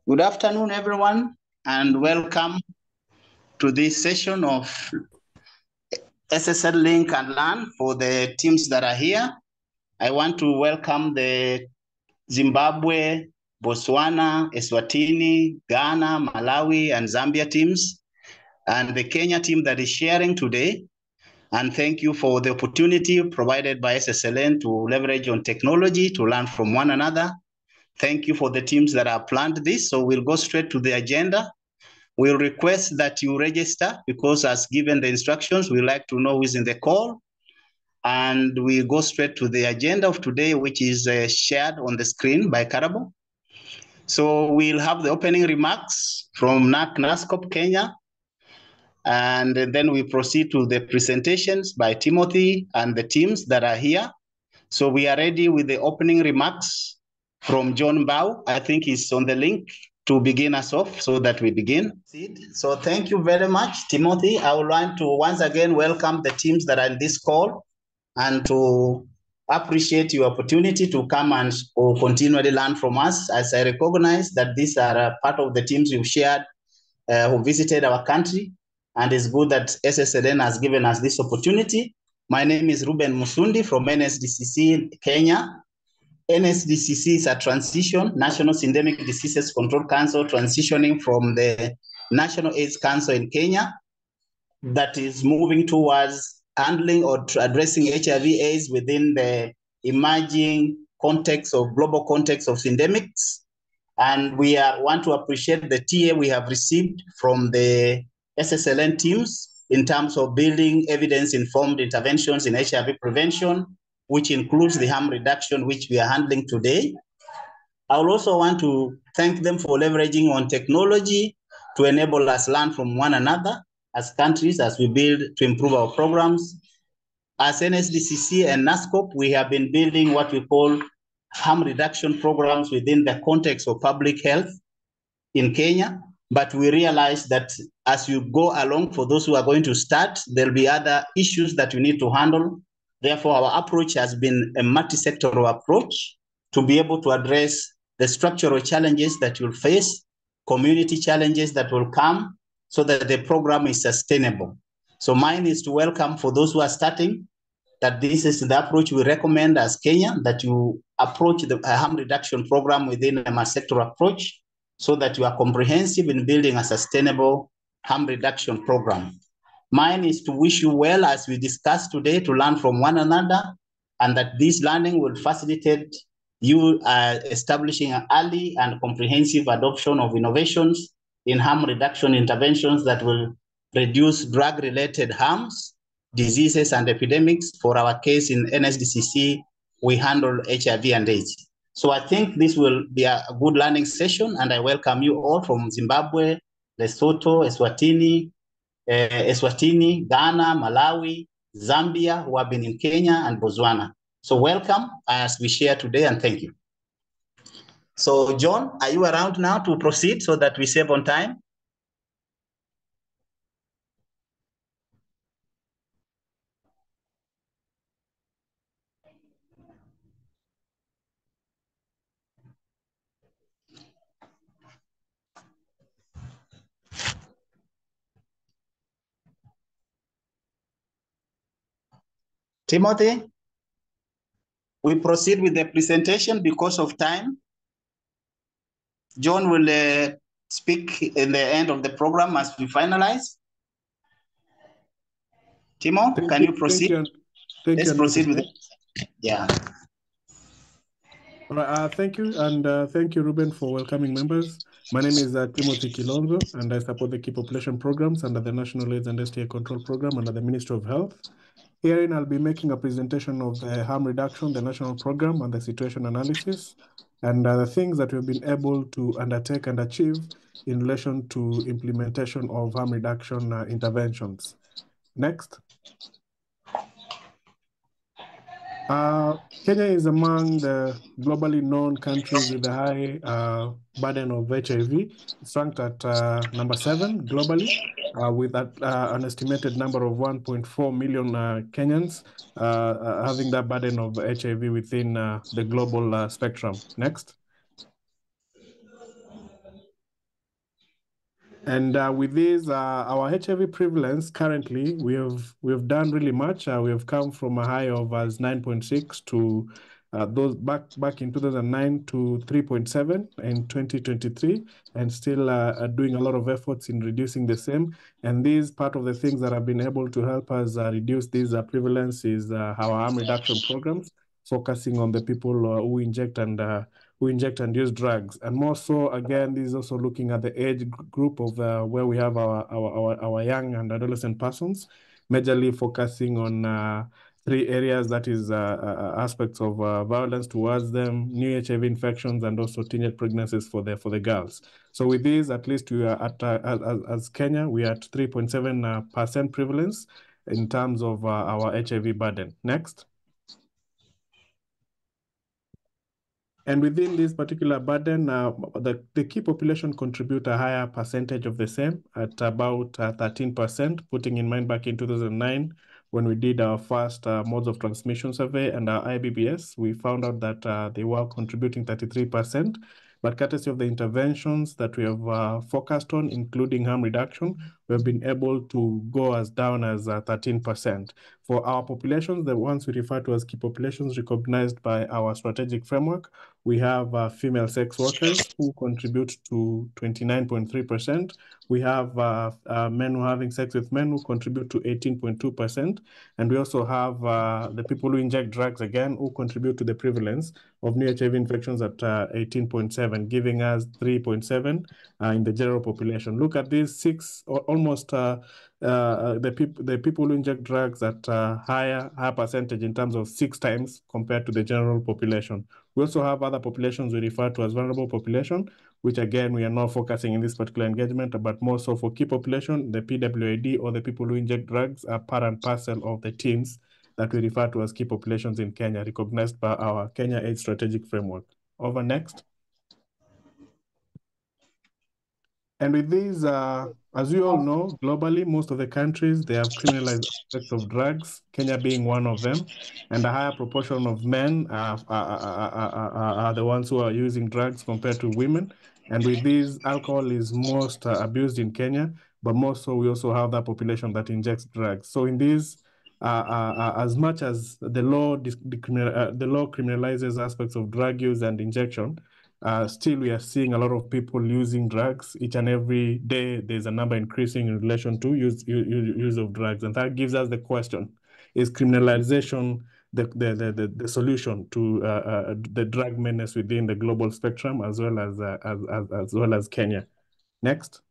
Good afternoon, everyone, and welcome to this session of SSL Link and Learn for the teams that are here. I want to welcome the Zimbabwe, Botswana, Eswatini, Ghana, Malawi, and Zambia teams, and the Kenya team that is sharing today. And thank you for the opportunity provided by SSLN to leverage on technology to learn from one another. Thank you for the teams that have planned this. So we'll go straight to the agenda. We'll request that you register because as given the instructions, we like to know who is in the call. And we go straight to the agenda of today, which is shared on the screen by Karabo. So we'll have the opening remarks from NASCOP Kenya. And then we proceed to the presentations by Timothy and the teams that are here. So we are ready with the opening remarks from John Bao. I think he's on the link to begin us off so that we begin. So thank you very much, Timothy. I would like to once again welcome the teams that are in this call and to appreciate your opportunity to come and continually learn from us, as I recognize that these are part of the teams you've shared who visited our country, and it's good that SSLN has given us this opportunity. My name is Ruben Musundi from NSDCC in Kenya. NSDCC is a transition, National Syndemic Diseases Control Council, transitioning from the National AIDS Council in Kenya that is moving towards handling or addressing HIV/AIDS within the emerging context of global context of syndemics. And we want to appreciate the TA we have received from the SSLN teams in terms of building evidence-informed interventions in HIV prevention, which includes the harm reduction, which we are handling today. I will also want to thank them for leveraging on technology to enable us learn from one another as countries, as we build to improve our programs. As NSDCC and NASCOP, we have been building what we call harm reduction programs within the context of public health in Kenya. But we realize that as you go along, for those who are going to start, there'll be other issues that you need to handle. Therefore, our approach has been a multi-sectoral approach to be able to address the structural challenges that you'll face, community challenges that will come, so that the program is sustainable. So mine is to welcome, for those who are starting, that this is the approach we recommend as Kenya, that you approach the harm reduction program within a multi-sectoral approach so that you are comprehensive in building a sustainable harm reduction program. Mine is to wish you well as we discuss today, to learn from one another, and that this learning will facilitate you establishing an early and comprehensive adoption of innovations in harm reduction interventions that will reduce drug-related harms, diseases, and epidemics. For our case in NSDCC, we handle HIV and AIDS. So I think this will be a good learning session, and I welcome you all from Zimbabwe, Lesotho, Eswatini, Ghana, Malawi, Zambia, who have been in Kenya, and Botswana. So welcome as we share today, and thank you. So John, are you around now to proceed so that we save on time? Timothy, we proceed with the presentation because of time. John will speak in the end of the program as we finalize. Timo, can you proceed? Let's proceed with it. Yeah. All right, thank you, and thank you, Ruben, for welcoming members. My name is Timothy Kilonzo, and I support the key population programs under the National AIDS and STI Control Program under the Ministry of Health. Herein, I'll be making a presentation of the harm reduction, the national program, and the situation analysis, and the things that we've been able to undertake and achieve in relation to implementation of harm reduction interventions. Next. Kenya is among the globally known countries with a high burden of HIV. It's ranked at number 7 globally, with an estimated number of 1.4 million Kenyans having that burden of HIV within the global spectrum. Next. And with this, our HIV prevalence currently, we've done really much. We have come from a high of as 9.6 to those back in 2009 to 3.7 in 2023, and still doing a lot of efforts in reducing the same. And this part of the things that have been able to help us reduce this prevalence is our harm reduction programs, focusing on the people who inject and use drugs. And more so, again, this is also looking at the age group of where we have our young and adolescent persons, majorly focusing on three areas, that is aspects of violence towards them, new HIV infections, and also teenage pregnancies for the girls. So with this, at least we are at, as Kenya, we are at 3.7% prevalence in terms of our HIV burden. Next. And within this particular burden, the key population contribute a higher percentage of the same at about 13%, putting in mind back in 2009, when we did our first modes of transmission survey and our IBBS, we found out that they were contributing 33%. But courtesy of the interventions that we have focused on, including harm reduction, we have been able to go as down as 13%. For our populations, the ones we refer to as key populations recognized by our strategic framework, we have female sex workers who contribute to 29.3%. We have men who are having sex with men who contribute to 18.2%. And we also have the people who inject drugs, again, who contribute to the prevalence of new HIV infections at 18.7, giving us 3.7 in the general population. Look at these almost the people who inject drugs at higher percentage in terms of 6 times compared to the general population. We also have other populations we refer to as vulnerable population, which again, we are not focusing in this particular engagement, but more so for key population, the PWID or the people who inject drugs are part and parcel of the teams that we refer to as key populations in Kenya, recognized by our Kenya AIDS Strategic Framework. Over next. And with these, as you all know, globally, most of the countries, they have criminalized aspects of drugs, Kenya being one of them, and a higher proportion of men are the ones who are using drugs compared to women. And with these, alcohol is most abused in Kenya, but more so, we also have that population that injects drugs. So in these, as much as the law criminalizes aspects of drug use and injection, still we are seeing a lot of people using drugs. Each and every day, there's a number increasing in relation to use of drugs. And that gives us the question, is criminalization the solution to the drug menace within the global spectrum as well as Kenya? Next.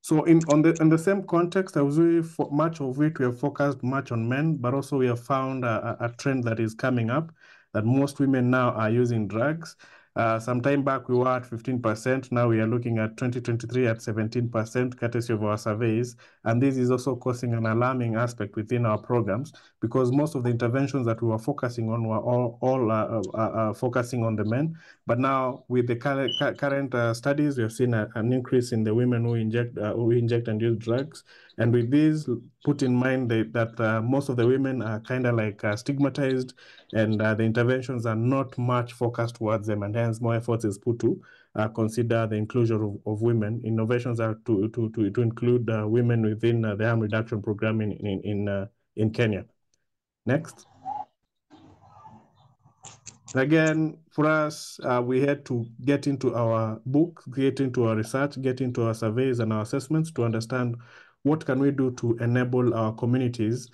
So in the same context, much of it we have focused much on men, but also we have found a trend that is coming up, that most women now are using drugs. Some time back, we were at 15%. Now we are looking at 2023 at 17%, courtesy of our surveys. And this is also causing an alarming aspect within our programs, because most of the interventions that we were focusing on were all focusing on the men. But now with the current studies, we have seen an increase in the women who inject and use drugs. And with this, put in mind that most of the women are kind of like stigmatized, and the interventions are not much focused towards them, and hence more efforts is put to consider the inclusion of women. Innovations are to include women within the harm reduction program in Kenya. Next. Again, for us, we had to get into our book, get into our research, get into our surveys and our assessments to understand what can we do to enable our communities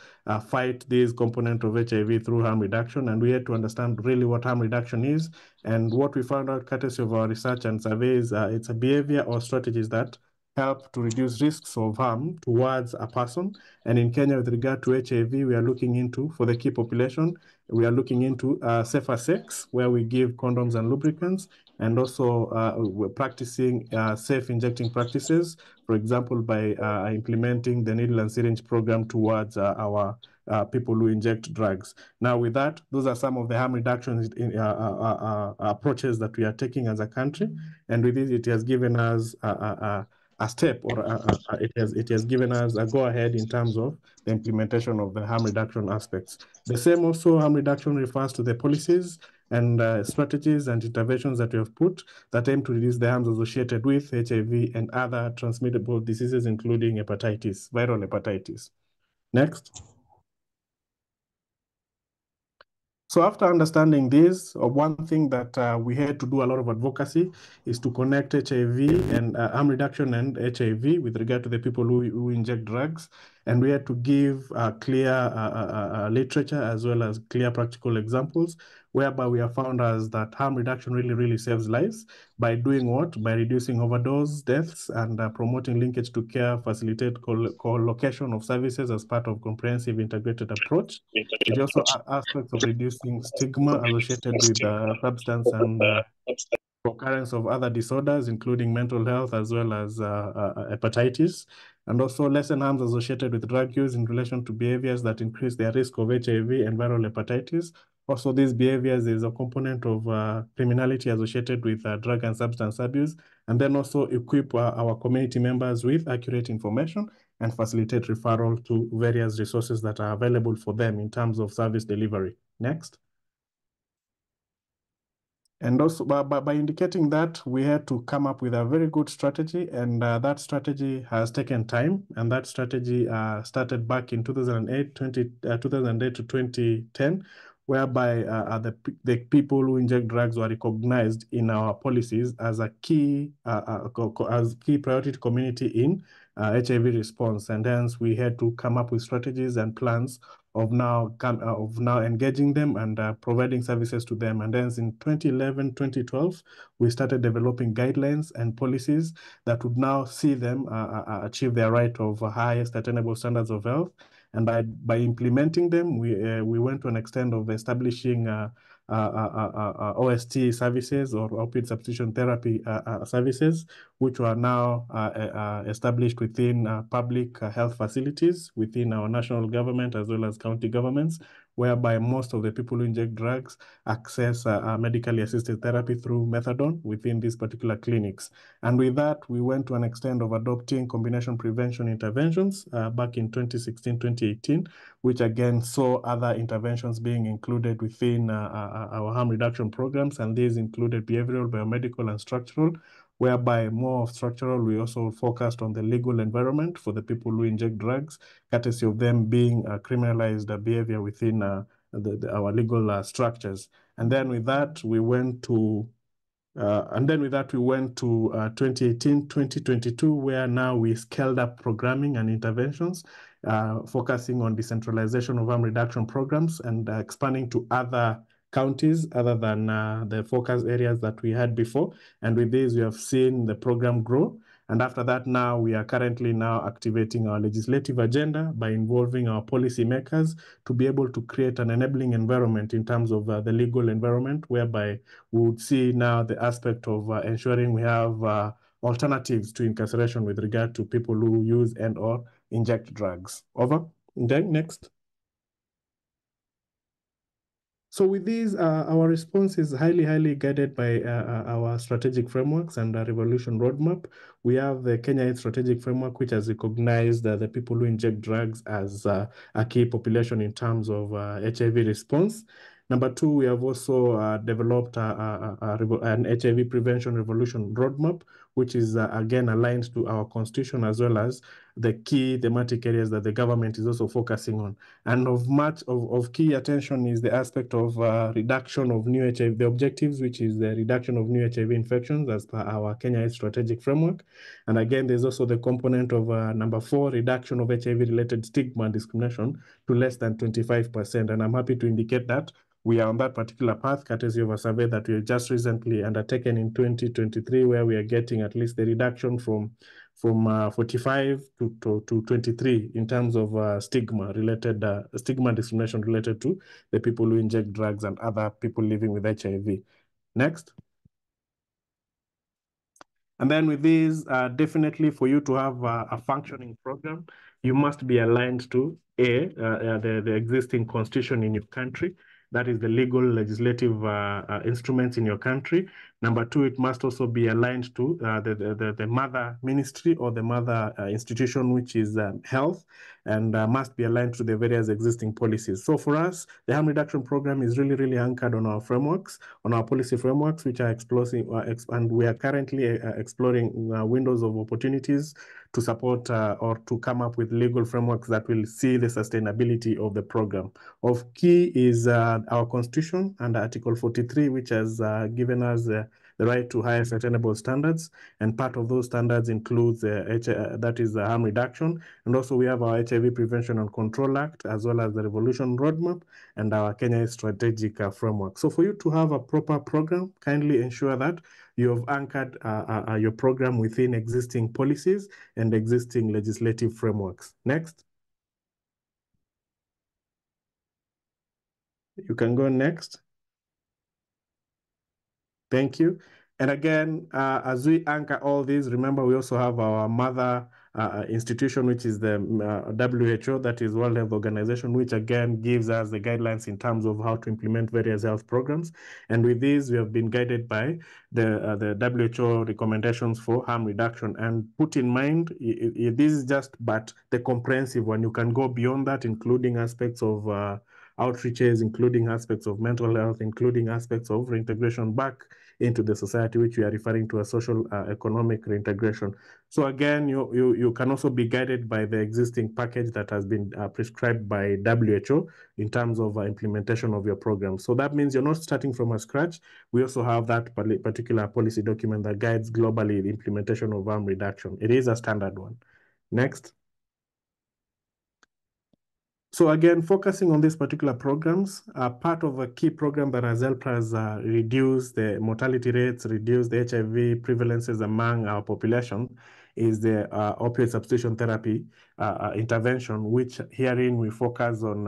fight this component of HIV through harm reduction. And we had to understand really what harm reduction is. And what we found out, courtesy of our research and surveys, it's a behavior or strategies that help to reduce risks of harm towards a person. And in Kenya, with regard to HIV, we are looking into, for the key population, we are looking into safer sex, where we give condoms and lubricants, and also we're practicing safe injecting practices, for example, by implementing the needle and syringe program towards our people who inject drugs. Now, with that, those are some of the harm reduction approaches that we are taking as a country. And with this, it has given us a step, or it has given us a go-ahead in terms of the implementation of the harm reduction aspects. The same also, harm reduction refers to the policies and strategies and interventions that we have put that aim to reduce the harms associated with HIV and other transmittable diseases, including hepatitis, viral hepatitis. Next. So after understanding this, one thing that we had to do a lot of advocacy is to connect HIV and harm reduction and HIV with regard to the people who inject drugs. And we had to give clear literature as well as clear practical examples, whereby we have found as that harm reduction really saves lives by doing what? By reducing overdose deaths and promoting linkage to care, facilitate co-location of services as part of comprehensive integrated approach. It also aspects of reducing stigma associated with substance and occurrence of other disorders, including mental health as well as hepatitis, and also lessen harms associated with drug use in relation to behaviors that increase their risk of HIV and viral hepatitis. Also, these behaviors is a component of criminality associated with drug and substance abuse, and then also equip our community members with accurate information and facilitate referral to various resources that are available for them in terms of service delivery. Next. And also by indicating that, we had to come up with a very good strategy, and that strategy has taken time, and that strategy started back in 2008 to 2010, whereby the people who inject drugs were recognized in our policies as a key priority community in HIV response, and hence we had to come up with strategies and plans of now engaging them and providing services to them. And then in 2011, 2012, we started developing guidelines and policies that would now see them achieve their right of highest attainable standards of health. And by implementing them, we went to an extent of establishing OST services or opioid substitution therapy services, which were now established within public health facilities within our national government as well as county governments, whereby most of the people who inject drugs access medically assisted therapy through methadone within these particular clinics. And with that, we went to an extent of adopting combination prevention interventions back in 2016, 2018, which again saw other interventions being included within our harm reduction programs. And these included behavioral, biomedical, and structural, whereby more of structural, we also focused on the legal environment for the people who inject drugs, courtesy of them being criminalized behavior within our legal structures. And then with that, we went to 2018, 2022, where now we scaled up programming and interventions, focusing on decentralization of harm reduction programs and expanding to other counties other than the focus areas that we had before. And with this, we have seen the program grow. And after that, now we are currently now activating our legislative agenda by involving our policymakers to be able to create an enabling environment in terms of the legal environment, whereby we would see now the aspect of ensuring we have alternatives to incarceration with regard to people who use and or inject drugs. Over. Then next. So with these, our response is highly guided by our strategic frameworks and our revolution roadmap. We have the Kenya AIDS strategic framework, which has recognized the people who inject drugs as a key population in terms of HIV response. Number two, we have also developed an HIV prevention revolution roadmap, which is again aligned to our constitution as well as the key thematic areas that the government is also focusing on. And of much of key attention is the aspect of reduction of new HIV, the objectives, which is the reduction of new HIV infections as per our Kenya AIDS strategic framework. And again, there's also the component of number 4, reduction of HIV-related stigma and discrimination to less than 25%. And I'm happy to indicate that we are on that particular path, courtesy of a survey that we have just recently undertaken in 2023, where we are getting at least the reduction from 45 to 23 in terms of stigma discrimination related to the people who inject drugs and other people living with HIV. Next. And then with these, definitely for you to have a functioning program, you must be aligned to the existing constitution in your country. That is the legal legislative instruments in your country. Number 2, it must also be aligned to the mother ministry or the mother institution, which is health. and must be aligned to the various existing policies. So for us, the harm reduction program is really, really anchored on our frameworks, on our policy frameworks, which are exploring, and we are currently exploring windows of opportunities to support or to come up with legal frameworks that will see the sustainability of the program. Of key is our constitution and Article 43, which has given us the right to higher sustainable standards, and part of those standards includes that is the harm reduction, and also we have our HIV Prevention and Control Act, as well as the Revolution Roadmap and our Kenya Strategic Framework. So for you to have a proper program, kindly ensure that you have anchored your program within existing policies and existing legislative frameworks. Next. You can go next. Thank you. And again, as we anchor all these, remember we also have our mother institution, which is the WHO, that is World Health Organization, which again gives us the guidelines in terms of how to implement various health programs. And with these, we have been guided by the WHO recommendations for harm reduction. And put in mind, this is just but the comprehensive one. You can go beyond that, including aspects of outreaches, including aspects of mental health, including aspects of reintegration back into the society, which we are referring to as social economic reintegration. So again, you can also be guided by the existing package that has been prescribed by WHO in terms of implementation of your program. So that means you're not starting from scratch. We also have that particular policy document that guides globally the implementation of harm reduction. It is a standard one. Next. So again, focusing on these particular programs, part of a key program that has helped us reduce the mortality rates, reduce the HIV prevalences among our population is the opioid substitution therapy intervention, which herein we focus on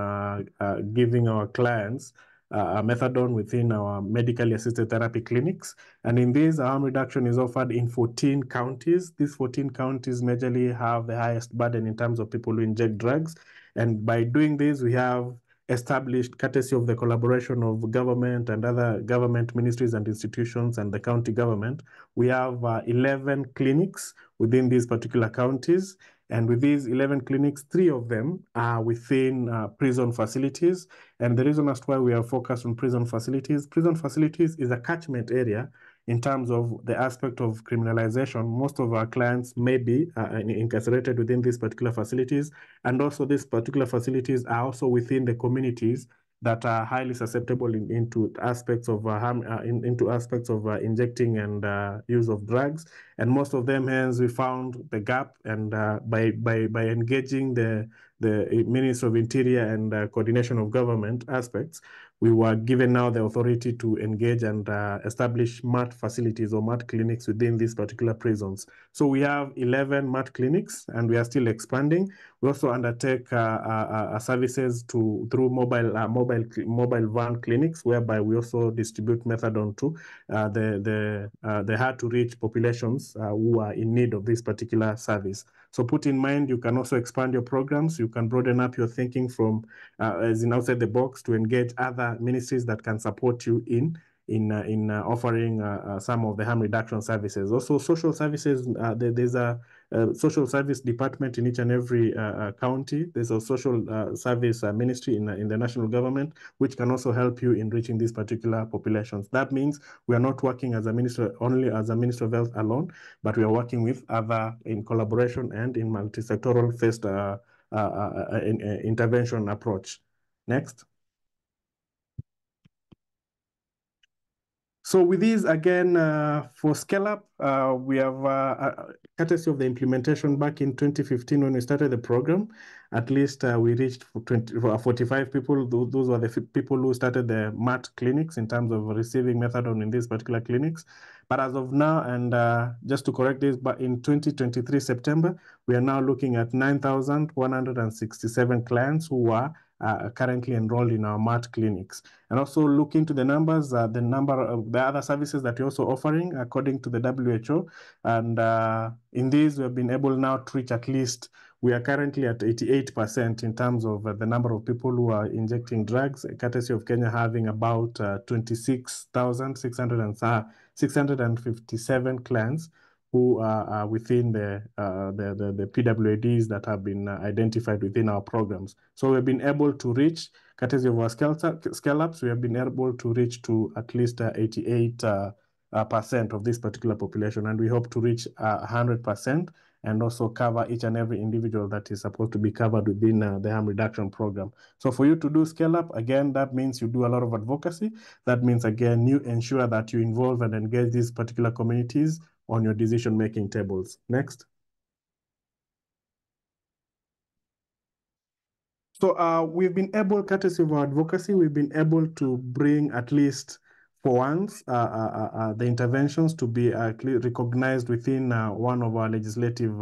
giving our clients methadone within our medically assisted therapy clinics. And in this, harm reduction is offered in 14 counties. These 14 counties majorly have the highest burden in terms of people who inject drugs. And by doing this, we have established, courtesy of the collaboration of government and other government ministries and institutions and the county government, we have 11 clinics within these particular counties. And with these 11 clinics, 3 of them are within prison facilities. And the reason as to why we are focused on prison facilities is a catchment area in terms of the aspect of criminalization. Most of our clients may be incarcerated within these particular facilities. And also these particular facilities are also within the communities that are highly susceptible into aspects of injecting and use of drugs. And most of them, hence, we found the gap, and by engaging the Ministry of Interior and coordination of government aspects, we were given now the authority to engage and establish MAT facilities or MAT clinics within these particular prisons. So we have 11 MAT clinics, and we are still expanding. We also undertake services through mobile van clinics, whereby we also distribute methadone to the hard-to-reach populations who are in need of this particular service. So put in mind, you can also expand your programs. You can broaden up your thinking from, as in outside the box, to engage other ministries that can support you in offering some of the harm reduction services. Also, social services, there's a social service department in each and every county. There's a social service ministry in the national government, which can also help you in reaching these particular populations. That means we are not working as a minister, only as a Minister of Health alone, but we are working with other in collaboration and in multi-sectoral first intervention approach. Next. So with these, again, for scale up, we have, courtesy of the implementation back in 2015 when we started the program, at least we reached 45 people. Those were the people who started the MAT clinics in terms of receiving methadone in these particular clinics. But as of now, and just to correct this, but in 2023 September, we are now looking at 9,167 clients who are currently enrolled in our MAT clinics. And also look into the numbers, the number of the other services that you're also offering according to the WHO. And in these, we have been able now to reach at least, we are currently at 88% in terms of the number of people who are injecting drugs, courtesy of Kenya having about 26,657 clients who are within the PWIDs that have been identified within our programs. So we've been able to reach, courtesy of our scale-ups, we have been able to reach to at least 88% of this particular population, and we hope to reach 100% and also cover each and every individual that is supposed to be covered within the harm reduction program. So for you to do scale up, again, that means you do a lot of advocacy. That means, again, you ensure that you involve and engage these particular communities on your decision-making tables. Next. So we've been able, courtesy of our advocacy, we've been able to bring at least for once the interventions to be recognized within one of our legislative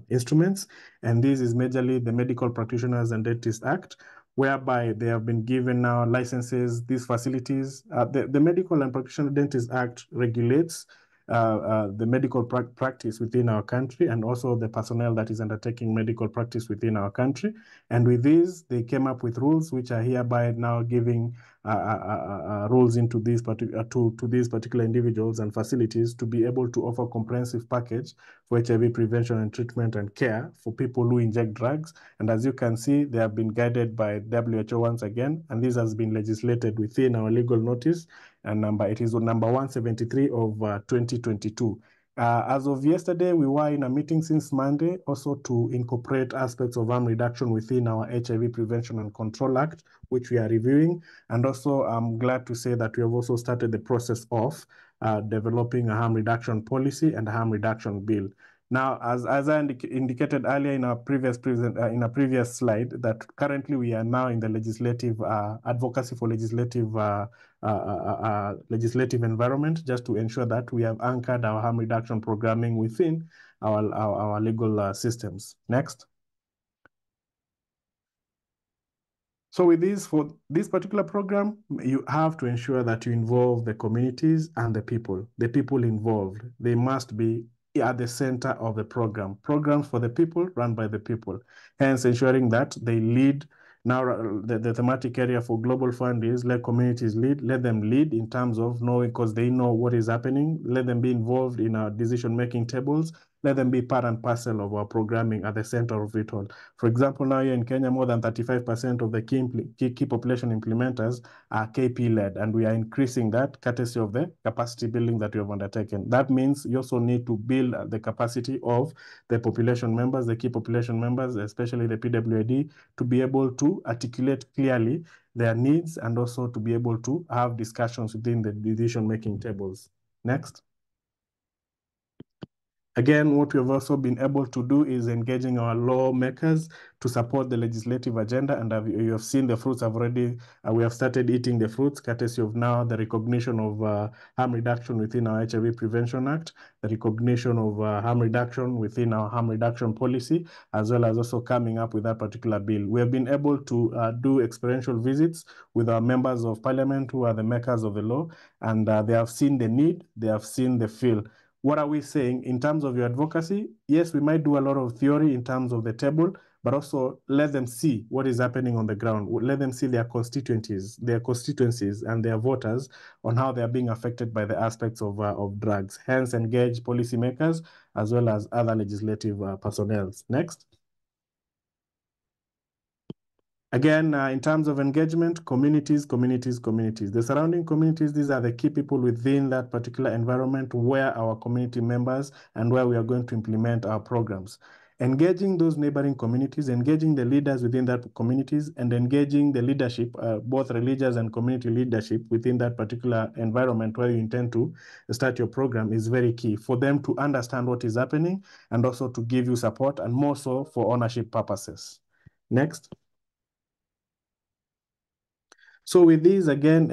instruments. And this is majorly the Medical Practitioners and Dentists Act, whereby they have been given now licenses, these facilities. The Medical and Practitioner Dentists Act regulates the medical practice within our country and also the personnel that is undertaking medical practice within our country. And with these, they came up with rules which are hereby now giving rules into these to these particular individuals and facilities to be able to offer comprehensive package for HIV prevention and treatment and care for people who inject drugs. And as you can see, they have been guided by WHO once again, and this has been legislated within our legal notice, and it is number 173 of 2022. As of yesterday, we were in a meeting since Monday also to incorporate aspects of harm reduction within our HIV Prevention and Control Act, which we are reviewing. And also, I'm glad to say that we have also started the process of developing a harm reduction policy and a harm reduction bill. Now, as I indicated earlier in our previous slide, that currently we are now in the legislative advocacy for legislative environment, just to ensure that we have anchored our harm reduction programming within our legal systems. Next. So with this, for this particular program, you have to ensure that you involve the communities and the people involved. They must be at the center of the program. Programs for the people, run by the people. Hence, ensuring that they lead. Now, the thematic area for Global Fund is let communities lead. Let them lead in terms of knowing, because they know what is happening. Let them be involved in our decision-making tables. Let them be part and parcel of our programming at the center of it all. For example, now here in Kenya, more than 35% of the key population implementers are KP-led, and we are increasing that courtesy of the capacity building that we have undertaken. That means you also need to build the capacity of the population members, the key population members, especially the PWID, to be able to articulate clearly their needs and also to be able to have discussions within the decision-making tables. Next. Again, what we have also been able to do is engaging our lawmakers to support the legislative agenda, and you have seen the fruits have already, we have started eating the fruits, courtesy of now the recognition of harm reduction within our HIV Prevention Act, the recognition of harm reduction within our harm reduction policy, as well as also coming up with that particular bill. We have been able to do experiential visits with our members of parliament who are the makers of the law, and they have seen the need, they have seen the feel. What are we saying in terms of your advocacy? Yes, we might do a lot of theory in terms of the table, but also let them see what is happening on the ground. Let them see their constituencies and their voters on how they are being affected by the aspects of drugs. Hence, engage policymakers as well as other legislative personnel. Next. Again, in terms of engagement, communities. The surrounding communities, these are the key people within that particular environment where our community members and where we are going to implement our programs. Engaging those neighboring communities, engaging the leaders within that communities, and engaging the leadership, both religious and community leadership within that particular environment where you intend to start your program is very key for them to understand what is happening and also to give you support, and more so for ownership purposes. Next. So with these, again,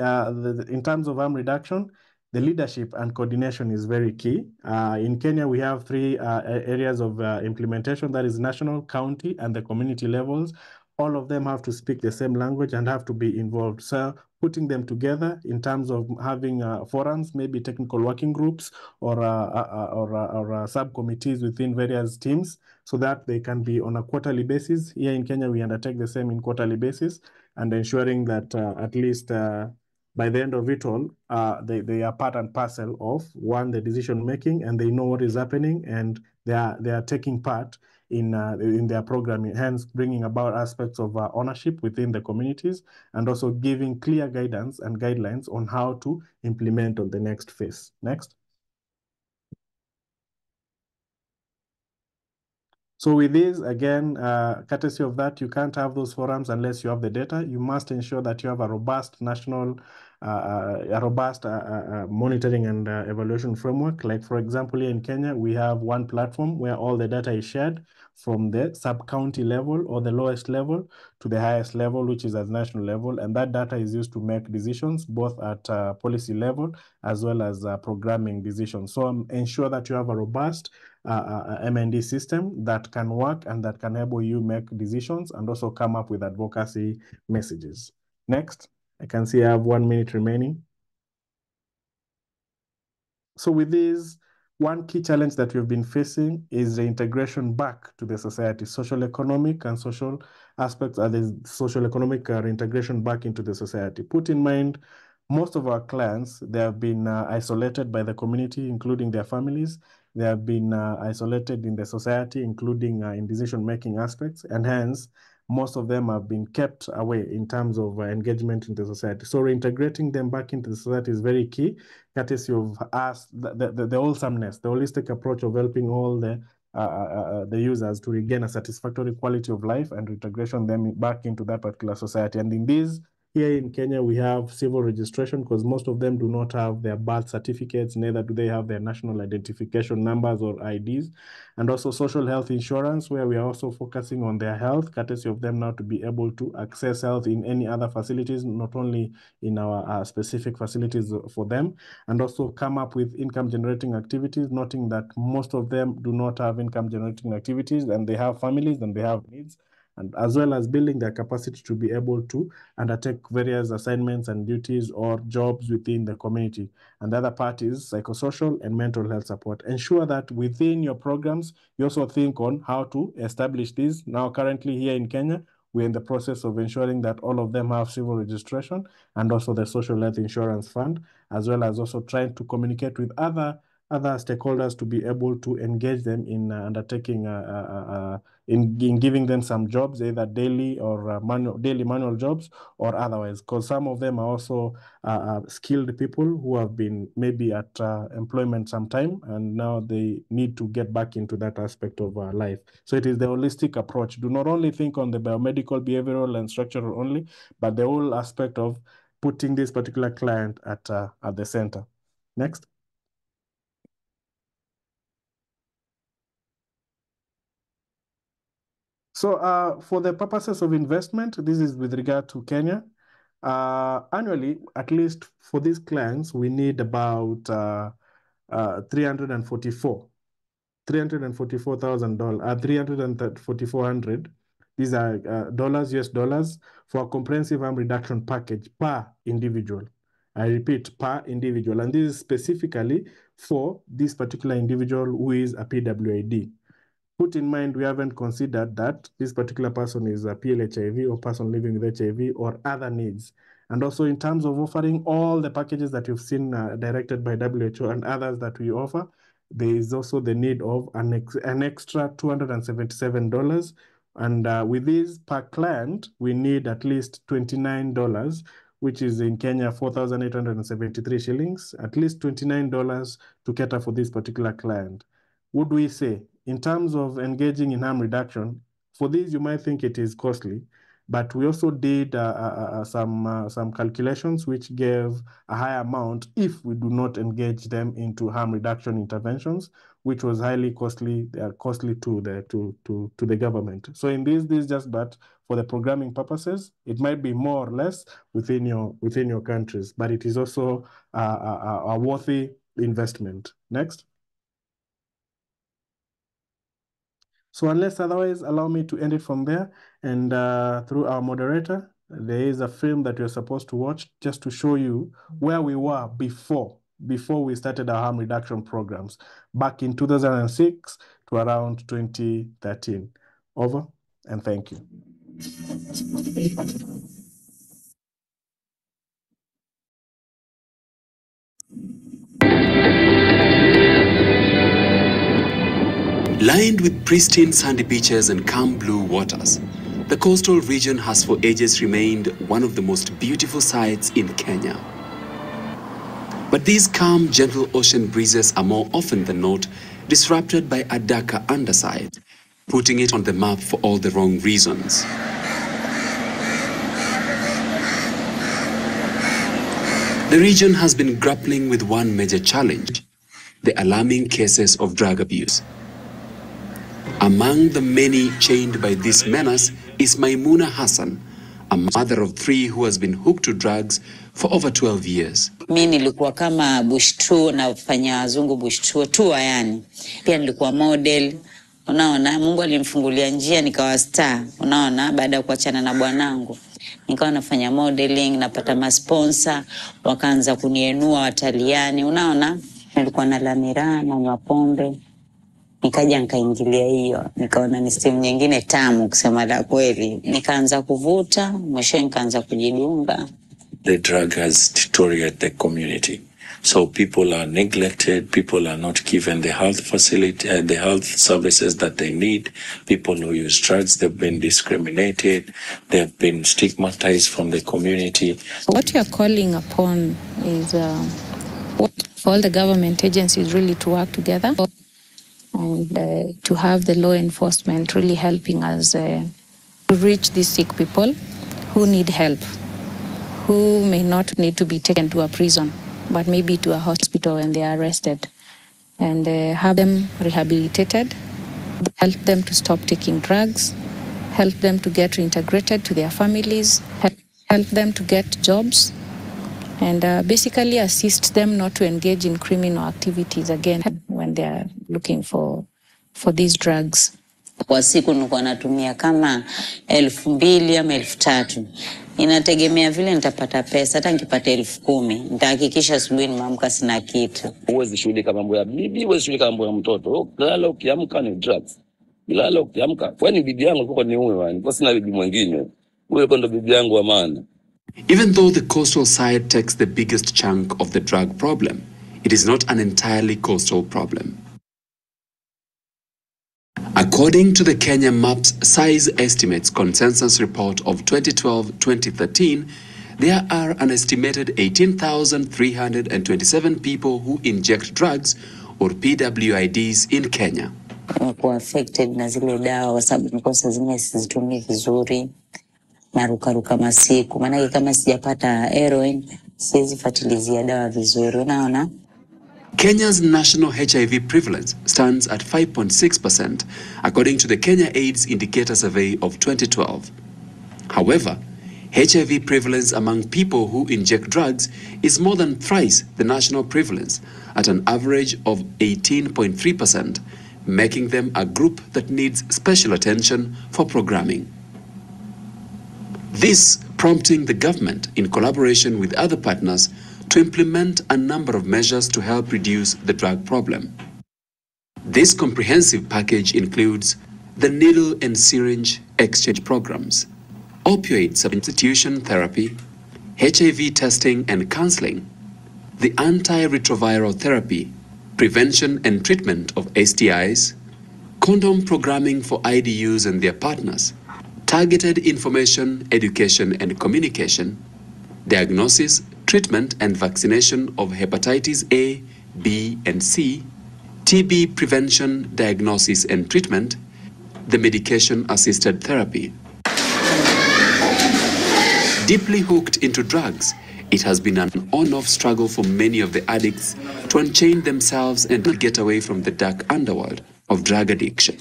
in terms of harm reduction, the leadership and coordination is very key. In Kenya, we have three areas of implementation, that is national, county, and the community levels. All of them have to speak the same language and have to be involved. So putting them together in terms of having forums, maybe technical working groups or subcommittees within various teams, so that they can be on a quarterly basis. Here in Kenya, we undertake the same in quarterly basis, and ensuring that at least by the end of it all, they are part and parcel of the decision making, and they know what is happening, and they are taking part in their programming, hence bringing about aspects of ownership within the communities, and also giving clear guidance and guidelines on how to implement on the next phase. Next. So with this, again, courtesy of that, you can't have those forums unless you have the data. You must ensure that you have a robust national, monitoring and evaluation framework. Like, for example, here in Kenya, we have one platform where all the data is shared from the sub-county level or the lowest level to the highest level, which is at national level. And that data is used to make decisions, both at policy level as well as programming decisions. So ensure that you have a robust MND system that can work and that can enable you make decisions and also come up with advocacy messages. Next, I can see I have 1 minute remaining. So with this, one key challenge that we've been facing is the integration back to the society, social economic and social aspects are the social economic reintegration back into the society. Put in mind, most of our clients, they have been isolated by the community, including their families. They have been isolated in the society, including in decision-making aspects, and hence, most of them have been kept away in terms of engagement in the society. So reintegrating them back into the society is very key, courtesy of us, the wholesomeness, the holistic approach of helping all the users to regain a satisfactory quality of life and reintegration them back into that particular society. And in this, here in Kenya, we have civil registration because most of them do not have their birth certificates, neither do they have their national identification numbers or IDs. And also social health insurance, where we are also focusing on their health, courtesy of them now to be able to access health in any other facilities, not only in our specific facilities for them, and also come up with income generating activities, noting that most of them do not have income generating activities and they have families and they have needs, and as well as building their capacity to be able to undertake various assignments and duties or jobs within the community. And the other part is psychosocial and mental health support. Ensure that within your programs, you also think on how to establish these. Now, currently here in Kenya, we're in the process of ensuring that all of them have civil registration and also the social health insurance fund, as well as also trying to communicate with other stakeholders to be able to engage them in undertaking in giving them some jobs, either daily or daily manual jobs or otherwise, because some of them are also skilled people who have been maybe at employment some time and now they need to get back into that aspect of life. So it is the holistic approach. Do not only think on the biomedical, behavioral, and structural only, but the whole aspect of putting this particular client at the center. Next. So for the purposes of investment, this is with regard to Kenya. Annually, at least for these clients, we need about $344,000, $344,400. These are dollars, US dollars, for a comprehensive harm reduction package per individual. I repeat, per individual. And this is specifically for this particular individual who is a PWID. Put in mind, we haven't considered that this particular person is a PLHIV or person living with HIV or other needs. And also in terms of offering all the packages that you've seen directed by WHO and others that we offer, there is also the need of an extra $277. And with this per client, we need at least $29, which is in Kenya 4,873 shillings, at least $29 to cater for this particular client. Would we say, in terms of engaging in harm reduction, for this you might think it is costly, but we also did some calculations which gave a higher amount if we do not engage them into harm reduction interventions, which was highly costly to the government. So in this just but for the programming purposes, it might be more or less within your countries, but it is also a worthy investment. Next. So unless otherwise, allow me to end it from there. And through our moderator, there is a film that you're supposed to watch just to show you where we were before we started our harm reduction programs back in 2006 to around 2013. Over, and thank you. Lined with pristine sandy beaches and calm blue waters, the coastal region has for ages remained one of the most beautiful sights in Kenya. But these calm, gentle ocean breezes are more often than not disrupted by a darker underside, putting it on the map for all the wrong reasons. The region has been grappling with one major challenge: the alarming cases of drug abuse. Among the many chained by this menace is Maimuna Hassan, a mother of 3 who has been hooked to drugs for over 12 years. Mimi nilikuwa kama bush tour na kufanya wazungu bush tour yani. Pia nilikuwa model. Unaona, Mungu alimfungulia njia nikawa star. Unaona, baada ya kuachana na bwanangu. Nikawa nafanya modeling, napata masponsor, wakaanza kunienua Wataliani. Unaona, nilikuwa na lamira na nyapombe. Nikaja nikaingilia hiyo, nikaona ni sehemu nyingine tamu kusema la kweli. Nikaanza kuvuta, mwisho nikaanza kujidunga. The drug has deteriorated the community. So people are neglected, people are not given the health facility, the health services that they need. People who use drugs, they've been discriminated, they've been stigmatized from the community. What we are calling upon is for all the government agencies really to work together and to have the law enforcement really helping us to reach these sick people who need help, who may not need to be taken to a prison, but maybe to a hospital when they are arrested, and have them rehabilitated, help them to stop taking drugs, help them to get reintegrated to their families, help them to get jobs, and basically assist them not to engage in criminal activities again when they are looking for these drugs. Kwa siku nilikuwa natumia kama 2,000 ama 3,000. Inategemea vile nitapata pesa. Hata nikipata 10,000, nitahakikisha asubuhi nimeamka sina kitu. Huwezi shughulika mambo ya bibi, huwezi shughulika mambo ya mtoto. Lala ukiamka ni drugs. Lala ukiamka, kwani bibi yangu yuko ni huyo yani. Kwa sina bibi mwingine. Huyo ndo bibi yangu wa maana. Even though the coastal side takes the biggest chunk of the drug problem, it is not an entirely coastal problem. According to the Kenya MAP's Size Estimates Consensus Report of 2012-2013, there are an estimated 18,327 people who inject drugs or PWIDs in Kenya. Niko affected na zile dawa kwa sababu niko saa zingine sizitumii vizuri. Narukaruka masiku. Maana kama sijapata heroin, siwezi fuatilizia dawa vizuri. Unaona? Kenya's national HIV prevalence stands at 5.6%, according to the Kenya AIDS Indicator Survey of 2012. However, HIV prevalence among people who inject drugs is more than thrice the national prevalence, at an average of 18.3%, making them a group that needs special attention for programming. This prompting the government, in collaboration with other partners, to implement a number of measures to help reduce the drug problem. This comprehensive package includes the needle and syringe exchange programs, opioid substitution therapy, HIV testing and counseling, the antiretroviral therapy, prevention and treatment of STIs, condom programming for IDUs and their partners, targeted information, education and communication, diagnosis, treatment and vaccination of hepatitis A, B, and C, TB prevention, diagnosis and treatment, the medication-assisted therapy. Deeply hooked into drugs, it has been an on-off struggle for many of the addicts to unchain themselves and get away from the dark underworld of drug addiction.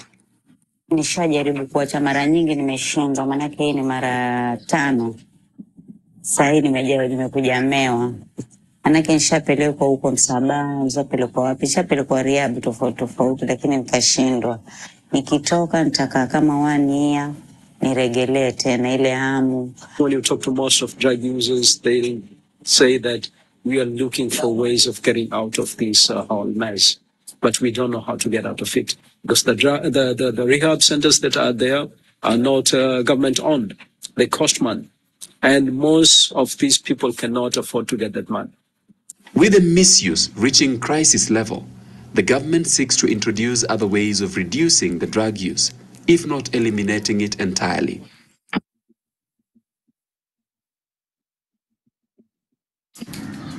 Nishajaribu kuacha mara nyingi, nimeshindwa, maana hii ni mara 5. Sasa nimekuja mewa. Manake nishapelekwa huko Msabaa, nishapelekwa wapi, nishapelekwa rehab tofauti, lakini nikashindwa. Nikitoka nitakaa kama 1 year niregelee tena ile hamu. When you talk to most of drug users, they say that we are looking for ways of getting out of this whole mess, but we don't know how to get out of it because the rehab centers that are there are not government owned. They cost money. And most of these people cannot afford to get that money. With the misuse reaching crisis level, the government seeks to introduce other ways of reducing the drug use, if not eliminating it entirely.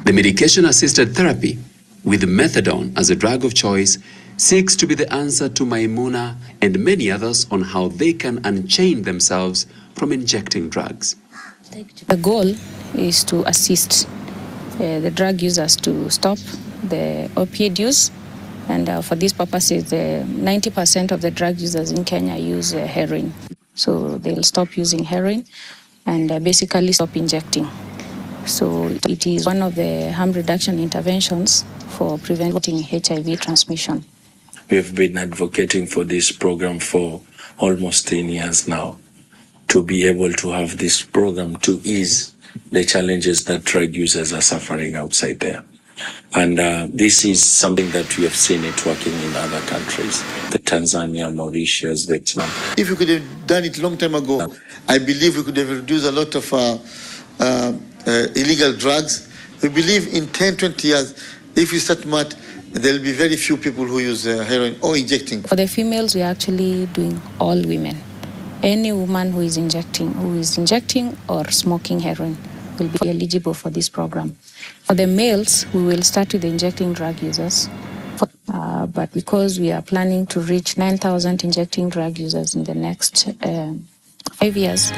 The medication-assisted therapy, with methadone as a drug of choice, seeks to be the answer to Maimuna and many others on how they can unchain themselves from injecting drugs. The goal is to assist the drug users to stop the opioid use. And for these purposes, 90% of the drug users in Kenya use heroin. So they'll stop using heroin and basically stop injecting. So it is one of the harm reduction interventions for preventing HIV transmission. We have been advocating for this program for almost 10 years now, to be able to have this program to ease the challenges that drug users are suffering outside there. And this is something that we have seen it working in other countries, the Tanzania, Mauritius, Vietnam. If we could have done it a long time ago, I believe we could have reduced a lot of illegal drugs. We believe in 10, 20 years, if we start MAT, there will be very few people who use heroin or injecting. For the females, we are actually doing all women. Any woman who is injecting or smoking heroin will be eligible for this program. For the males, we will start with the injecting drug users. But because we are planning to reach 9,000 injecting drug users in the next 5 years.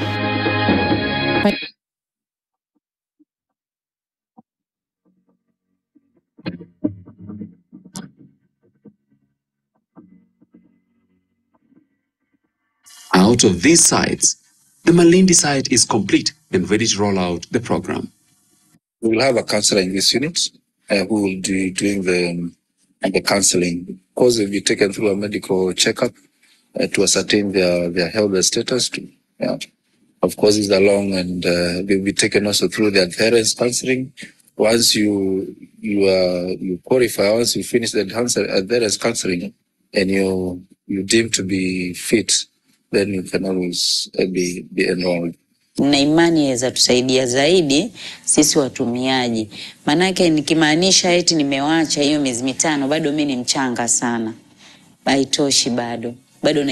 Out of these sites, the Malindi site is complete and ready to roll out the program. We will have a counselor in this unit who will be doing the counselling. Of course, they'll be taken through a medical checkup to ascertain their health status. Of course, it's along, and they'll be taken also through the adherence counselling. Once you qualify, once you finish the adherence counselling and you deem to be fit, then you can always be enrolled. Na imani yaweza tusaidia zaidi sisi watumiaji. Manake nikimaanisha eti nimewacha hiyo miezi mitano, bado mimi ni mchanga sana. Haitoshi bado. Bado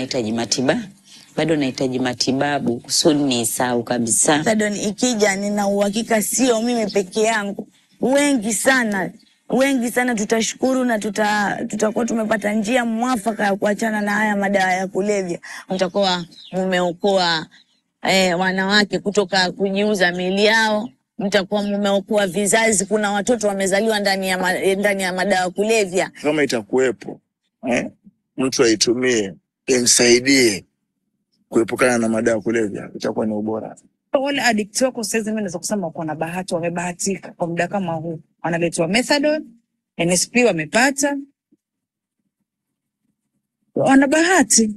nahitaji matibabu kusudi nisahau kabisa. Methadone ikija, nina uhakika sio mimi peke yangu. Wengi sana tutashukuru na tutakuwa tumepata njia mwafaka ya kuachana na haya madawa ya kulevya. Mtakuwa mumeokoa wanawake kutoka kujiuza miili yao, mtakuwa mumeokoa vizazi. Kuna watoto wamezaliwa ndani ya madawa ya kulevya. Kama itakuwepo mtu aitumie imsaidie kuepukana na madawa ya kulevya, itakuwa ni ubora. Wale addicts wako sasa, mimi naweza kusema wako na bahati, wamebahatika kwa muda kama huu. Wanaletwa methadone, NSP wamepata. Wana bahati.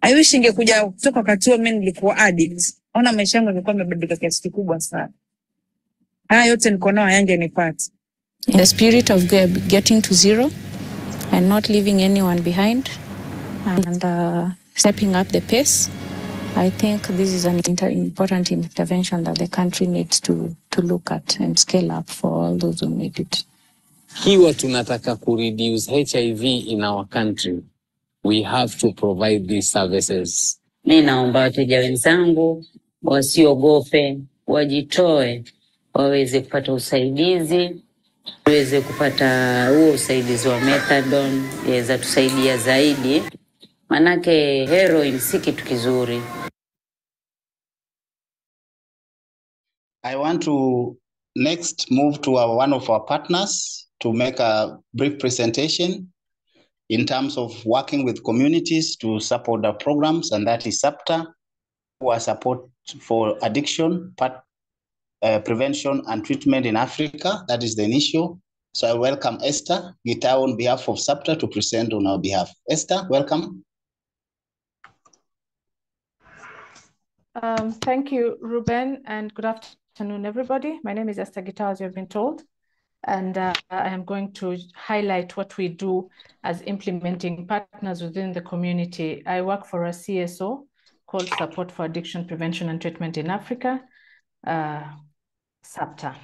I wish ingekuja kutoka wakati huo mimi nilikuwa addict. Ona maisha yangu yalikuwa yamebadilika kiasi kikubwa sana. Haya yote niko nayo yangenipata. In the spirit of getting to zero and not leaving anyone behind and stepping up the pace, I think this is an important intervention that the country needs to look at and scale up for all those who need it. Kiwa tunataka reduce HIV in our country, we have to provide these services. Mimi naomba wateja wenzangu wasiogope, wajitoe, waweze kupata usaidizi, waweze kupata huo usaidizi wa methadone, yaweza tusaidia zaidi. Manake heroin si kitu kizuri. I want to next move to one of our partners to make a brief presentation in terms of working with communities to support the programs, and that is SAPTA, who are support for addiction, prevention and treatment in Africa. That is the initial. So I welcome Esther Gitao on behalf of SAPTA to present on our behalf. Esther, welcome. Thank you, Ruben, and good afternoon, everybody. My name is Esther Gitao, as you've been told, and I am going to highlight what we do as implementing partners within the community. I work for a CSO called Support for Addiction Prevention and Treatment in Africa, SAPTA.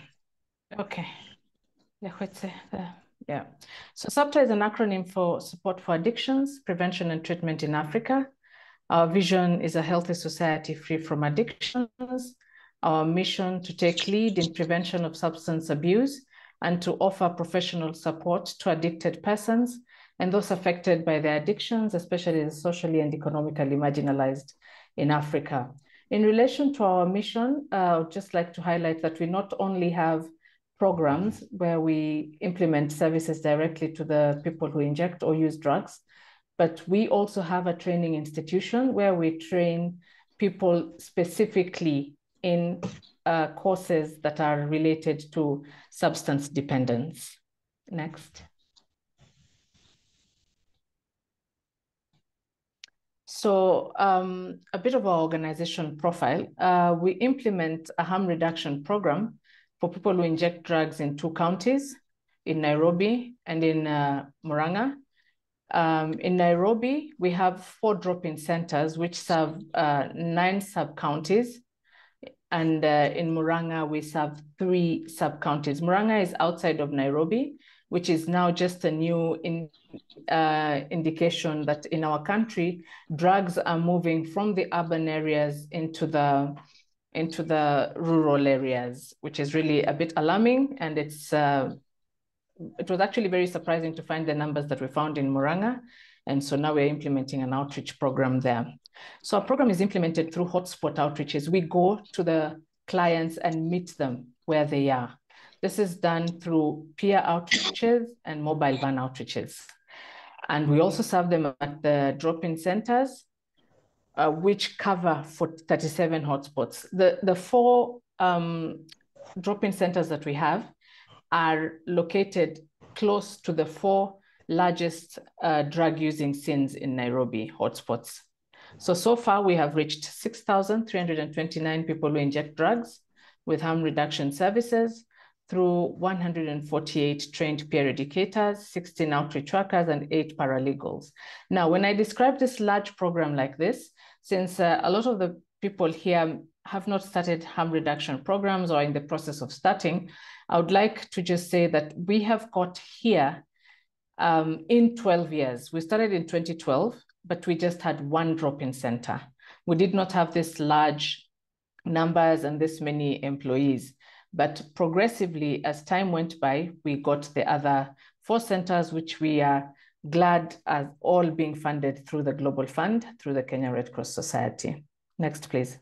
Okay. Yeah. So SAPTA is an acronym for Support for Addictions, Prevention and Treatment in Africa. Our vision is a healthy society free from addictions. Our mission to take lead in prevention of substance abuse and to offer professional support to addicted persons and those affected by their addictions, especially the socially and economically marginalized in Africa. In relation to our mission, I would just like to highlight that we not only have programs where we implement services directly to the people who inject or use drugs, but we also have a training institution where we train people specifically in courses that are related to substance dependence. Next. So a bit of our organization profile. We implement a harm reduction program for people who inject drugs in 2 counties, in Nairobi and in Murang'a. In Nairobi, we have 4 drop-in centers which serve 9 sub-counties. And in Murang'a, we serve 3 sub-counties. Murang'a is outside of Nairobi, which is now just a new indication that in our country, drugs are moving from the urban areas into the rural areas, which is really a bit alarming. And it was actually very surprising to find the numbers that we found in Murang'a. And so now we're implementing an outreach program there. So our program is implemented through hotspot outreaches. We go to the clients and meet them where they are. This is done through peer outreaches and mobile van outreaches. And we also serve them at the drop-in centers, which cover for 37 hotspots. The 4 drop-in centers that we have are located close to the 4 largest drug-using scenes in Nairobi hotspots. So far we have reached 6,329 people who inject drugs with harm reduction services through 148 trained peer educators, 16 outreach workers, and 8 paralegals. Now, when I describe this large program like this, since a lot of the people here have not started harm reduction programs or in the process of starting, I would like to just say that we have got here in 12 years. We started in 2012, but we just had 1 drop-in center. We did not have this large numbers and this many employees. But progressively, as time went by, we got the other 4 centers, which we are glad are all being funded through the Global Fund, through the Kenya Red Cross Society. Next, please.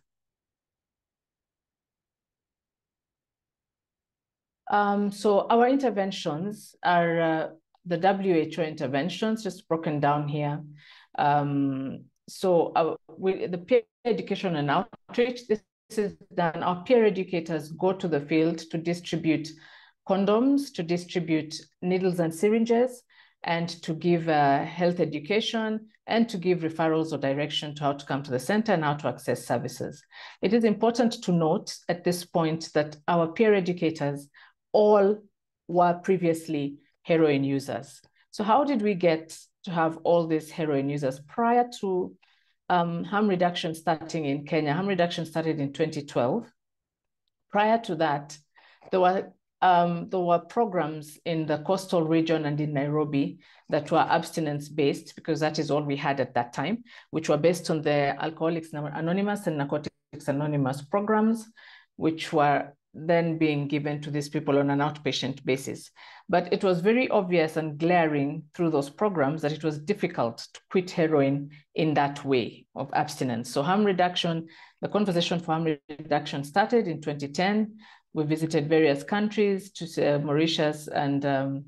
So our interventions are the WHO interventions, just broken down here. The peer education and outreach, this is done. Our peer educators go to the field to distribute condoms, to distribute needles and syringes, and to give health education, and to give referrals or direction to how to come to the center and how to access services. It is important to note at this point that our peer educators all were previously heroin users. So how did we get to have all these heroin users? Prior to harm reduction starting in Kenya, harm reduction started in 2012. Prior to that, there were programs in the coastal region and in Nairobi that were abstinence-based, because that is all we had at that time, which were based on the Alcoholics Anonymous and Narcotics Anonymous programs, which were then being given to these people on an outpatient basis. But it was very obvious and glaring through those programs that it was difficult to quit heroin in that way of abstinence. So harm reduction, the conversation for harm reduction started in 2010. We visited various countries, to Mauritius and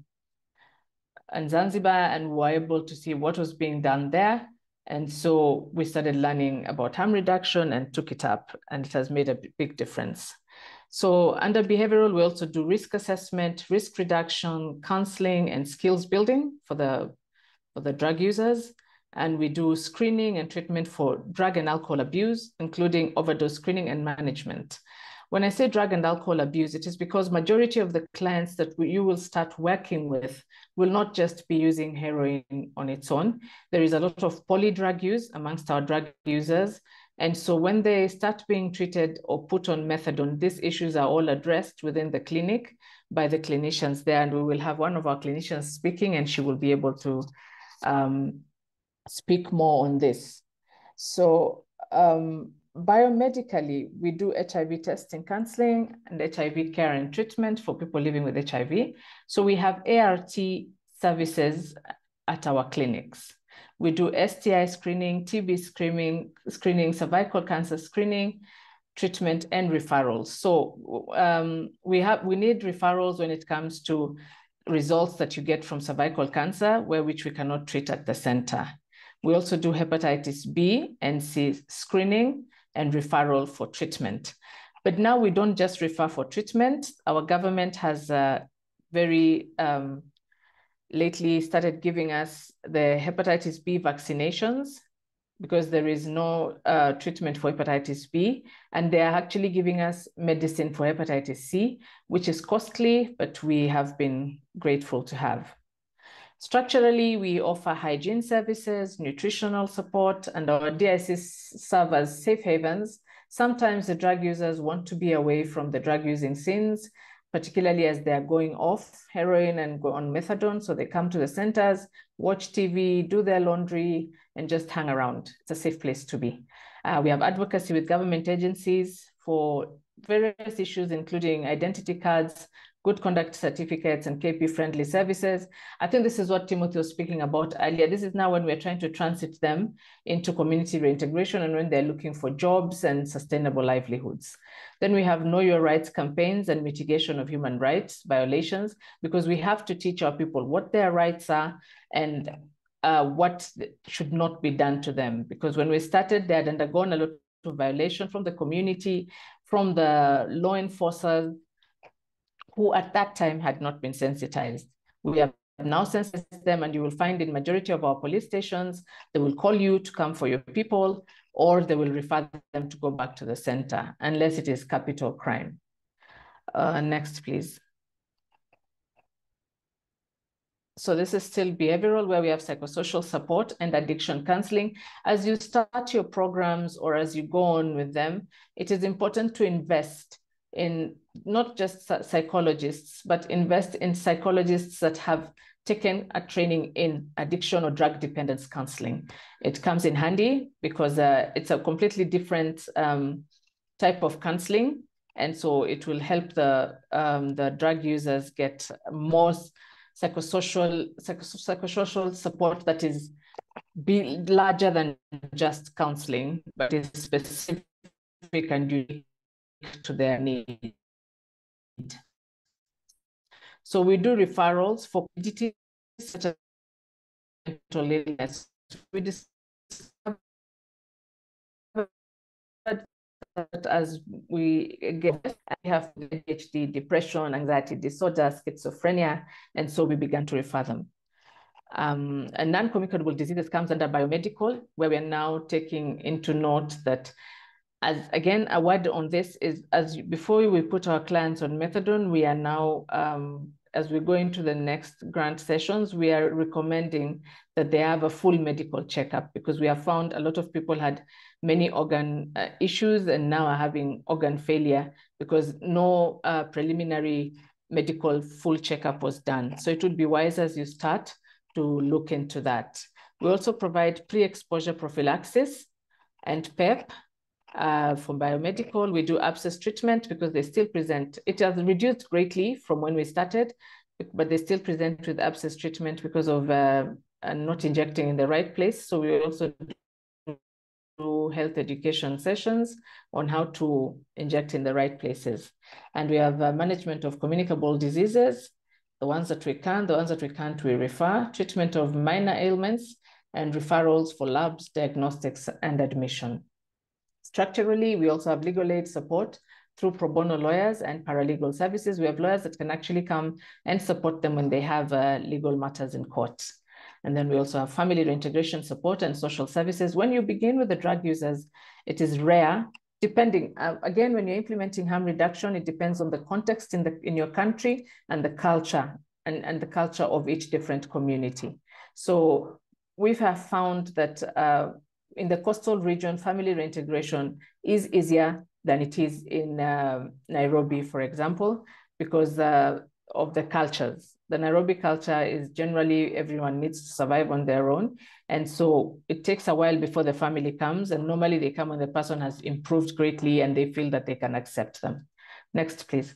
Zanzibar, and we were able to see what was being done there. And so we started learning about harm reduction and took it up, and it has made a big difference. So under behavioral, we also do risk assessment, risk reduction, counseling, and skills building for the drug users. And we do screening and treatment for drug and alcohol abuse, including overdose screening and management. When I say drug and alcohol abuse, it is because majority of the clients that you will start working with will not just be using heroin on its own. There is a lot of polydrug use amongst our drug users. And so when they start being treated or put on methadone, these issues are all addressed within the clinic by the clinicians there. And we will have one of our clinicians speaking, and she will be able to speak more on this. So biomedically, we do HIV testing, counseling, and HIV care and treatment for people living with HIV. So we have ART services at our clinics. We do STI screening, TB screening, cervical cancer screening, treatment, and referrals. So we need referrals when it comes to results that you get from cervical cancer, which we cannot treat at the center. We also do hepatitis B and C screening and referral for treatment. But now we don't just refer for treatment. Our government has very lately started giving us the hepatitis B vaccinations, because there is no treatment for hepatitis B, and they are actually giving us medicine for hepatitis C, which is costly, but we have been grateful to have. Structurally, we offer hygiene services, nutritional support, and our DICs serve as safe havens. Sometimes the drug users want to be away from the drug using scenes, particularly as they're going off heroin and go on methadone. So they come to the centers, watch TV, do their laundry, and just hang around. It's a safe place to be. We have advocacy with government agencies for various issues, including identity cards, good conduct certificates, and KP-friendly services. I think this is what Timothy was speaking about earlier. This is now when we're trying to transit them into community reintegration and when they're looking for jobs and sustainable livelihoods. Then we have Know Your Rights campaigns and mitigation of human rights violations, because we have to teach our people what their rights are and what should not be done to them. Because when we started, they had undergone a lot of violation from the community, from the law enforcers, who at that time had not been sensitized. We have now sensitized them, and you will find in majority of our police stations, they will call you to come for your people, or they will refer them to go back to the center, unless it is capital crime. Next, please. So this is still behavioral, where we have psychosocial support and addiction counseling. As you start your programs or as you go on with them, it is important to invest in not just psychologists, but invest in psychologists that have taken a training in addiction or drug dependence counseling. It comes in handy because it's a completely different type of counseling. And so it will help the drug users get more psychosocial support that is larger than just counseling, but is specific and unique to their need. So we do referrals for PDT such as mental illness. We discovered that as we have ADHD, depression, anxiety disorder, schizophrenia, and so we began to refer them. And non-communicable diseases comes under biomedical, where we are now taking into note that, as again, a word on this is, before we put our clients on methadone, we are now, as we go into the next grant sessions, we are recommending that they have a full medical checkup, because we have found a lot of people had many organ issues and now are having organ failure because no preliminary medical full checkup was done. So it would be wise as you start to look into that. We also provide pre-exposure prophylaxis and PEP. For biomedical, we do abscess treatment because they still present. It has reduced greatly from when we started, but they still present with abscess treatment because of not injecting in the right place. So we also do health education sessions on how to inject in the right places. And we have management of communicable diseases, the ones that we can, the ones that we can't, we refer, treatment of minor ailments, and referrals for labs, diagnostics, and admission. Structurally, we also have legal aid support through pro bono lawyers and paralegal services. We have lawyers that can actually come and support them when they have legal matters in court. And then we also have family reintegration support and social services. When you begin with the drug users, it is rare, depending, again, when you're implementing harm reduction, it depends on the context in your country and the culture and the culture of each different community. So we have found that in the coastal region, family reintegration is easier than it is in Nairobi, for example, because the cultures. The Nairobi culture is generally everyone needs to survive on their own. And so it takes a while before the family comes. And normally they come when the person has improved greatly and they feel that they can accept them. Next, please.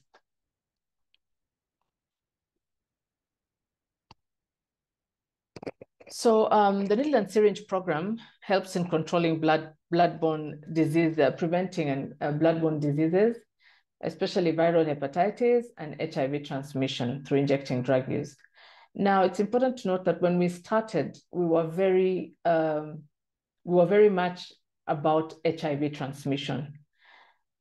So the needle and syringe program helps in controlling bloodborne disease, preventing and bloodborne diseases, especially viral hepatitis and HIV transmission through injecting drug use. Now, it's important to note that when we started, we were very much about HIV transmission.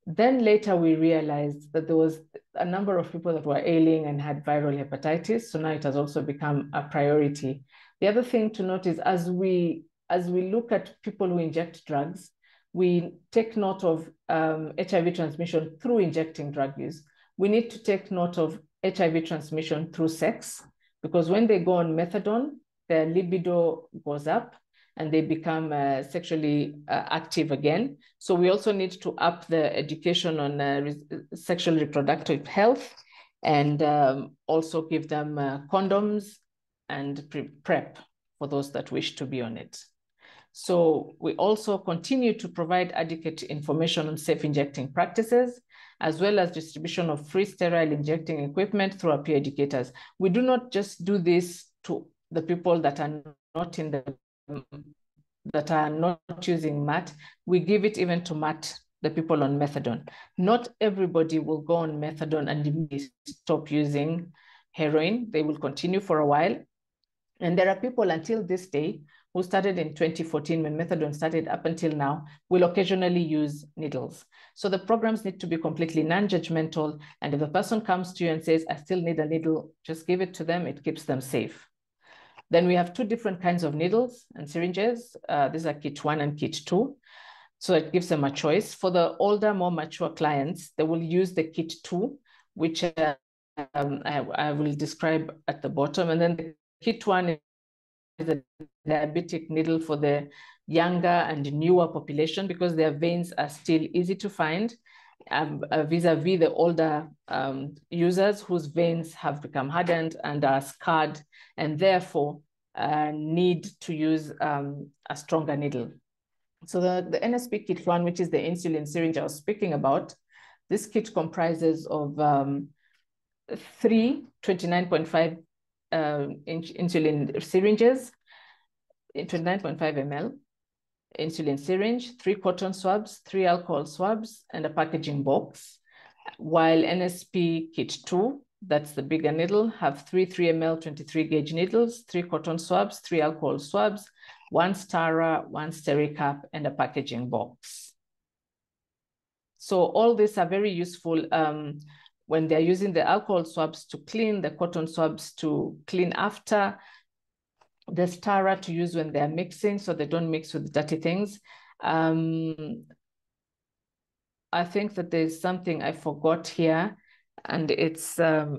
Then later we realized that there was a number of people that were ailing and had viral hepatitis. So now it has also become a priority. The other thing to note is as we look at people who inject drugs, we take note of HIV transmission through injecting drug use. We need to take note of HIV transmission through sex, because when they go on methadone, their libido goes up and they become sexually active again. So we also need to up the education on sexual reproductive health and also give them condoms and PrEP for those that wish to be on it. So we also continue to provide adequate information on safe injecting practices, as well as distribution of free sterile injecting equipment through our peer educators. We do not just do this to the people that are not in the that are not using MAT. We give it even to MAT, the people on methadone. Not everybody will go on methadone and immediately stop using heroin. They will continue for a while. And there are people until this day who started in 2014 when methadone started up until now, will occasionally use needles. So the programs need to be completely non-judgmental. And if the person comes to you and says, I still need a needle, just give it to them. It keeps them safe. Then we have two different kinds of needles and syringes. These are kit 1 and kit 2. So it gives them a choice. For the older, more mature clients, they will use the kit 2, which I will describe at the bottom. And then the kit 1 is a diabetic needle for the younger and newer population because their veins are still easy to find vis-a-vis the older users whose veins have become hardened and are scarred and therefore need to use a stronger needle. So the NSP kit 1, which is the insulin syringe I was speaking about, this kit comprises of 3 29.5 inch insulin syringes, 29.5 ml insulin syringe, 3 cotton swabs, 3 alcohol swabs, and a packaging box. While NSP kit 2, that's the bigger needle, have 3 ml 23 gauge needles, 3 cotton swabs, 3 alcohol swabs, 1 Stara, 1 Stericup, and a packaging box. So all these are very useful when they're using the alcohol swabs to clean, the cotton swabs to clean after, the Stara to use when they're mixing so they don't mix with dirty things. I think that there's something I forgot here, and it's a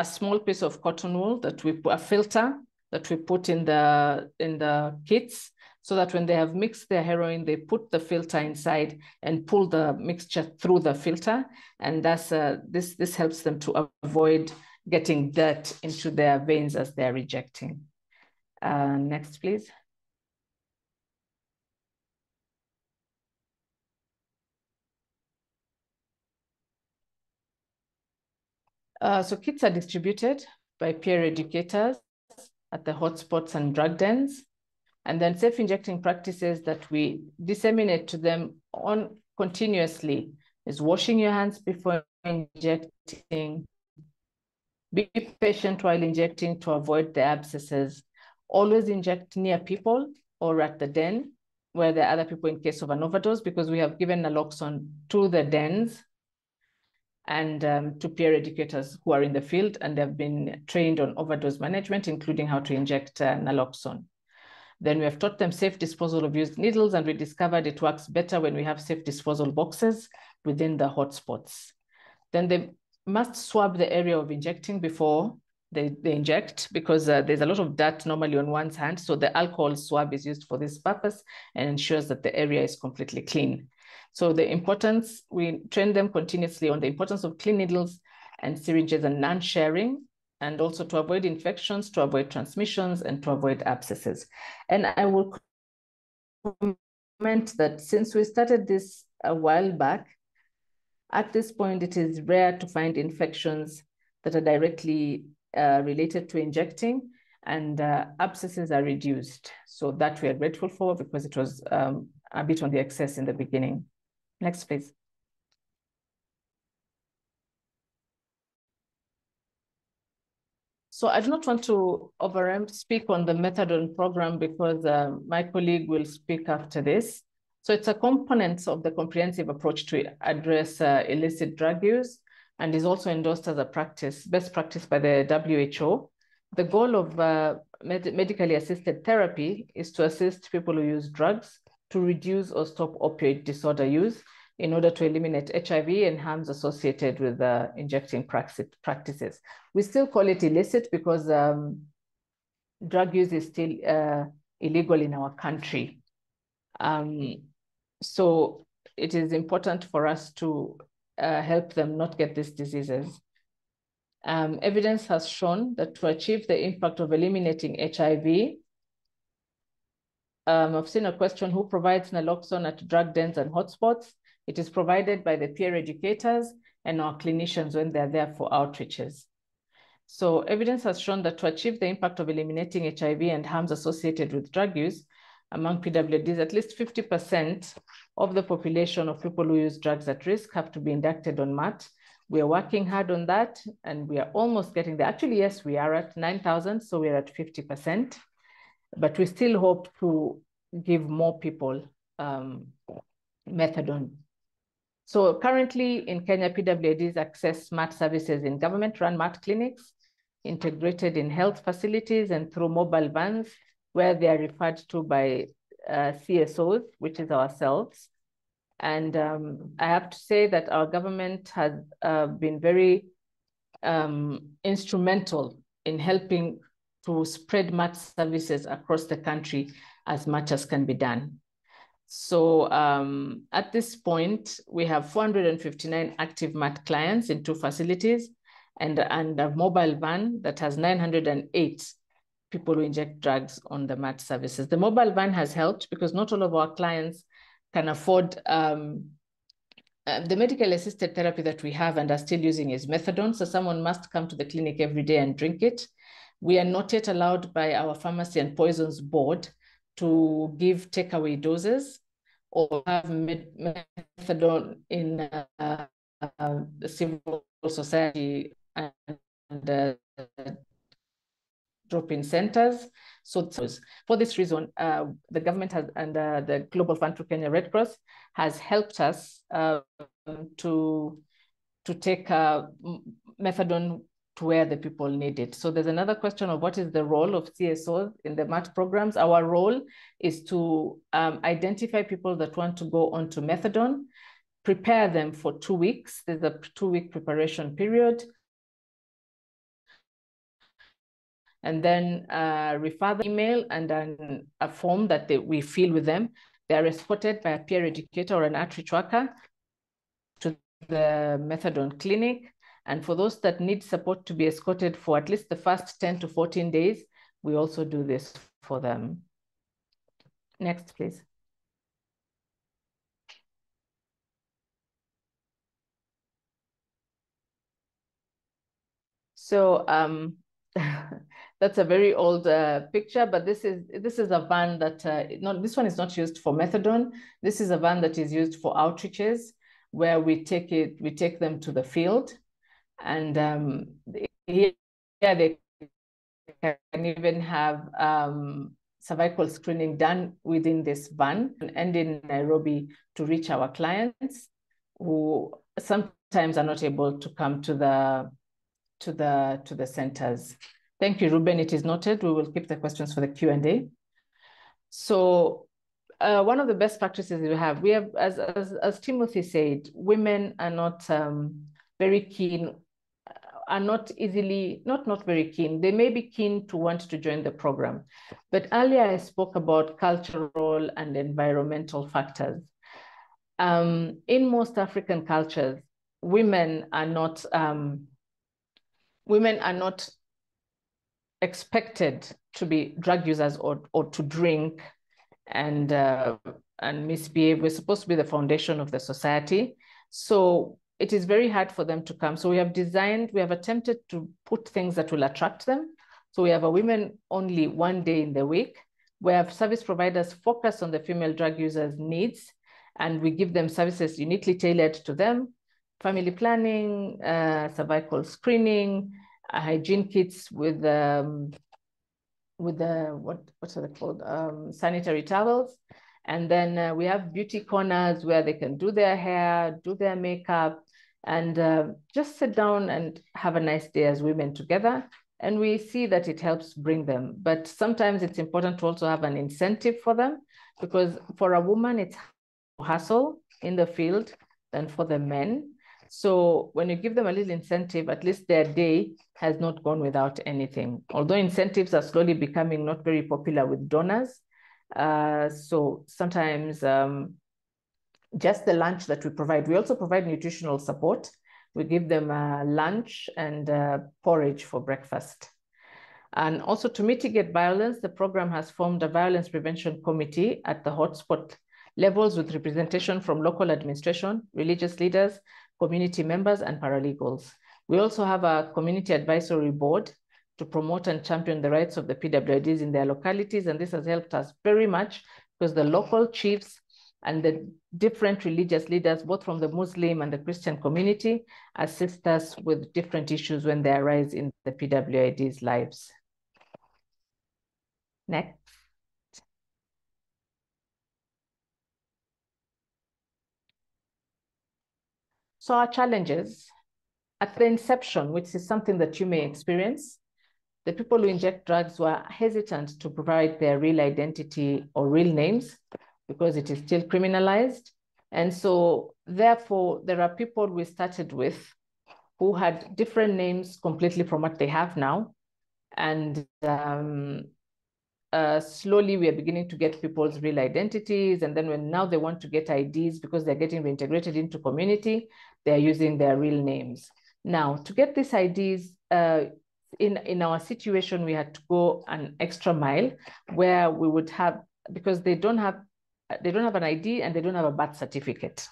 small piece of cotton wool that we put, a filter that we put in the kits, so that when they have mixed their heroin, they put the filter inside and pull the mixture through the filter. And that's this helps them to avoid getting dirt into their veins as they're rejecting. Next, please. So kits are distributed by peer educators at the hotspots and drug dens. And then safe injecting practices that we disseminate to them on continuously is washing your hands before injecting, be patient while injecting to avoid the abscesses, always inject near people or at the den where there are other people in case of an overdose, because we have given naloxone to the dens and to peer educators who are in the field and they've been trained on overdose management, including how to inject naloxone. Then we have taught them safe disposal of used needles, and we discovered it works better when we have safe disposal boxes within the hotspots. Then they must swab the area of injecting before they inject, because there's a lot of dirt normally on one's hand. So the alcohol swab is used for this purpose and ensures that the area is completely clean. So the importance, we train them continuously on the importance of clean needles and syringes and non-sharing, and also to avoid infections, to avoid transmissions, and to avoid abscesses. And I will comment that since we started this a while back, at this point, it is rare to find infections that are directly related to injecting, and abscesses are reduced. So that we are grateful for, because it was a bit on the excess in the beginning. Next, please. So I do not want to speak on the methadone program, because my colleague will speak after this. So it's a component of the comprehensive approach to address illicit drug use, and is also endorsed as a best practice by the WHO. The goal of medically assisted therapy is to assist people who use drugs to reduce or stop opioid disorder use in order to eliminate HIV and harms associated with injecting practices. We still call it illicit because drug use is still illegal in our country. So it is important for us to help them not get these diseases. Evidence has shown that to achieve the impact of eliminating HIV, I've seen a question: who provides naloxone at drug dens and hotspots? It is provided by the peer educators and our clinicians when they're there for outreaches. So evidence has shown that to achieve the impact of eliminating HIV and harms associated with drug use among PWIDs, at least 50% of the population of people who use drugs at risk have to be inducted on MAT. We are working hard on that, and we are almost getting there. Actually, yes, we are at 9,000, so we're at 50%. But we still hope to give more people methadone. So currently in Kenya, PWIDs access MAT services in government-run MAT clinics, integrated in health facilities, and through mobile vans, where they are referred to by CSOs, which is ourselves. And I have to say that our government has been very instrumental in helping to spread MAT services across the country as much as can be done. So at this point, we have 459 active MAT clients in 2 facilities, and a mobile van that has 908 people who inject drugs on the MAT services. The mobile van has helped because not all of our clients can afford the medical assisted therapy that we have and are still using is methadone. So someone must come to the clinic every day and drink it. We are not yet allowed by our Pharmacy and Poisons Board to give takeaway doses or have methadone in the civil society and drop-in centers. So for this reason, the government has, and the Global Fund to Kenya Red Cross has helped us to take methadone to where the people need it. So there's another question of what is the role of CSOs in the MAT programs. Our role is to identify people that want to go on to methadone, prepare them for 2 weeks. There's a 2-week preparation period. And then refer the email and then a form that we fill with them. They are escorted by a peer educator or an outreach worker to the methadone clinic. And for those that need support to be escorted for at least the first 10 to 14 days, we also do this for them. Next, please. So that's a very old picture, but this is a van that this one is not used for methadone. This is a van that is used for outreaches, where we take them to the field, and here they can even have cervical screening done within this van and in Nairobi to reach our clients who sometimes are not able to come to the centers. Thank you, Ruben. It is noted. We will keep the questions for the Q&A. So one of the best practices we have, as Timothy said, women are not very keen, are not easily, not very keen. They may be keen to want to join the program. But earlier I spoke about cultural and environmental factors. In most African cultures, women are not women are not expected to be drug users or to drink and misbehave. We're supposed to be the foundation of the society. So it is very hard for them to come. So we have attempted to put things that will attract them. So we have a women only one day in the week. We have service providers focus on the female drug users' needs, and we give them services uniquely tailored to them: family planning, cervical screening, hygiene kits with what are they called? Sanitary towels. And then we have beauty corners where they can do their hair, do their makeup, and just sit down and have a nice day as women together. And we see that it helps bring them. But sometimes it's important to also have an incentive for them, because for a woman, it's hustle in the field than for the men. So when you give them a little incentive, at least their day has not gone without anything. Although incentives are slowly becoming not very popular with donors. So sometimes just the lunch that we provide, we also provide nutritional support. We give them lunch and porridge for breakfast. And also to mitigate violence, the program has formed a violence prevention committee at the hotspot levels with representation from local administration, religious leaders, community members, and paralegals. We also have a community advisory board to promote and champion the rights of the PWIDs in their localities. And this has helped us very much because the local chiefs and the different religious leaders, both from the Muslim and the Christian community, assist us with different issues when they arise in the PWIDs' lives. Next. So our challenges at the inception, which is something that you may experience, the people who inject drugs were hesitant to provide their real identity or real names because it is still criminalized. And so therefore, there are people we started with who had different names completely from what they have now. And slowly we are beginning to get people's real identities. And then when now they want to get IDs because they're getting reintegrated into community, they're using their real names. Now, to get these IDs, in our situation, we had to go an extra mile where we would have, because they don't have an ID and they don't have a birth certificate.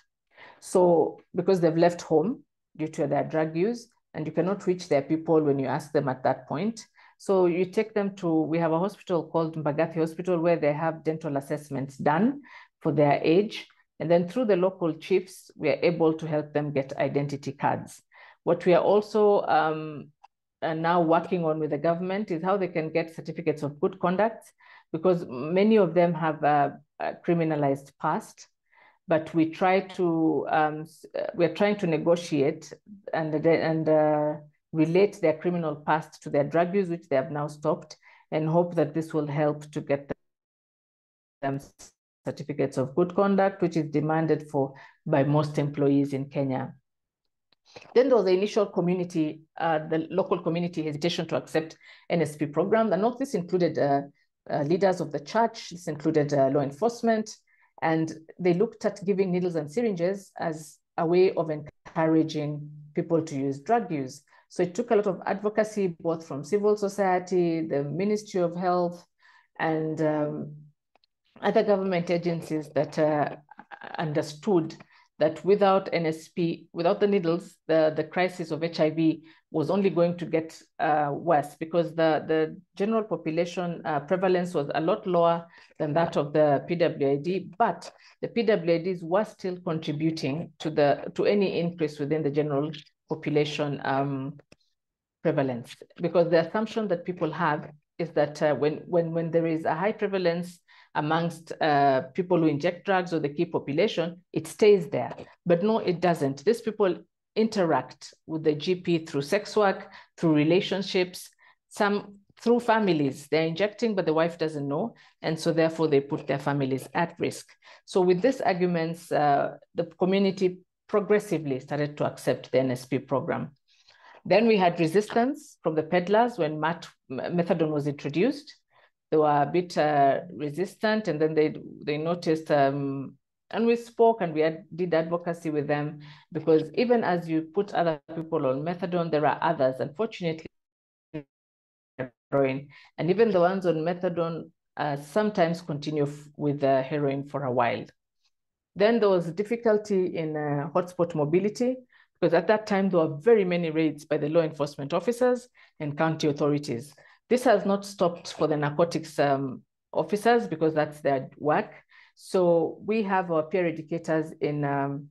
So because they've left home due to their drug use, and you cannot reach their people when you ask them at that point. So you take them to, we have a hospital called Mbagathi Hospital where they have dental assessments done for their age. And then through the local chiefs, we are able to help them get identity cards. What we are also now working on with the government is how they can get certificates of good conduct, because many of them have a criminalized past. But we try to, we're trying to negotiate and relate their criminal past to their drug use, which they have now stopped, and hope that this will help to get them certificates of good conduct, which is demanded for by most employees in Kenya. Then there was the initial community, the local community hesitation to accept NSP program. And all this included leaders of the church, this included law enforcement, and they looked at giving needles and syringes as a way of encouraging people to use drug use. So it took a lot of advocacy, both from civil society, the Ministry of Health, and other government agencies that understood that without NSP, without the needles, the crisis of HIV was only going to get worse, because the general population prevalence was a lot lower than that of the PWID, but the PWIDs were still contributing to any increase within the general population prevalence, because the assumption that people have is that when there is a high prevalence amongst people who inject drugs or the key population, it stays there. But no, it doesn't. These people interact with the GP through sex work, through relationships, some through families. They're injecting, but the wife doesn't know. And so therefore they put their families at risk. So with these arguments, the community progressively started to accept the NSP program. Then we had resistance from the peddlers when methadone was introduced. They were a bit resistant, and then they noticed And we spoke and we did advocacy with them, because even as you put other people on methadone, there are others, unfortunately, heroin. And even the ones on methadone sometimes continue with the heroin for a while. Then there was difficulty in hotspot mobility, because at that time, there were very many raids by the law enforcement officers and county authorities. This has not stopped for the narcotics officers, because that's their work. So we have our peer educators in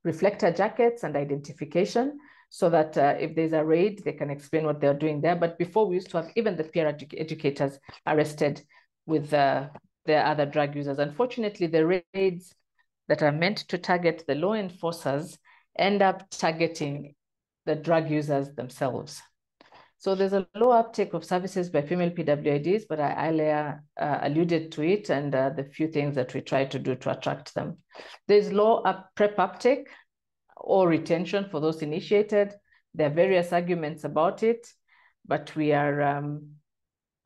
reflector jackets and identification, so that if there's a raid, they can explain what they're doing there. But before, we used to have even the peer educators arrested with the other drug users. Unfortunately, the raids that are meant to target the law enforcers end up targeting the drug users themselves. So there's a low uptake of services by female PWIDs, but I earlier alluded to it and the few things that we try to do to attract them. There's low PrEP uptake or retention for those initiated. There are various arguments about it, but we are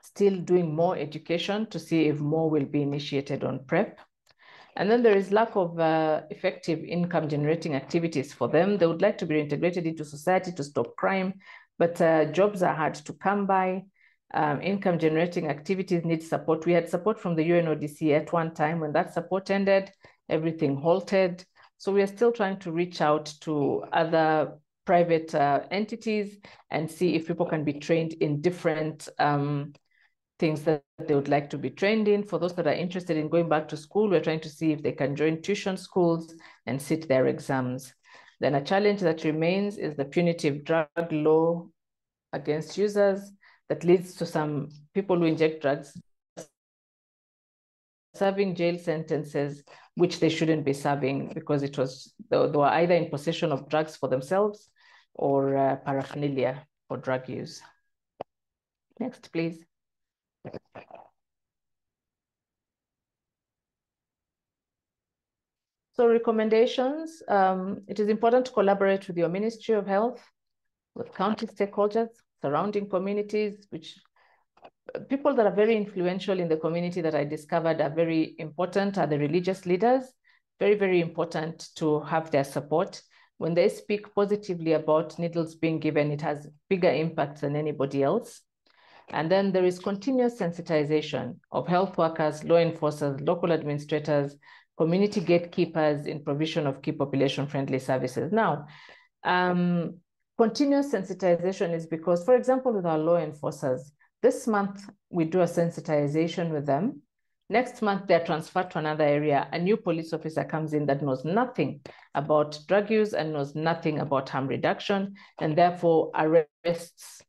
still doing more education to see if more will be initiated on PrEP. And then there is lack of effective income generating activities for them. They would like to be integrated into society to stop crime, but jobs are hard to come by. Income generating activities need support. We had support from the UNODC at one time. When that support ended, everything halted. So we are still trying to reach out to other private entities and see if people can be trained in different things that they would like to be trained in. For those that are interested in going back to school, we're trying to see if they can join tuition schools and sit their exams. Then a challenge that remains is the punitive drug law against users that leads to some people who inject drugs serving jail sentences, which they shouldn't be serving, because they were either in possession of drugs for themselves or paraphernalia for drug use. Next, please. So recommendations, it is important to collaborate with your Ministry of Health, with county stakeholders, surrounding communities, which people that are very influential in the community that I discovered are very important are the religious leaders. Very, very important to have their support. When they speak positively about needles being given, it has bigger impact than anybody else. And then there is continuous sensitization of health workers, law enforcers, local administrators, community gatekeepers in provision of key population-friendly services. Now, continuous sensitization is because, for example, with our law enforcers, this month we do a sensitization with them. Next month, they're transferred to another area. A new police officer comes in that knows nothing about drug use and knows nothing about harm reduction, and therefore arrests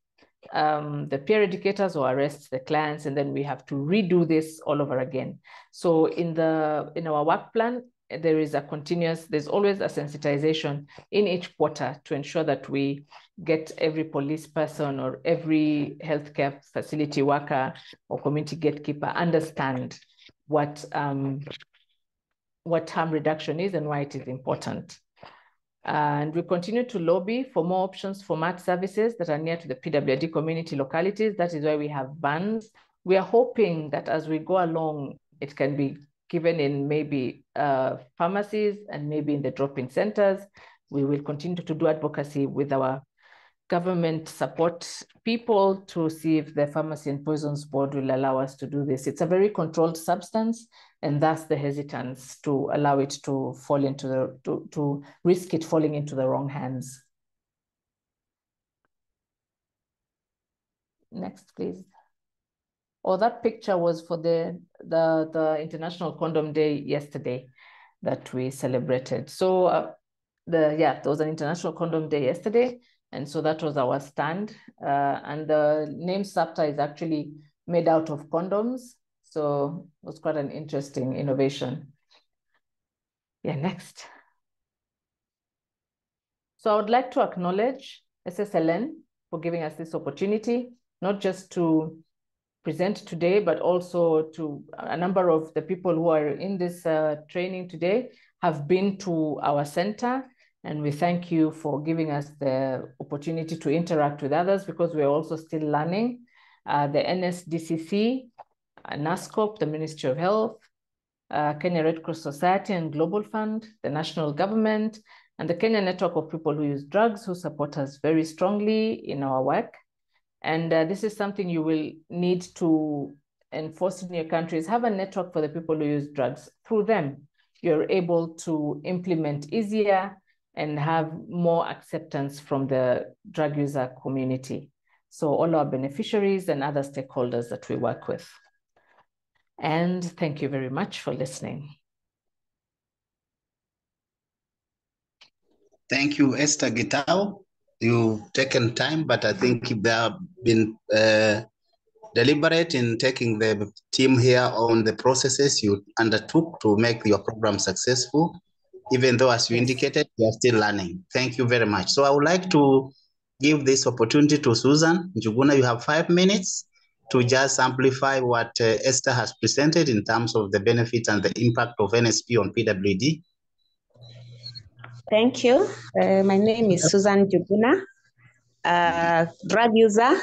the peer educators or arrests the clients, and then we have to redo this all over again. So in our work plan, there's always a sensitization in each quarter to ensure that we get every police person or every healthcare facility worker or community gatekeeper understand what harm reduction is and why it is important. And we continue to lobby for more options for MAT services that are near to the PWID community localities. That is why we have vans. We are hoping that as we go along, it can be given in maybe pharmacies and maybe in the drop-in centers. We will continue to do advocacy with our government support people to see if the Pharmacy and Poisons Board will allow us to do this. It's a very controlled substance, and thus the hesitance to allow it to fall into to risk it falling into the wrong hands. Next, please. Oh, that picture was for the International Condom Day yesterday that we celebrated. So there was an International Condom Day yesterday. And so that was our stand. And the name SAPTA is actually made out of condoms. So it was quite an interesting innovation. Yeah, next. So I would like to acknowledge SSLN for giving us this opportunity, not just to present today, but also to a number of the people who are in this training today have been to our center. And we thank you for giving us the opportunity to interact with others, because we're also still learning. The NSDCC, NASCOP, the Ministry of Health, Kenya Red Cross Society and Global Fund, the national government, and the Kenya Network of People Who Use Drugs, who support us very strongly in our work. And this is something you will need to enforce in your countries. Have a network for the people who use drugs. Through them, you're able to implement easier and have more acceptance from the drug user community. So all our beneficiaries and other stakeholders that we work with. And thank you very much for listening. Thank you, Esther Gitau. You've taken time, but I think they have been deliberate in taking the team here on the processes you undertook to make your program successful, even though, as you indicated, you are still learning. Thank you very much. So I would like to give this opportunity to Susan Njuguna. You have 5 minutes to just amplify what Esther has presented in terms of the benefits and the impact of NSP on PWID. Thank you. My name is Susan Njuguna, drug user.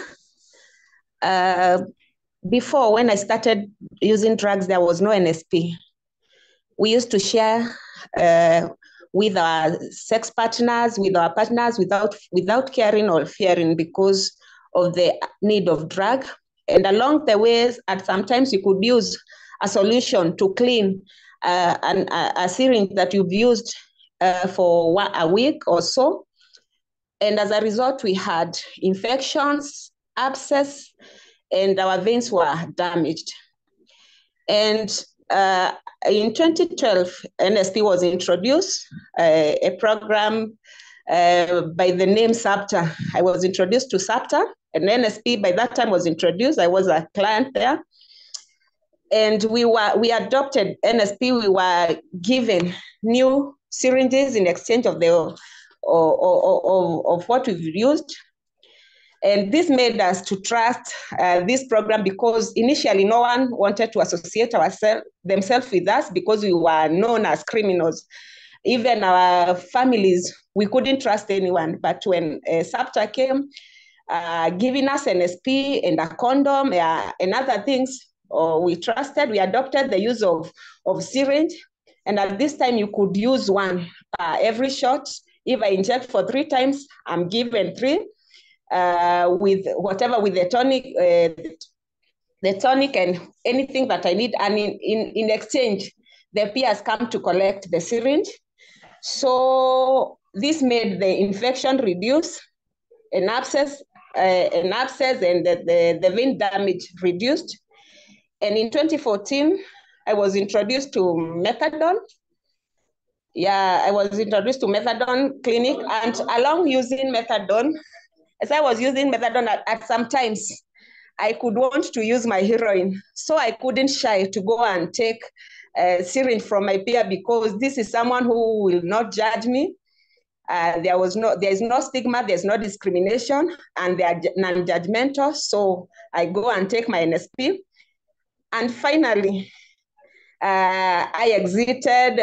Before, when I started using drugs, there was no NSP. We used to share with our sex partners, with our partners, without caring or fearing because of the need of drug. And along the ways, at sometimes you could use a solution to clean a syringe that you've used for a week or so. And as a result, we had infections, abscess, and our veins were damaged. And in 2012, NSP was introduced, a program by the name SAPTA. I was introduced to SAPTA, and NSP by that time was introduced. I was a client there. And we adopted NSP. We were given new syringes in exchange of what we've used. And this made us to trust this program because initially no one wanted to associate themselves with us because we were known as criminals. Even our families, we couldn't trust anyone. But when SAPTA came, giving us NSP and a condom and other things, we trusted, we adopted the use of syringe. And at this time, you could use one every shot. If I inject for 3 times, I'm given 3. With the tonic and anything that I need. And in exchange, the peers come to collect the syringe. So this made the infection reduce, an abscess and the vein damage reduced. And in 2014, I was introduced to methadone. Yeah, I was introduced to methadone clinic, and along using methadone, as I was using methadone at some times, I could want to use my heroin. So I couldn't shy to go and take a syringe from my peer because this is someone who will not judge me. There is no stigma, there's no discrimination, and they are non-judgmental. So I go and take my NSP. And finally, I exited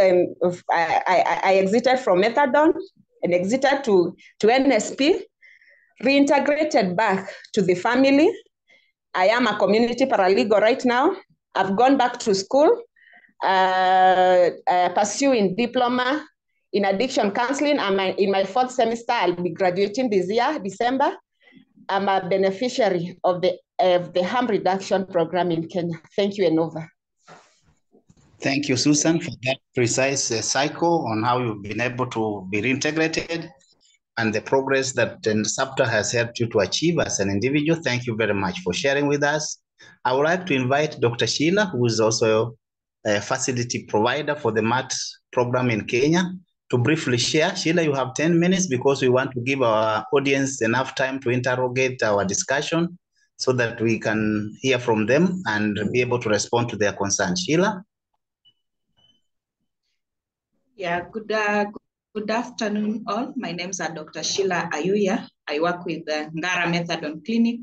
from methadone and exited to NSP. Reintegrated back to the family. I am a community paralegal right now. I've gone back to school, pursuing diploma in addiction counseling. I'm in my 4th semester. I'll be graduating this year, December. I'm a beneficiary of the harm reduction program in Kenya. Thank you, and over. Thank you, Susan, for that precise cycle on how you've been able to be reintegrated and the progress that SAPTA has helped you to achieve as an individual. Thank you very much for sharing with us. I would like to invite Dr. Sheila, who is also a facility provider for the MAT program in Kenya, to briefly share. Sheila, you have 10 minutes because we want to give our audience enough time to interrogate our discussion so that we can hear from them and be able to respond to their concerns. Sheila? Yeah, good afternoon, all. My name is Dr. Sheila Ayuya. I work with the Ngara Methadone Clinic.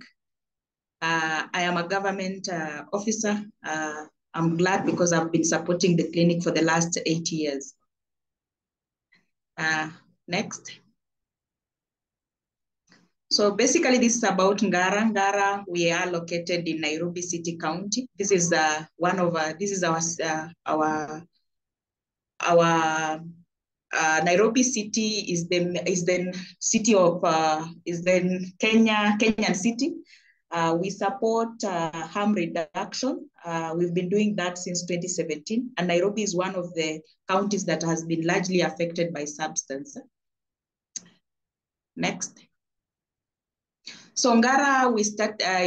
I am a government officer. I'm glad because I've been supporting the clinic for the last 8 years. Next. So basically this is about Ngara. Ngara, we are located in Nairobi City County. This is our Nairobi City is the city of Kenyan city. We support harm reduction. We've been doing that since 2017, and Nairobi is one of the counties that has been largely affected by substance. Next. So Ngara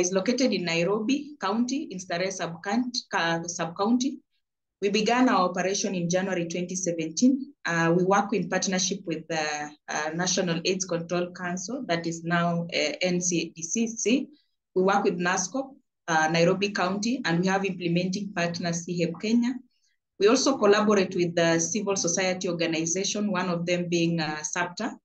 is located in Nairobi County, in Starehe sub-county. We began our operation in January 2017. We work in partnership with the National AIDS Control Council, that is now NCDCC. We work with NASCOP, Nairobi County, and we have implementing partners, CHEP Kenya. We also collaborate with the civil society organization, one of them being SAPTA,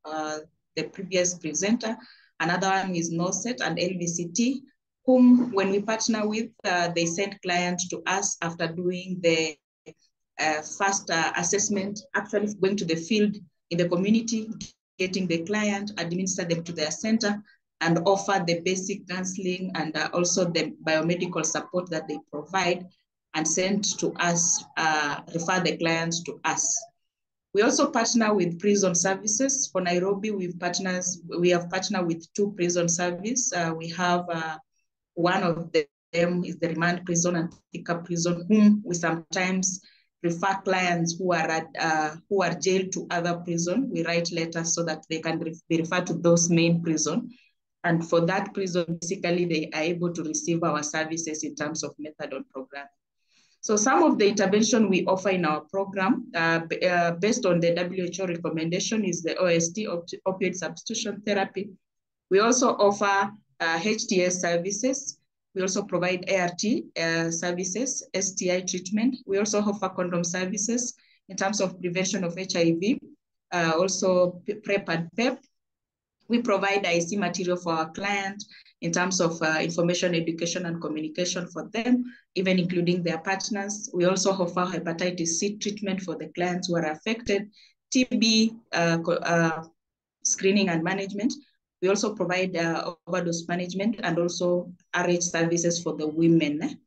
the previous presenter. Another one is NOSET and LVCT, whom when we partner with, they send clients to us after doing the first assessment, actually going to the field in the community, getting the client, administer them to their center, and offer the basic counseling and also the biomedical support that they provide, and send to us, refer the clients to us. We also partner with prison services. For Nairobi, we have partnered with 2 prison services. We have one of them is the remand prison and Thika prison, whom we sometimes refer clients who are jailed to other prison. We write letters so that they can be referred to those main prison. And for that prison, basically, they are able to receive our services in terms of methadone program. So some of the intervention we offer in our program, based on the WHO recommendation, is the OST, opioid substitution therapy. We also offer HTS services. We also provide ART services, STI treatment. We also offer condom services in terms of prevention of HIV, also PrEP and PEP. We provide IC material for our clients in terms of information, education, and communication for them, even including their partners. We also offer hepatitis C treatment for the clients who are affected, TB screening and management. We also provide overdose management and also RH services for the women.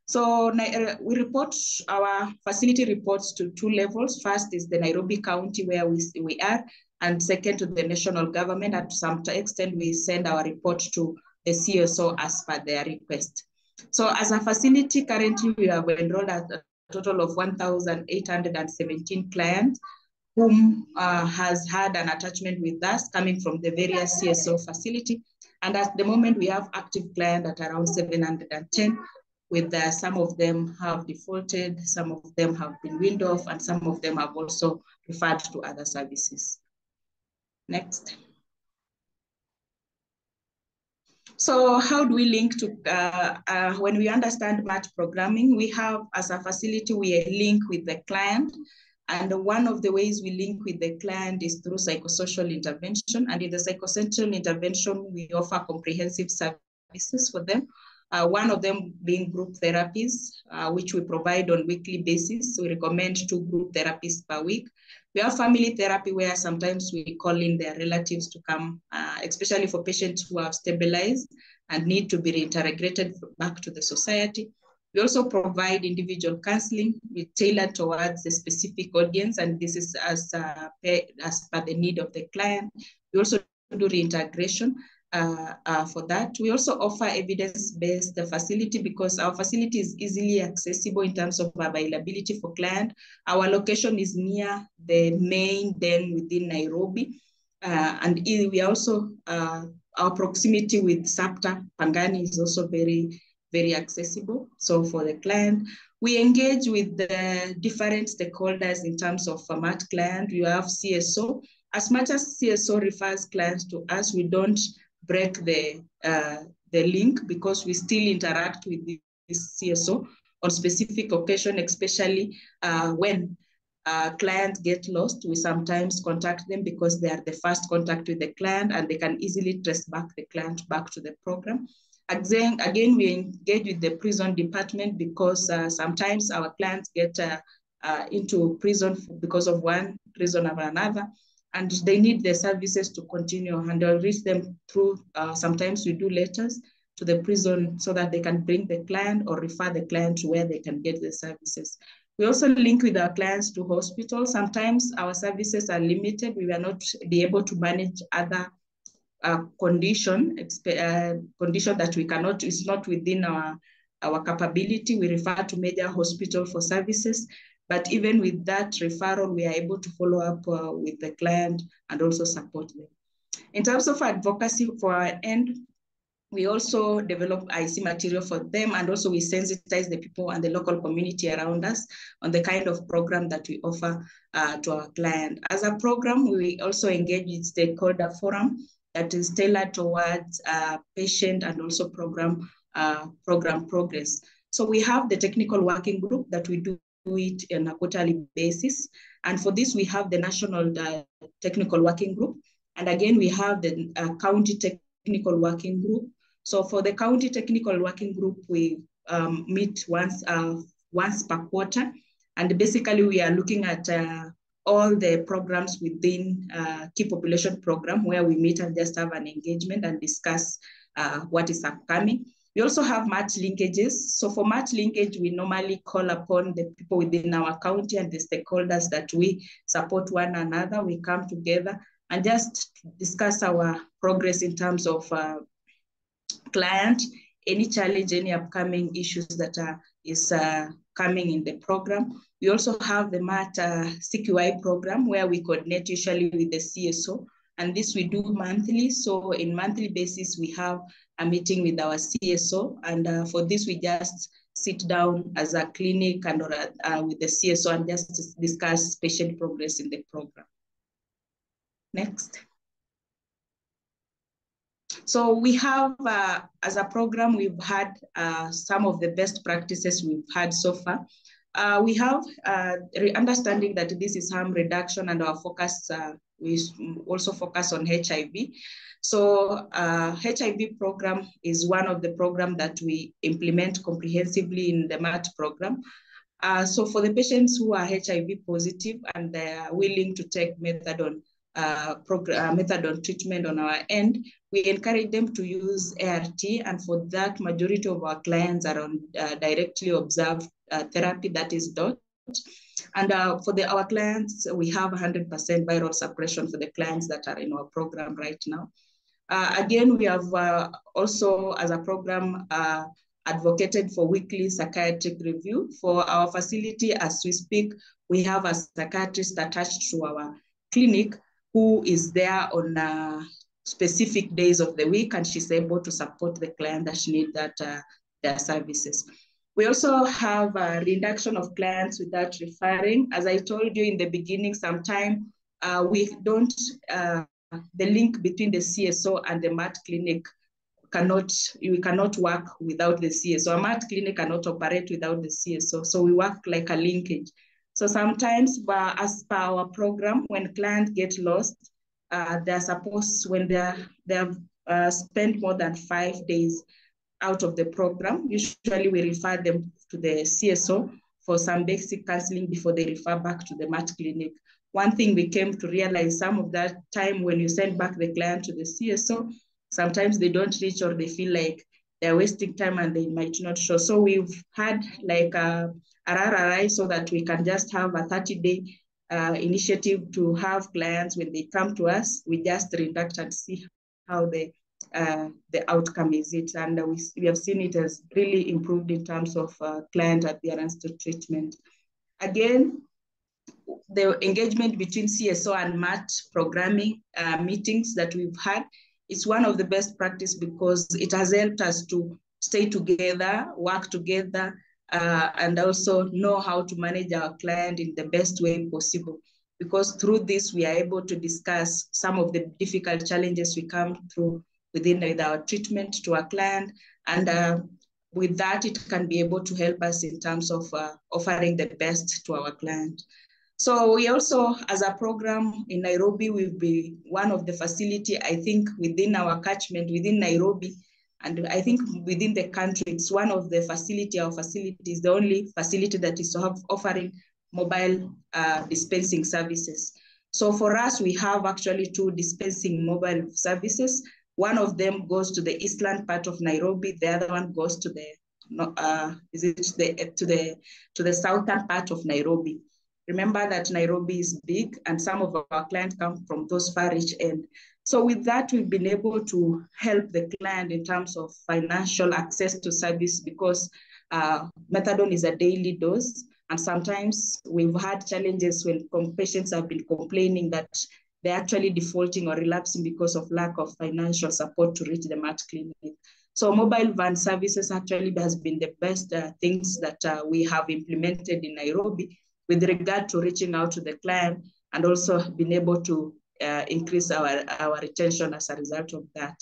So we report, our facility reports to 2 levels. First is the Nairobi County, where we are, and second to the national government. And to some extent, we send our report to the CSO as per their request. So as a facility, currently we have enrolled at a total of 1,817 clients, whom has had an attachment with us coming from the various CSO facility. And at the moment, we have active clients at around 710, with some of them have defaulted, some of them have been weaned off, and some of them have also referred to other services. Next. So how do we link to, when we understand match programming, we have, as a facility, we link with the client. And one of the ways we link with the client is through psychosocial intervention. And in the psychosocial intervention, we offer comprehensive services for them. One of them being group therapies, which we provide on weekly basis. We recommend 2 group therapies per week. We have family therapy, where sometimes we call in their relatives to come, especially for patients who have stabilized and need to be reintegrated back to the society. We also provide individual counseling tailored towards the specific audience, and this is as per the need of the client. We also do reintegration for that. We also offer evidence-based facility, because our facility is easily accessible in terms of availability for client. Our location is near the main den within Nairobi. And we also, our proximity with SAPTA, Pangani, is also very, very accessible. So for the client, we engage with the different stakeholders in terms of format client. You have CSO. As much as CSO refers clients to us, we don't break the link, because we still interact with this CSO on specific occasion, especially when clients get lost. We sometimes contact them because they are the first contact with the client, and they can easily trace back the client back to the program. Again, we engage with the prison department, because sometimes our clients get into prison because of one reason or another. and they need the services to continue, and I'll reach them through, sometimes we do letters to the prison so that they can bring the client or refer the client to where they can get the services. We also link with our clients to hospitals. Sometimes our services are limited. We will not be able to manage other condition that we cannot, is not within our capability. We refer to major hospital for services. But even with that referral, we are able to follow up with the client and also support them. In terms of advocacy for our end, we also develop IC material for them, and also we sensitize the people and the local community around us on the kind of program that we offer to our client. As a program, we also engage with stakeholder forum that is tailored towards patient and also program progress. So we have the technical working group that we do it on a quarterly basis. And for this, we have the national technical working group. And again, we have the county technical working group. So for the county technical working group, we meet once per quarter. And basically, we are looking at all the programs within key population program, where we meet and just have an engagement and discuss what is upcoming. We also have match linkages. So for match linkage, we normally call upon the people within our county and the stakeholders that we support one another. We come together and just discuss our progress in terms of client, any challenge, any upcoming issues that is coming in the program. We also have the MAT CQI program, where we coordinate usually with the CSO, and this we do monthly. So in monthly basis, we have a meeting with our CSO, and for this we just sit down as a clinic and with the CSO and just discuss patient progress in the program. Next. So we have, as a program, we've had some of the best practices we've had so far. We have understanding that this is harm reduction, and our focus, we also focus on HIV. So HIV program is one of the programs that we implement comprehensively in the MAT program. So for the patients who are HIV positive and they are willing to take methadone treatment on our end, we encourage them to use ART, and for that, majority of our clients are on directly observed therapy, that is DOT. And for our clients, we have 100% viral suppression for the clients that are in our program right now. Again, we have also, as a program, advocated for weekly psychiatric review. For our facility, as we speak, we have a psychiatrist attached to our clinic who is there on specific days of the week, and she's able to support the client that need that their services. We also have a reduction of clients without referring. As I told you in the beginning, sometimes we don't, the link between the CSO and the MAT clinic we cannot work without the CSO. A MAT clinic cannot operate without the CSO, so we work like a linkage. So sometimes, as per our program, when clients get lost, they're supposed, when they have spent more than 5 days out of the program, usually we refer them to the CSO for some basic counseling before they refer back to the MAT clinic. One thing we came to realize, some of that time when you send back the client to the CSO, sometimes they don't reach, or they feel like they're wasting time and they might not show. So we've had like a RRI so that we can just have a 30-day initiative to have clients, when they come to us, we just redact and see how the outcome is it. And we have seen it has really improved in terms of client adherence to treatment. Again, the engagement between CSO and MAT programming meetings that we've had, it's one of the best practice because it has helped us to stay together, work together, and also know how to manage our client in the best way possible. Because through this, we are able to discuss some of the difficult challenges we come through with our treatment to our client. And with that, it can be able to help us in terms of offering the best to our client. So we also, as a program in Nairobi, we'll be one of the facility, I think, within our catchment, within Nairobi, and I think within the country, it's one of the facility, our facility is the only facility that is offering mobile dispensing services. So for us, we have actually 2 dispensing mobile services. One of them goes to the eastern part of Nairobi. The other one goes to the southern part of Nairobi. Remember that Nairobi is big and some of our clients come from those far reach end. So with that, we've been able to help the client in terms of financial access to service because methadone is a daily dose. And sometimes we've had challenges when patients have been complaining that they're actually defaulting or relapsing because of lack of financial support to reach the MAT clinic. So mobile van services actually has been the best things that we have implemented in Nairobi with regard to reaching out to the client and also being able to increase our retention as a result of that.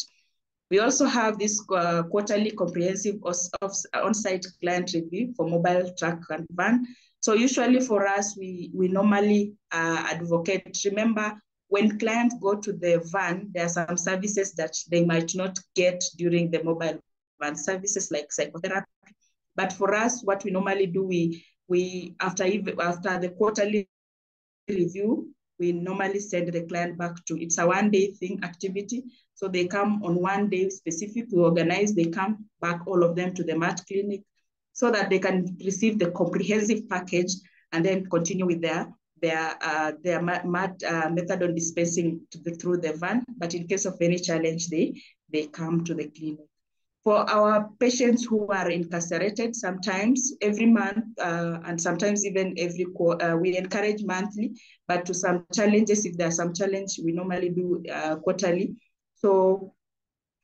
We also have this quarterly comprehensive on-site client review for mobile truck and van. So usually for us, we normally advocate. Remember, when clients go to the van, there are some services that they might not get during the mobile van services like psychotherapy. But for us, what we normally do, we after the quarterly review, we normally send the client back to, it's a one-day activity. So they come on one day specific, we organize, they come back, all of them to the MAT clinic so that they can receive the comprehensive package and then continue with their methadone dispensing through the van. But in case of any challenge, they come to the clinic. For our patients who are incarcerated, sometimes every month and sometimes even every quarter, we encourage monthly, but to some challenges, if there's some challenge, we normally do quarterly. So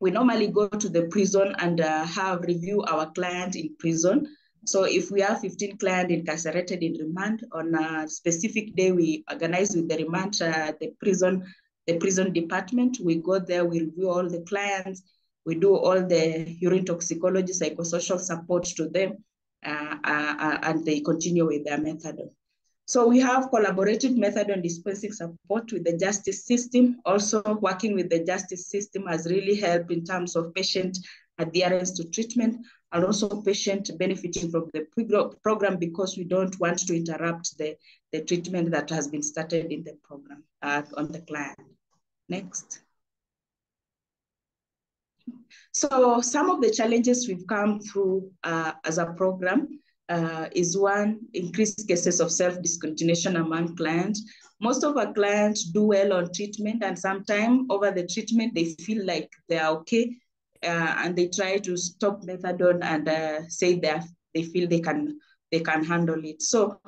we normally go to the prison and review our client in prison. So if we have 15 clients incarcerated in remand, on a specific day, we organize with the remand, the prison department. We go there, we review all the clients, we do all the urine toxicology, psychosocial support to them, and they continue with their methadone. So we have collaborated methadone dispensing support with the justice system. Also working with the justice system has really helped in terms of patient adherence to treatment and also patient benefiting from the program because we don't want to interrupt the treatment that has been started in the program on the client. Next. So some of the challenges we've come through as a program is one, increased cases of self-discontinuation among clients. Most of our clients do well on treatment, and sometimes over the treatment, they feel like they're okay, and they try to stop methadone and say they feel they can handle it. So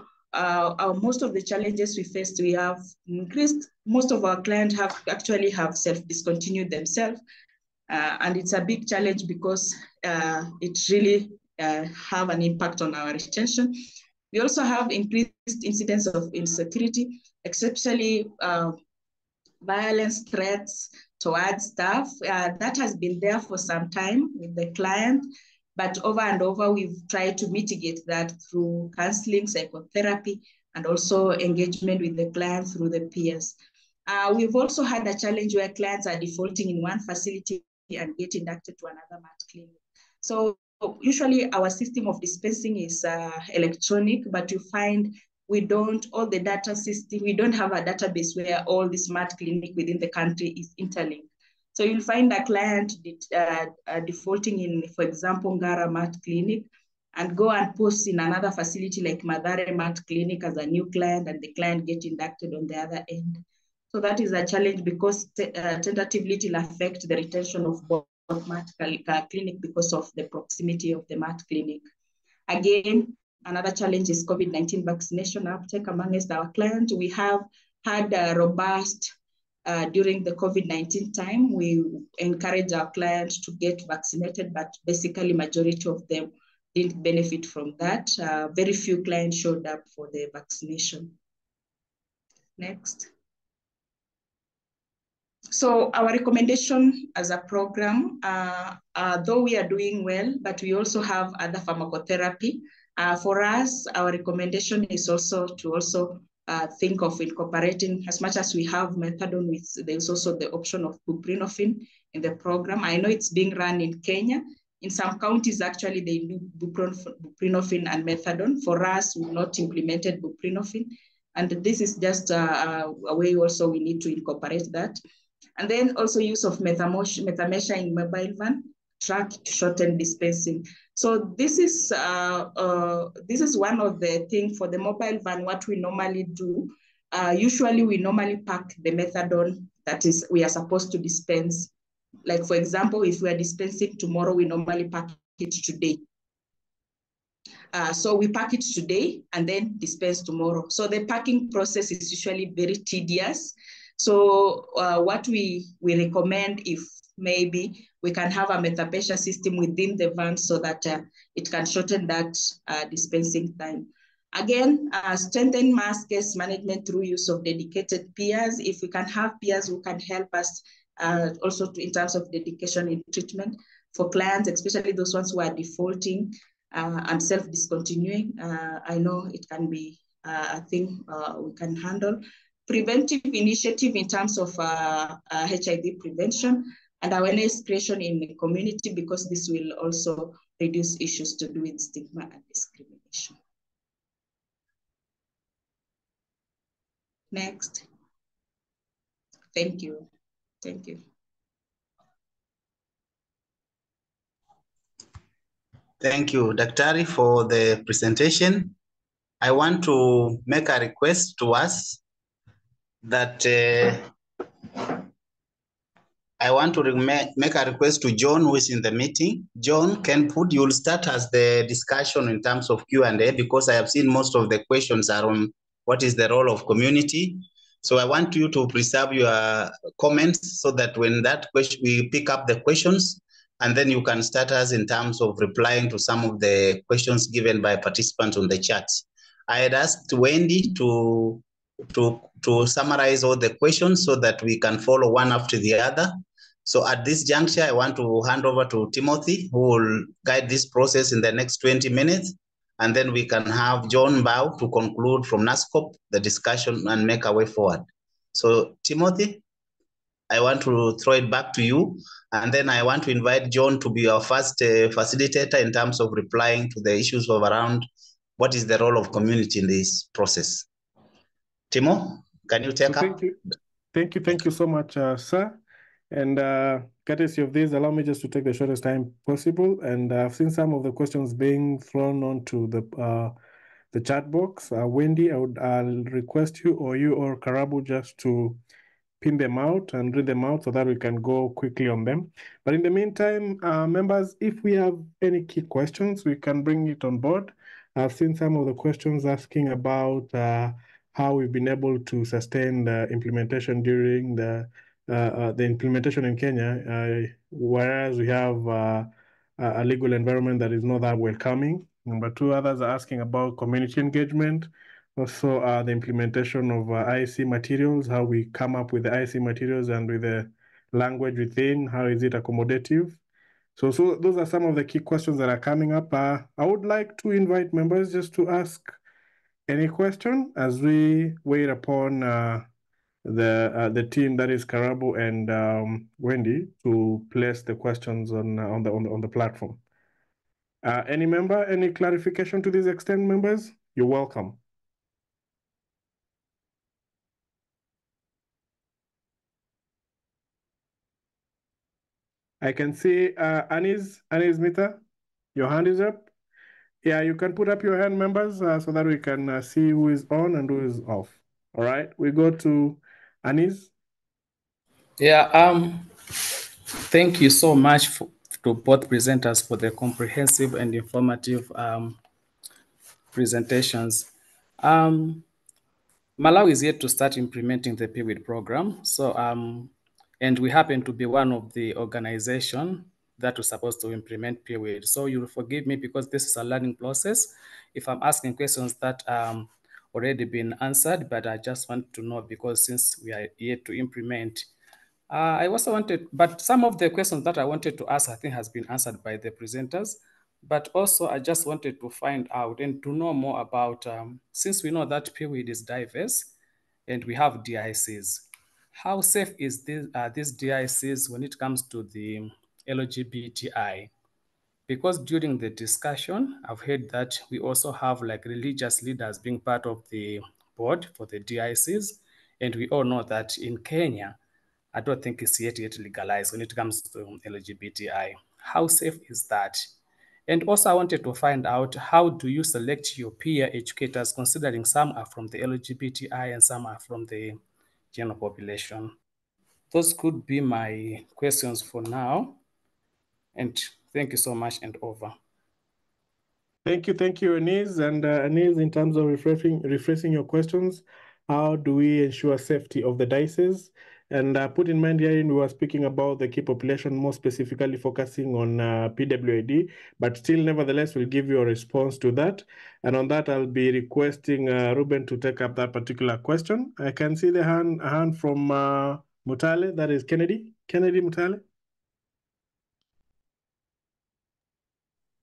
most of the challenges we faced, we have increased. Most of our clients have self-discontinued themselves. And it's a big challenge because it really have an impact on our retention. We also have increased incidents of insecurity, especially violence, threats towards staff. That has been there for some time with the client, but over and over, we've tried to mitigate that through counseling, psychotherapy, and also engagement with the client through the peers. We've also had a challenge where clients are defaulting in one facility and get inducted to another MAT clinic. So usually our system of dispensing is electronic, but you find we don't have a database where all this MAT clinic within the country is interlinked. So you'll find a client defaulting in, for example, Ngara MAT clinic and go and post in another facility like Mathare MAT clinic as a new client, and the client get inducted on the other end. So that is a challenge because tentatively it will affect the retention of both MAT clinic because of the proximity of the MAT clinic. Again, another challenge is COVID-19 vaccination uptake amongst our clients. We have had a robust, during the COVID-19 time, we encourage our clients to get vaccinated, but basically majority of them didn't benefit from that. Very few clients showed up for the vaccination. Next. So our recommendation as a program, though we are doing well, but we also have other pharmacotherapy. For us, our recommendation is also to think of incorporating, as much as we have methadone, there's also the option of buprenorphine in the program. I know it's being run in Kenya. In some counties, actually, they do buprenorphine and methadone. For us, we've not implemented buprenorphine. And this is just a way also we need to incorporate that. And then also use of methameasure in mobile van, track to shorten dispensing. So this is one of the things for the mobile van, what we normally do. Usually we normally pack the methadone that is we are supposed to dispense. Like for example, if we are dispensing tomorrow, we normally pack it today. So we pack it today and then dispense tomorrow. So the packing process is usually very tedious. So what we recommend, if maybe we can have a methapecia system within the van so that it can shorten that dispensing time. Again, strengthen mass case management through use of dedicated peers. If we can have peers who can help us also in terms of dedication in treatment for clients, especially those ones who are defaulting and self-discontinuing. I know it can be a thing we can handle. Preventive initiative in terms of HIV prevention and awareness creation in the community, because this will also reduce issues to do with stigma and discrimination. Next. Thank you. Thank you. Thank you, Daktari, for the presentation. I want to make a request to us that I want to make a request to John, who is in the meeting. John, you'll start as the discussion in terms of Q&A, because I have seen most of the questions are on what is the role of community. So I want you to preserve your comments so that when that question, we pick up the questions, and then you can start us in terms of replying to some of the questions given by participants on the chat. I had asked Wendy to summarize all the questions so that we can follow one after the other. So at this juncture, I want to hand over to Timothy, who will guide this process in the next 20 minutes. And then we can have John Bao to conclude from NASCOP the discussion and make our way forward. So Timothy, I want to throw it back to you. And then I want to invite John to be our first facilitator in terms of replying to the issues of around what is the role of community in this process. Timo, can you take up? Thank you so much, sir. And courtesy of this, allow me just to take the shortest time possible. And I've seen some of the questions being thrown onto the chat box. Wendy, I'll request you or Karabu just to pin them out and read them out so that we can go quickly on them. But in the meantime, members, if we have any key questions, we can bring it on board. I've seen some of the questions asking about how we've been able to sustain the implementation during the implementation in Kenya, whereas we have a legal environment that is not that welcoming. Number two, others are asking about community engagement. Also, the implementation of IC materials, how we come up with the IC materials and with the language within, how is it accommodative? So those are some of the key questions that are coming up. I would like to invite members just to ask any question as we wait upon the team that is Karabu and Wendy to place the questions on the platform. Any member, any clarification to this extent, members? You're welcome. I can see Anis Mita, your hand is up. Yeah, you can put up your hand, members, so that we can see who is on and who is off. All right, we go to Anis. Yeah, thank you so much to both presenters for the comprehensive and informative presentations. Malawi is yet to start implementing the PWID program. So, and we happen to be one of the organizations that was supposed to implement PWID. So you'll forgive me because this is a learning process. If I'm asking questions that already been answered, but I just want to know because since we are yet to implement, I also wanted, but some of the questions that I wanted to ask, I think has been answered by the presenters. But also, I just wanted to find out and to know more about, since we know that PWID is diverse and we have DICs, how safe is these DICs when it comes to the LGBTI? Because during the discussion, I've heard that we also have like religious leaders being part of the board for the DICs. And we all know that in Kenya, I don't think it's yet legalized when it comes to LGBTI. How safe is that? And also I wanted to find out, how do you select your peer educators, considering some are from the LGBTI and some are from the general population? Those could be my questions for now. And thank you so much, and over. Thank you, Anis. And Anis, in terms of rephrasing your questions, how do we ensure safety of the dices? And put in mind here, we were speaking about the key population, more specifically focusing on PWID, but still, nevertheless, we'll give you a response to that. And on that, I'll be requesting Ruben to take up that particular question. I can see the hand from Mutale, that is Kennedy. Kennedy Mutale.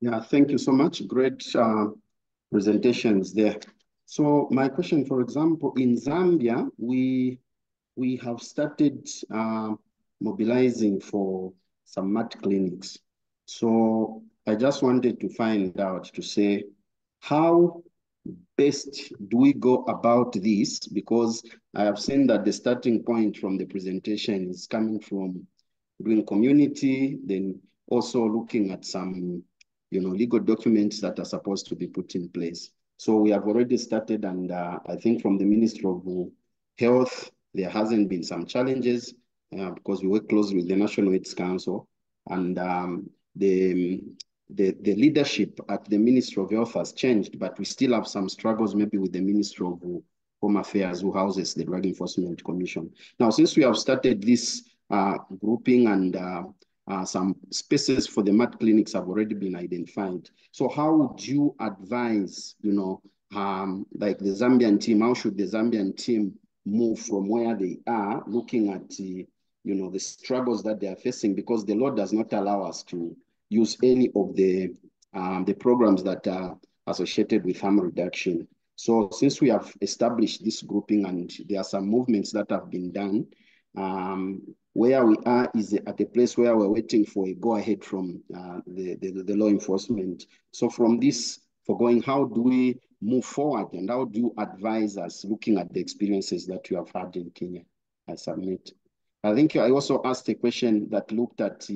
Yeah, thank you so much. Great presentations there. So my question, for example, in Zambia, we have started mobilizing for some mat clinics. So I just wanted to find out, to say, how best do we go about this? Because I have seen that the starting point from the presentation is coming from doing community, then also looking at some legal documents that are supposed to be put in place. So we have already started, and I think from the Ministry of Health, there hasn't been some challenges because we work closely with the National AIDS Council, and the leadership at the Ministry of Health has changed, but we still have some struggles maybe with the Ministry of Home Affairs, who houses the Drug Enforcement Commission. Now, since we have started this grouping, and some spaces for the mat clinics have already been identified. So how would you advise, like the Zambian team, how should the Zambian team move from where they are, looking at, the struggles that they are facing, because the law does not allow us to use any of the programs that are associated with harm reduction. So since we have established this grouping, and there are some movements that have been done, where we are is at a place where we're waiting for a go-ahead from the law enforcement. So from this foregoing, how do we move forward, and how do you advise us, looking at the experiences that you have had in Kenya? I submit. I think I also asked a question that looked at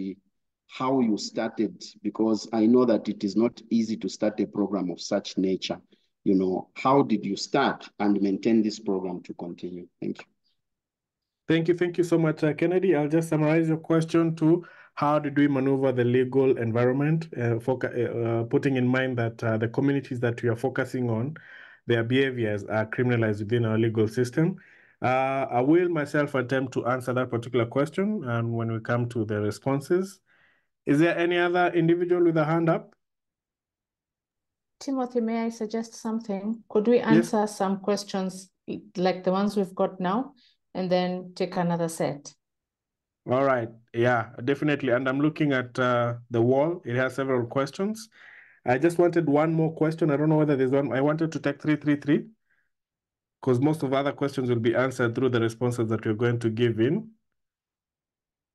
how you started, because I know that it is not easy to start a program of such nature. How did you start and maintain this program to continue? Thank you. Thank you so much, Kennedy. I'll just summarize your question to how did we maneuver the legal environment, putting in mind that the communities that we are focusing on, their behaviors are criminalized within our legal system. I will myself attempt to answer that particular question, and when we come to the responses. Is there any other individual with a hand up? Timothy, may I suggest something? Could we answer some questions like the ones we've got now, and then take another set? All right. Yeah, definitely. And I'm looking at the wall. It has several questions. I just wanted one more question. I don't know whether there's one. I wanted to take 333, because most of the other questions will be answered through the responses that we're going to give in.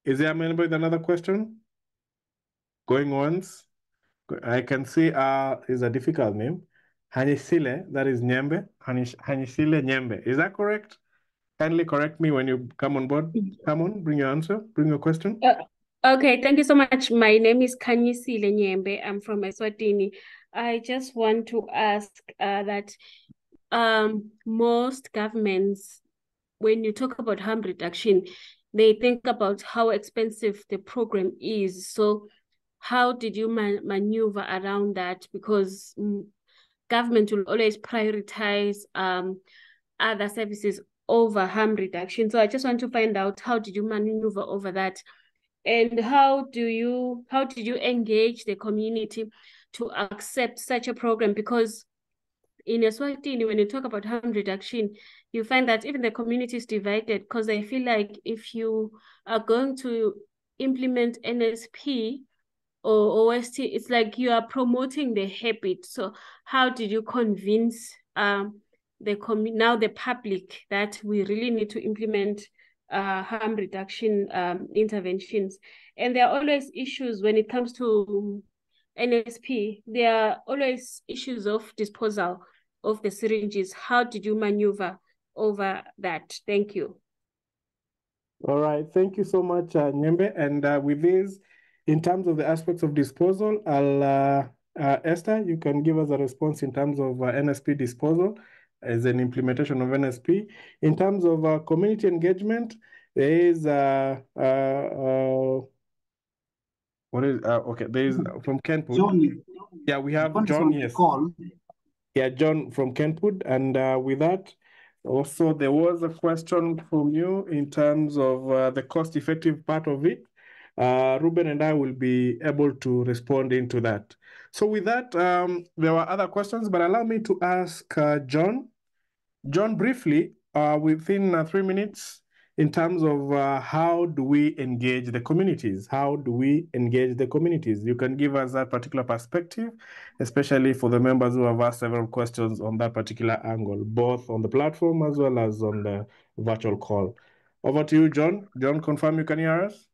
Is there anybody with another question? Going once. I can see is a difficult name. Hanisile, that is Nyembe. Hanisile Nyembe. Is that correct? Kindly correct me when you come on board. Come on, bring your answer, bring your question. Okay, thank you so much. My name is Kanyisile Nyembe. I'm from Eswatini. I just want to ask that most governments, when you talk about harm reduction, they think about how expensive the program is. So how did you maneuver around that? Because government will always prioritize other services over harm reduction. So I just want to find out, how did you maneuver over that? And how did you engage the community to accept such a program? Because in Eswatini, when you talk about harm reduction, you find that even the community is divided, because I feel like if you are going to implement NSP or OST, it's like you are promoting the habit. So how did you convince the public that we really need to implement harm reduction interventions? And there are always issues when it comes to NSP. There are always issues of disposal of the syringes. How did you maneuver over that? Thank you. All right, thank you so much, Nyembe. And with this, in terms of the aspects of disposal, I'll Esther, you can give us a response in terms of NSP disposal as an implementation of NSP. In terms of community engagement, there is what is okay? There is from Kenput. John, Yeah, we have John John. Yes. Call. Yeah, John from Kenput. And with that, also there was a question from you in terms of the cost-effective part of it. Ruben and I will be able to respond into that. So with that, there were other questions, but allow me to ask John. John, briefly, within 3 minutes, in terms of how do we engage the communities? How do we engage the communities? You can give us that particular perspective, especially for the members who have asked several questions on that particular angle, both on the platform as well as on the virtual call. Over to you, John. John, confirm you can hear us?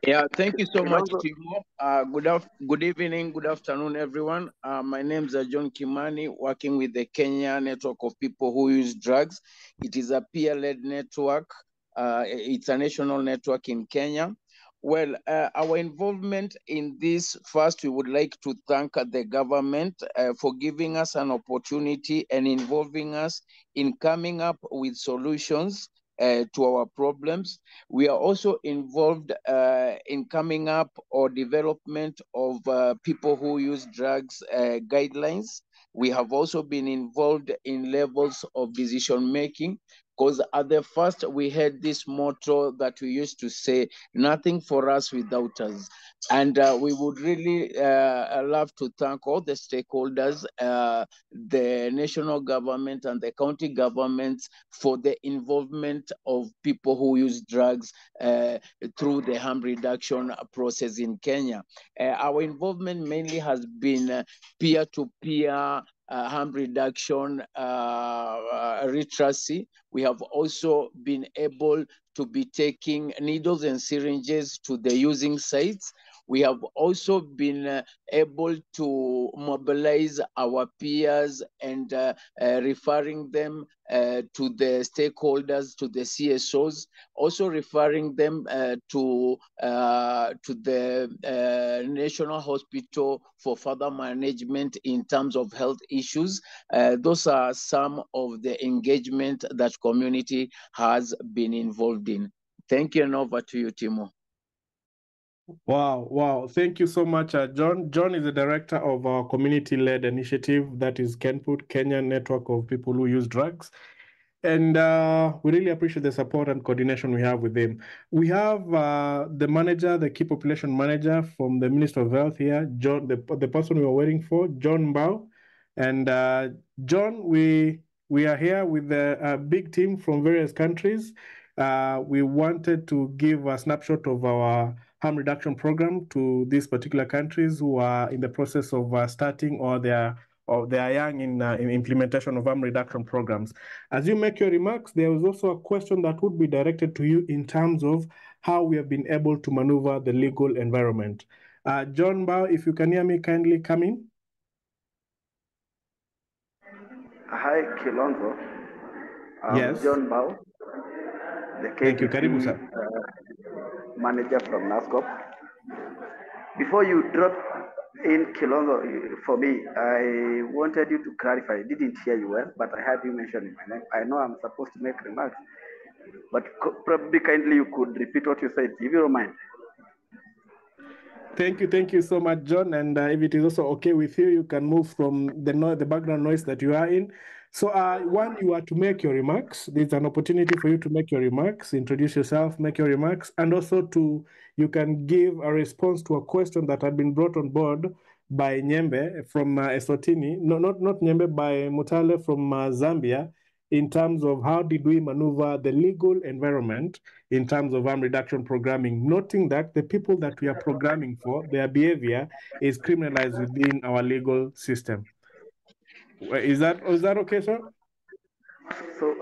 Yeah, thank you so much, Timo. Good evening, good afternoon, everyone. My name is John Kimani, working with the Kenya Network of People Who Use Drugs. It is a peer-led network. It's a national network in Kenya. Well, our involvement in this, first, we would like to thank the government for giving us an opportunity and involving us in coming up with solutions to our problems. We are also involved in coming up or development of people who use drugs guidelines. We have also been involved in levels of decision making, because at the first we had this motto that we used to say, nothing for us without us. And we would really love to thank all the stakeholders, the national government and the county governments for the involvement of people who use drugs through the harm reduction process in Kenya. Our involvement mainly has been peer-to-peer harm reduction literacy. We have also been able to be taking needles and syringes to the using sites. We have also been able to mobilize our peers and referring them to the stakeholders, to the CSOs, also referring them to the National Hospital for further management in terms of health issues. Those are some of the engagement that community has been involved in. Thank you, and over to you, Timo. Wow. Thank you so much, John. John is the director of our community-led initiative that is Kenput, Kenya Network of People Who Use Drugs. And we really appreciate the support and coordination we have with him. We have the manager, the key population manager from the Ministry of Health here, John, the person we were waiting for, John Mbao. And John, we are here with a big team from various countries. We wanted to give a snapshot of our harm reduction program to these particular countries who are in the process of starting or they are young in implementation of harm reduction programs. As you make your remarks, there was also a question that would be directed to you in terms of how we have been able to maneuver the legal environment. John Bao, if you can hear me, kindly come in. Hi, Kilonzo. Yes. John Bao, the Thank you, Karibu, sir. Manager from NASCOP. Before you drop in Kilonzo, for me, I wanted you to clarify. I didn't hear you well, but I heard you mention my name. I know I'm supposed to make remarks, but probably kindly you could repeat what you said, if you don't mind. Thank you so much, John. And if it is also okay with you, you can move from the background noise that you are in. So when you are to make your remarks, there's an opportunity for you to make your remarks, introduce yourself, make your remarks, and also you can give a response to a question that had been brought on board by Nyembe from Eswatini, not Nyembe, by Mutale from Zambia, in terms of how did we maneuver the legal environment in terms of harm reduction programming, noting that the people that we are programming for, their behavior is criminalized within our legal system. Is that okay, sir? So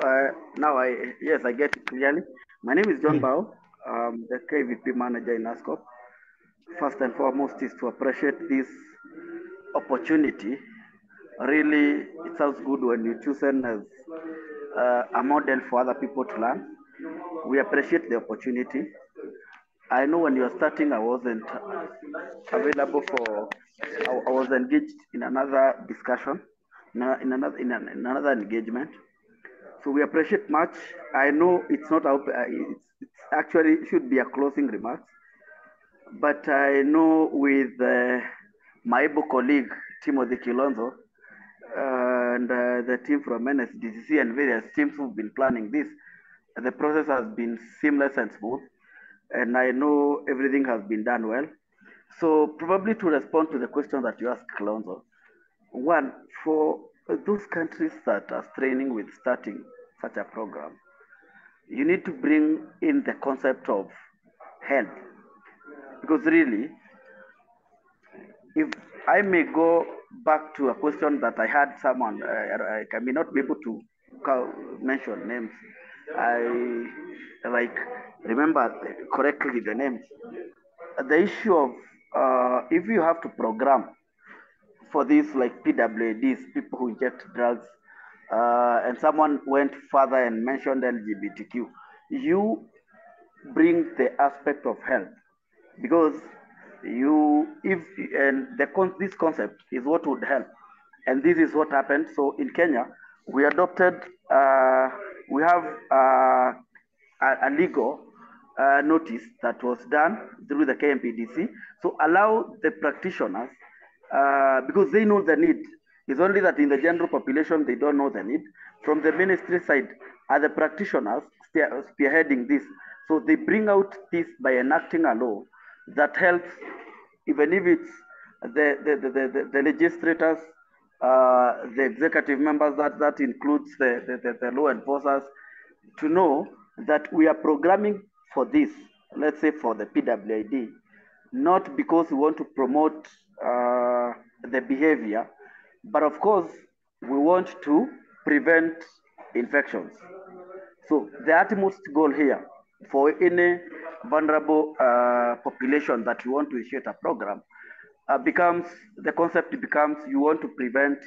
now yes, I get it clearly. My name is John Bao, the KVP manager in NASCOP. First and foremost is to appreciate this opportunity Really, it sounds good when you're chosen as a model for other people to learn. We appreciate the opportunity. I know when you were starting, I wasn't available for, I was engaged in another discussion, in another engagement. So we appreciate much. I know it's not out, it's actually should be a closing remarks, but I know with my able colleague, Timothy Kilonzo, and the team from NSDCC and various teams who've been planning this, the process has been seamless and smooth, and I know everything has been done well. So probably to respond to the question that you asked, Kilonzo, one, for those countries that are straining with starting such a program, you need to bring in the concept of health. Because really, if I may go back to a question that I had someone, I may not be able to mention names. I remember correctly the names. The issue of if you have to program for these like PWIDs, people who inject drugs, and someone went further and mentioned LGBTQ, you bring the aspect of health, because this concept is what would help, and this is what happened. So in Kenya, we adopted, we have a legal notice that was done through the KMPDC, so allow the practitioners, because they know the need. It's only that in the general population they don't know the need. From the ministry side, are the practitioners spearheading this, so they bring out this by enacting a law that helps, even if it's the legislators, the executive members, that includes the law enforcers, to know that we are programming for this, let's say for the PWID, not because we want to promote the behavior, but of course we want to prevent infections. So the utmost goal here for any vulnerable population that you want to initiate a program the concept becomes you want to prevent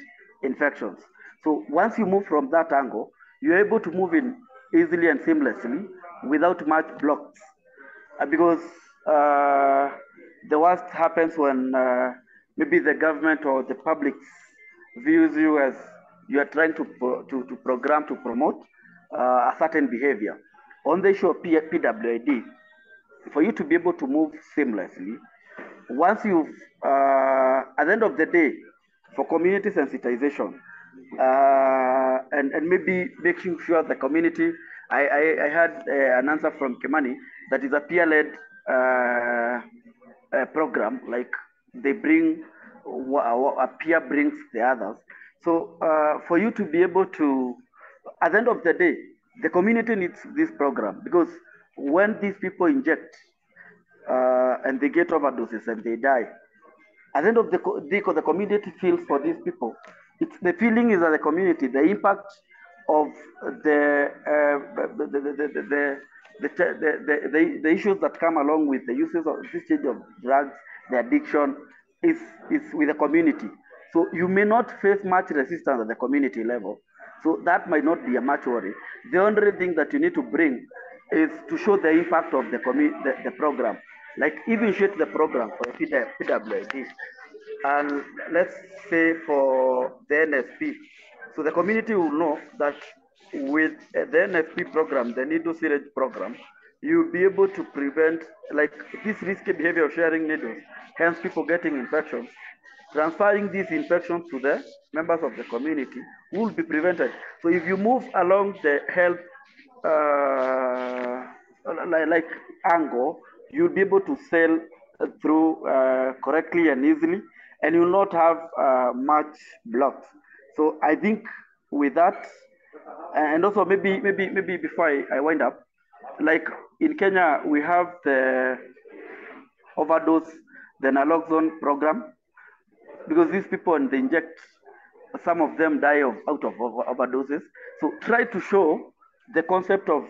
infections. So once you move from that angle, you're able to move in easily and seamlessly without much blocks. Because the worst happens when maybe the government or the public views you as you are trying to program to promote a certain behavior. On the issue of PWID, for you to be able to move seamlessly, once you've, at the end of the day, for community sensitization, and maybe making sure the community, I had an answer from Kimani that is a peer-led program, like they bring, a peer brings the others. So for you to be able to, at the end of the day, the community needs this program, because when these people inject and they get overdoses and they die, at the end of the day, the community feels for these people. The feeling is that the community, the impact of the issues that come along with the uses of this change of drugs, the addiction, is with the community. So you may not face much resistance at the community level. So that might not be a much worry. The only thing that you need to bring is to show the impact of the program. Like even shape the program for the PWID, and let's say for the NSP. So the community will know that with the NSP program, the needle syringe program, you'll be able to prevent like this risky behavior of sharing needles, hence people getting infections. Transferring these infections to the members of the community will be prevented. So if you move along the health like angle, you'll be able to sell through correctly and easily, and you'll not have much blocks. So I think with that, and also maybe before I wind up, like in Kenya we have the overdose, the naloxone program, because these people, when they inject, some of them die out of overdoses. So try to show the concept of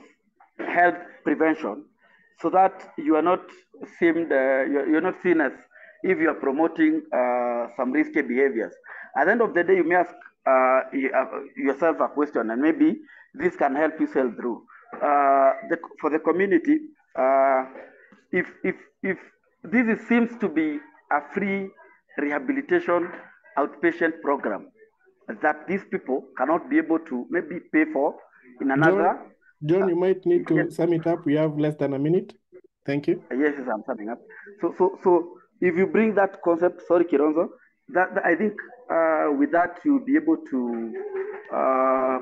health prevention, so that you are not you're not seen as if you are promoting some risky behaviors. At the end of the day, you may ask yourself a question, and maybe this can help you sail through. For the community, if this seems to be a free rehabilitation outpatient program that these people cannot be able to maybe pay for in another. John, you might need to sum it up. We have less than a minute. Thank you. Yes, I'm summing up. So if you bring that concept, sorry, Kironzo, that I think with that you'll be able to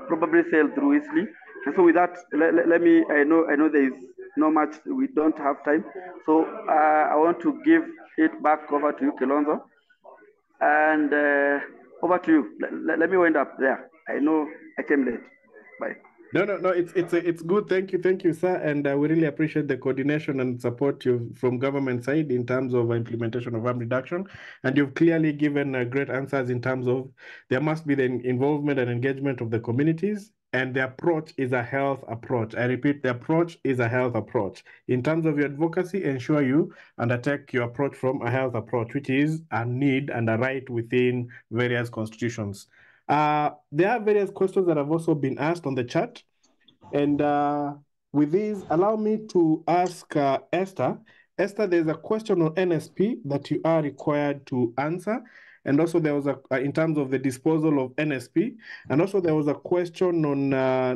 probably sail through easily. And so with that, let me, I know there is not much, we don't have time. So I want to give it back over to you, Kilonzo. And over to you. Let me wind up there. I know I came late. Bye. No, it's good. Thank you, sir. And we really appreciate the coordination and support from government side in terms of implementation of harm reduction. And you've clearly given great answers in terms of there must be the involvement and engagement of the communities. And the approach is a health approach. I repeat, the approach is a health approach. In terms of your advocacy, ensure you undertake your approach from a health approach, which is a need and a right within various constitutions. There are various questions that have also been asked on the chat. And with these, allow me to ask Esther. Esther, there's a question on NSP that you are required to answer. And also there was in terms of the disposal of NSP. And also there was a question on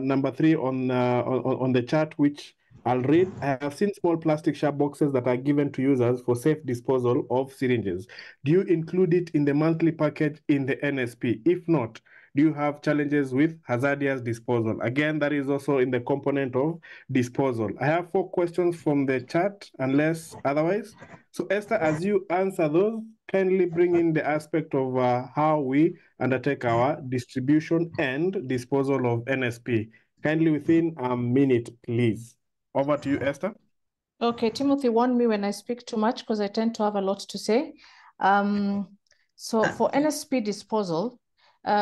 number 3 on the chat, which I'll read. I have seen small plastic sharp boxes that are given to users for safe disposal of syringes. Do you include it in the monthly package in the NSP? If not, do you have challenges with hazardous disposal? Again, that is also in the component of disposal. I have 4 questions from the chat, unless otherwise. So Esther, as you answer those, kindly bring in the aspect of how we undertake our distribution and disposal of NSP. Kindly within a minute, please. Over to you, Esther. Okay, Timothy warned me when I speak too much because I tend to have a lot to say. So for NSP disposal,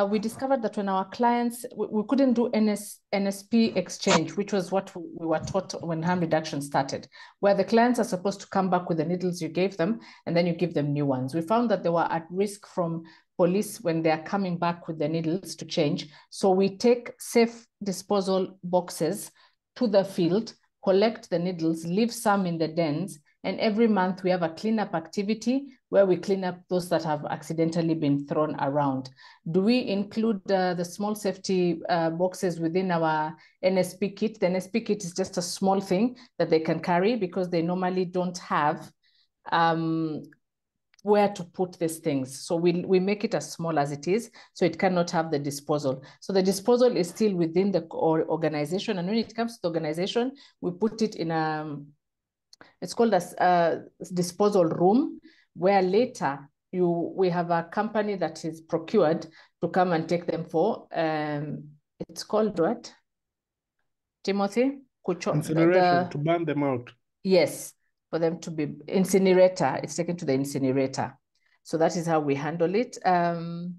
we discovered that when our clients, we couldn't do NSP exchange, which was what we were taught when harm reduction started, where the clients are supposed to come back with the needles you gave them, and then you give them new ones. We found that they were at risk from police when they are coming back with the needles to change. So we take safe disposal boxes to the field, collect the needles, leave some in the dens, and every month we have a cleanup activity where we clean up those that have accidentally been thrown around. Do we include the small safety boxes within our NSP kit? The NSP kit is just a small thing that they can carry because they normally don't have where to put these things. So we make it as small as it is, so it cannot have the disposal. So the disposal is still within the organization. And when it comes to the organization, we put it in it's called a disposal room, where later we have a company that is procured to come and take them for, it's called what? Timothy? Incineration, to burn them out. Yes, for them to be incinerator. It's taken to the incinerator. So that is how we handle it. Then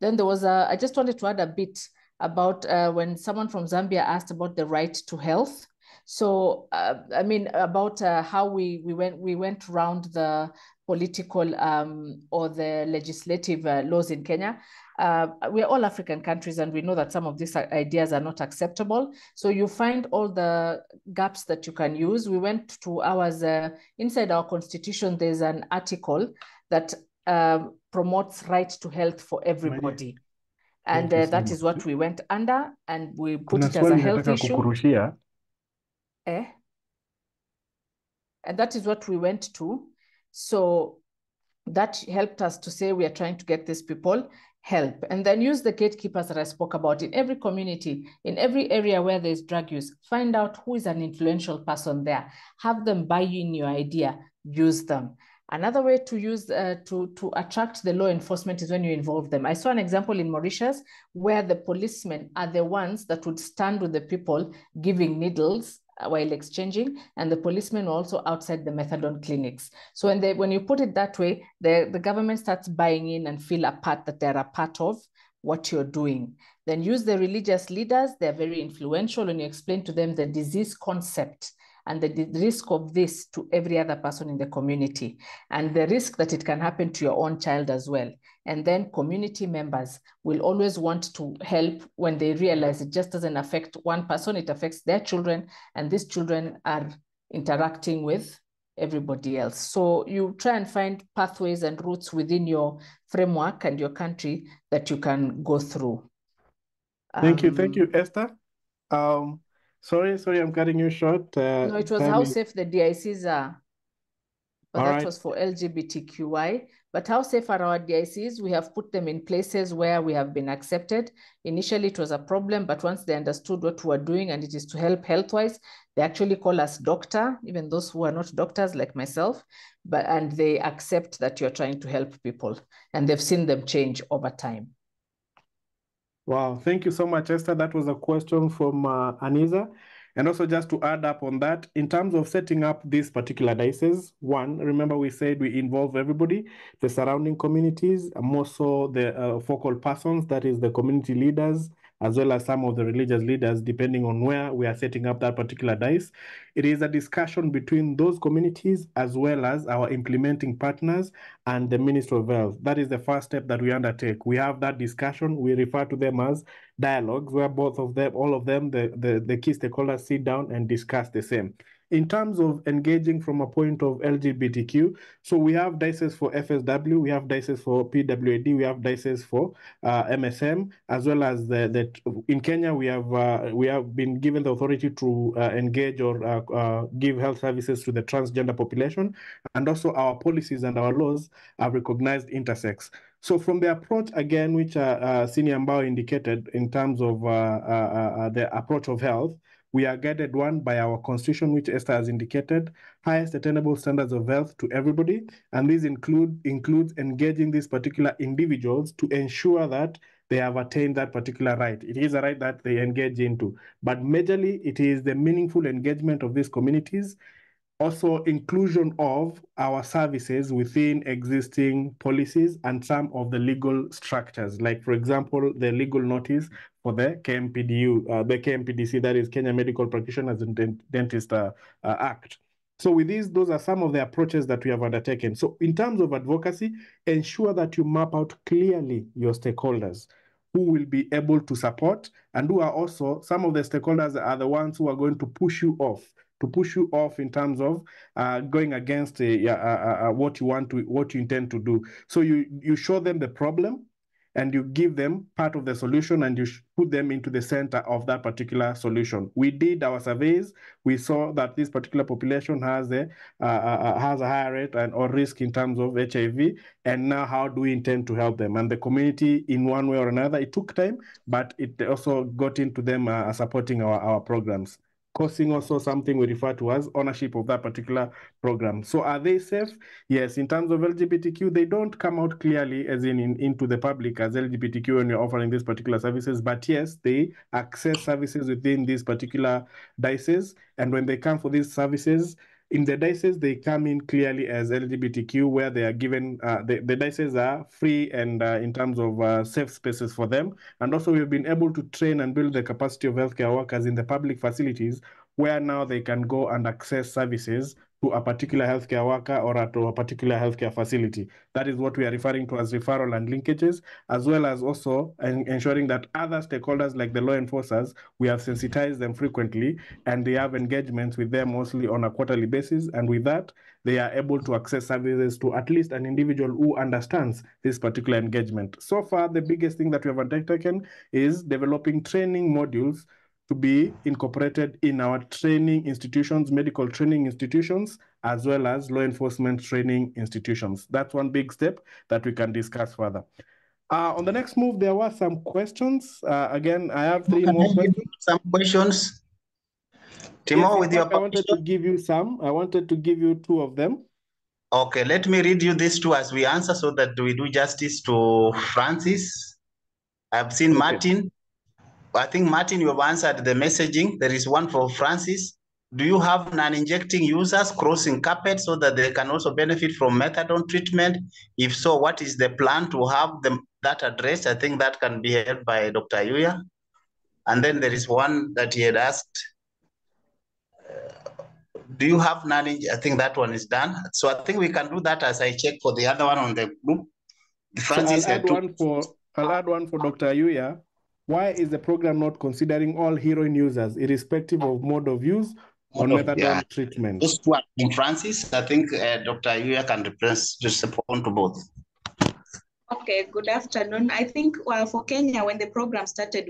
there was I just wanted to add a bit about when someone from Zambia asked about the right to health. So, I mean, about how we went around the political or the legislative laws in Kenya. We're all African countries, and we know that some of these ideas are not acceptable. So you find all the gaps that you can use. We went to ours, inside our constitution, there's an article that promotes right to health for everybody. And that is what we went under, and we put it as a health issue. And that is what we went to. So that helped us to say we are trying to get these people help, and then use the gatekeepers that I spoke about in every community, in every area where there's drug use. Find out who is an influential person there. Have them buy in your idea, use them. Another way to use to attract the law enforcement is when you involve them. I saw an example in Mauritius where the policemen are the ones that would stand with the people giving needles while exchanging, and the policemen were also outside the methadone clinics. So when you put it that way, the government starts buying in and feel a part that they're a part of what you're doing. Then use the religious leaders. They're very influential when you explain to them the disease concept and the risk of this to every other person in the community, and the risk that it can happen to your own child as well. And then community members will always want to help when they realize it just doesn't affect one person, it affects their children, and these children are interacting with everybody else. So you try and find pathways and routes within your framework and your country that you can go through. Thank you, Esther. Sorry, I'm cutting you short. No, it was how safe the DICs are. But that was for LGBTQI. But how safe are our DICs? We have put them in places where we have been accepted. Initially, it was a problem, but once they understood what we were doing and it is to help health-wise, they actually call us doctor, even those who are not doctors like myself, and they accept that you're trying to help people, and they've seen them change over time. Wow, thank you so much, Esther. That was a question from Aniza. And also just to add up on that, in terms of setting up these particular dices, one, remember we said we involve everybody, the surrounding communities, more so the focal persons, that is the community leaders, as well as some of the religious leaders, depending on where we are setting up that particular dice. It is a discussion between those communities as well as our implementing partners and the Ministry of Health. That is the first step that we undertake. We have that discussion. We refer to them as dialogues, where both of them, all of them, the key stakeholders sit down and discuss the same. In terms of engaging from a point of LGBTQ, so we have dices for FSW, we have dices for PWID, we have dices for MSM, as well as in Kenya we have been given the authority to engage or give health services to the transgender population, and also our policies and our laws have recognized intersex. So from the approach, again, which Senior Mbao indicated in terms of the approach of health, we are guided, one, by our constitution, which Esther has indicated, highest attainable standards of health to everybody. And this includes engaging these particular individuals to ensure that they have attained that particular right. It is a right that they engage into. But majorly, it is the meaningful engagement of these communities, also inclusion of our services within existing policies and some of the legal structures, like, for example, the legal notice for the KMPDC, that is Kenya Medical Practitioners and Dentists Act. So with these, those are some of the approaches that we have undertaken. So in terms of advocacy, ensure that you map out clearly your stakeholders who will be able to support, and who are also, some of the stakeholders are the ones who are going to push you off in terms of going against what you intend to do. So you show them the problem, and you give them part of the solution, and you put them into the center of that particular solution. We did our surveys. We saw that this particular population has a higher rate or risk in terms of HIV, and now how do we intend to help them? And the community, in one way or another, it took time, but it also got into them supporting our programs. Causing also something we refer to as ownership of that particular program. So are they safe? Yes, in terms of LGBTQ, they don't come out clearly as into the public as LGBTQ when you're offering these particular services, but yes, they access services within these particular dices, and when they come for these services, in the dices, they come in clearly as LGBTQ, where they are given, the dices are free and in terms of safe spaces for them. And also we've been able to train and build the capacity of healthcare workers in the public facilities, where now they can go and access services to a particular healthcare worker or to a particular healthcare facility. That is what we are referring to as referral and linkages, as well as also ensuring that other stakeholders like the law enforcers, we have sensitized them frequently, and they have engagements with them mostly on a quarterly basis. And with that, they are able to access services to at least an individual who understands this particular engagement. So far, the biggest thing that we have undertaken is developing training modules to be incorporated in our training institutions, medical training institutions, as well as law enforcement training institutions. That's one big step that we can discuss further. On the next move, there were some questions. Again, I have three more questions. Some questions. Timo, yes, with your permission, I wanted to give you some. I wanted to give you two of them. Okay, let me read you these two as we answer so that we do justice to Francis. I've seen Martin. I think, Martin, you have answered the messaging. There is one for Francis. Do you have non-injecting users crossing carpet so that they can also benefit from methadone treatment? If so, what is the plan to have that addressed? I think that can be helped by Dr. Ayuya. And then there is one that he had asked. do you have knowledge? I think that one is done. So I think we can do that as I check for the other one on the group. Francis, so I'll add one for Dr. Ayuya. Why is the program not considering all heroin users, irrespective of mode of use or methadone treatment? Those two are from Francis. I think Dr. Ayuya can respond to both. Okay, good afternoon. I think for Kenya, when the program started,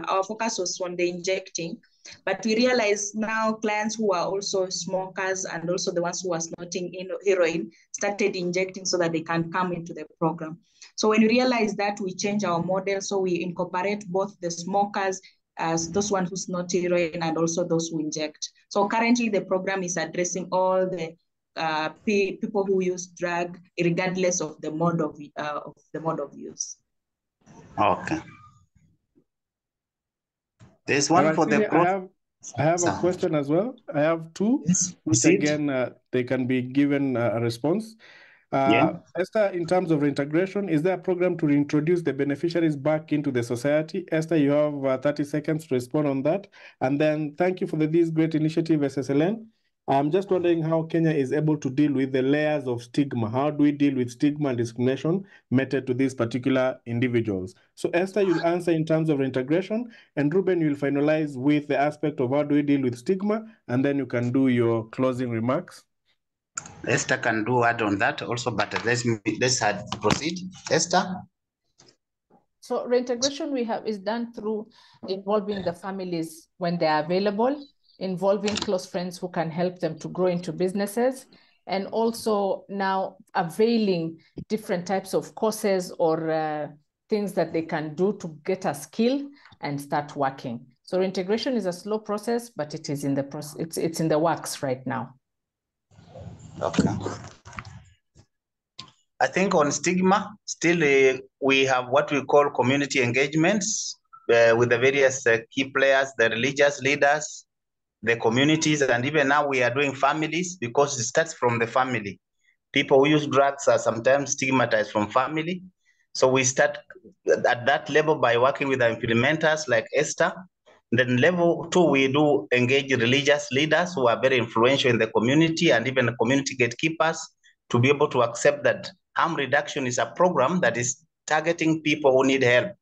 our focus was on the injecting, but we realized now clients who are also smokers and also the ones who are snorting heroin started injecting so that they can come into the program. So when we realized that, we changed our model. So we incorporate both the smokers as those ones who snort heroin and also those who inject. So currently the program is addressing all the people who use drug, regardless of the mode of use. Okay. There's one for the I have a question as well. I have two, which again they can be given a response. Esther, in terms of reintegration, is there a program to reintroduce the beneficiaries back into the society? Esther, you have 30 seconds to respond on that. And then thank you for this great initiative, SSLN. I'm just wondering how Kenya is able to deal with the layers of stigma. How do we deal with stigma and discrimination meted to these particular individuals? So Esther, you'll answer in terms of reintegration, and Ruben, you'll finalize with the aspect of how do we deal with stigma, and then you can do your closing remarks. Esther can do add on that also, but let's proceed. Esther? So reintegration is done through involving the families when they are available, involving close friends who can help them to grow into businesses, and also now availing different types of courses or things that they can do to get a skill and start working. So reintegration is a slow process, but it is in the process. It's in the works right now. Okay. I think on stigma, still we have what we call community engagements with the various key players, the religious leaders, the communities, and even now we are doing families because it starts from the family. People who use drugs are sometimes stigmatized from family. So we start at that level by working with the implementers like Esther. Then level 2, we do engage religious leaders who are very influential in the community and even the community gatekeepers to be able to accept that harm reduction is a program that is targeting people who need help.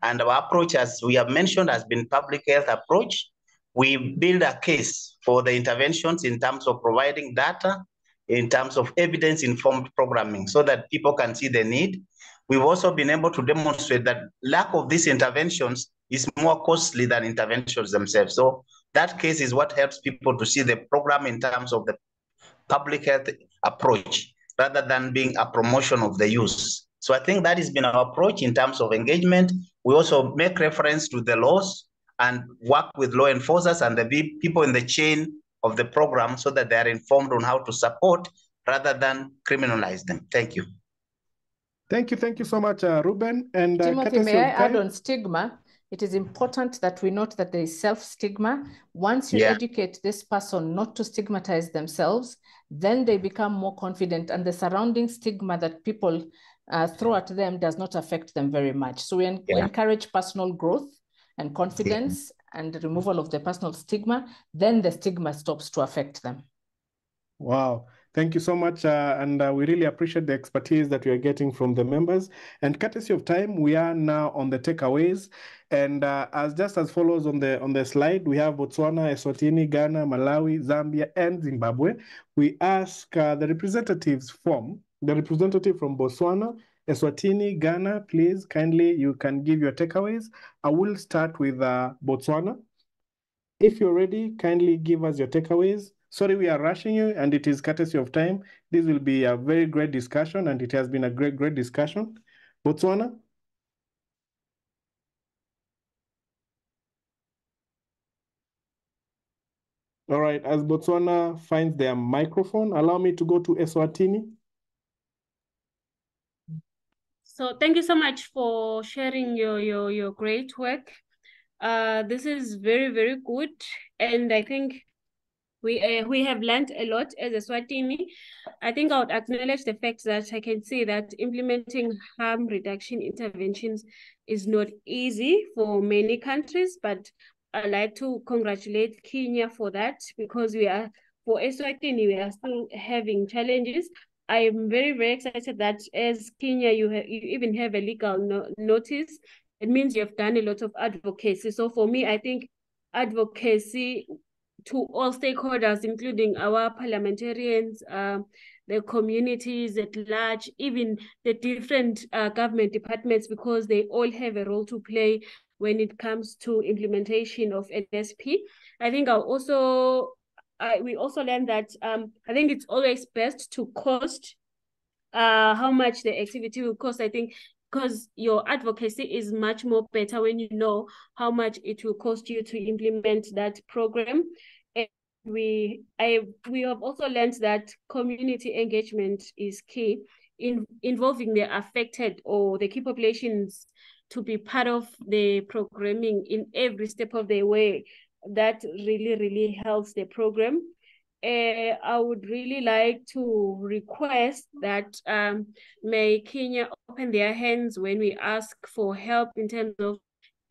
And our approach, as we have mentioned, has been public health approach. We build a case for the interventions in terms of providing data, in terms of evidence-informed programming so that people can see the need. We've also been able to demonstrate that lack of these interventions is more costly than interventions themselves. So that case is what helps people to see the program in terms of the public health approach rather than being a promotion of the use. So I think that has been our approach in terms of engagement. We also make reference to the laws and work with law enforcers and the people in the chain of the program so that they are informed on how to support rather than criminalize them. Thank you. Thank you so much, Ruben. And Timothy, may I add on stigma? It is important that we note that there is self-stigma. Once you educate this person not to stigmatize themselves, then they become more confident, and the surrounding stigma that people throw at them does not affect them very much. So we encourage personal growth and confidence and the removal of the personal stigma, then the stigma stops to affect them. Wow. Thank you so much. And we really appreciate the expertise that we are getting from the members. And courtesy of time, we are now on the takeaways. And just as follows on the slide, we have Botswana, Eswatini, Ghana, Malawi, Zambia, and Zimbabwe. We ask the representatives from Botswana, Eswatini, Ghana, please, kindly, you can give your takeaways. I will start with Botswana. If you're ready, kindly give us your takeaways. Sorry, we are rushing you, and it is courtesy of time. This will be a very great discussion, and it has been a great discussion. Botswana? All right, as Botswana finds their microphone, allow me to go to Eswatini. So thank you so much for sharing your great work. This is very good, and I think we have learned a lot as Eswatini. I think I would acknowledge the fact that I can see that implementing harm reduction interventions is not easy for many countries, but I'd like to congratulate Kenya for that, because for Eswatini, we are still having challenges. I am very, very excited that as Kenya, you even have a legal notice. It means you have done a lot of advocacy. So for me, I think advocacy to all stakeholders, including our parliamentarians, the communities at large, even the different government departments, because they all have a role to play when it comes to implementation of NSP. I think we also learned that I think it's always best to cost how much the activity will cost. I think because your advocacy is much more better when you know how much it will cost you to implement that program. And we have also learned that community engagement is key in involving the affected or the key populations to be part of the programming in every step of the way. That really, really helps the program. I would really like to request that may Kenya open their hands when we ask for help in terms of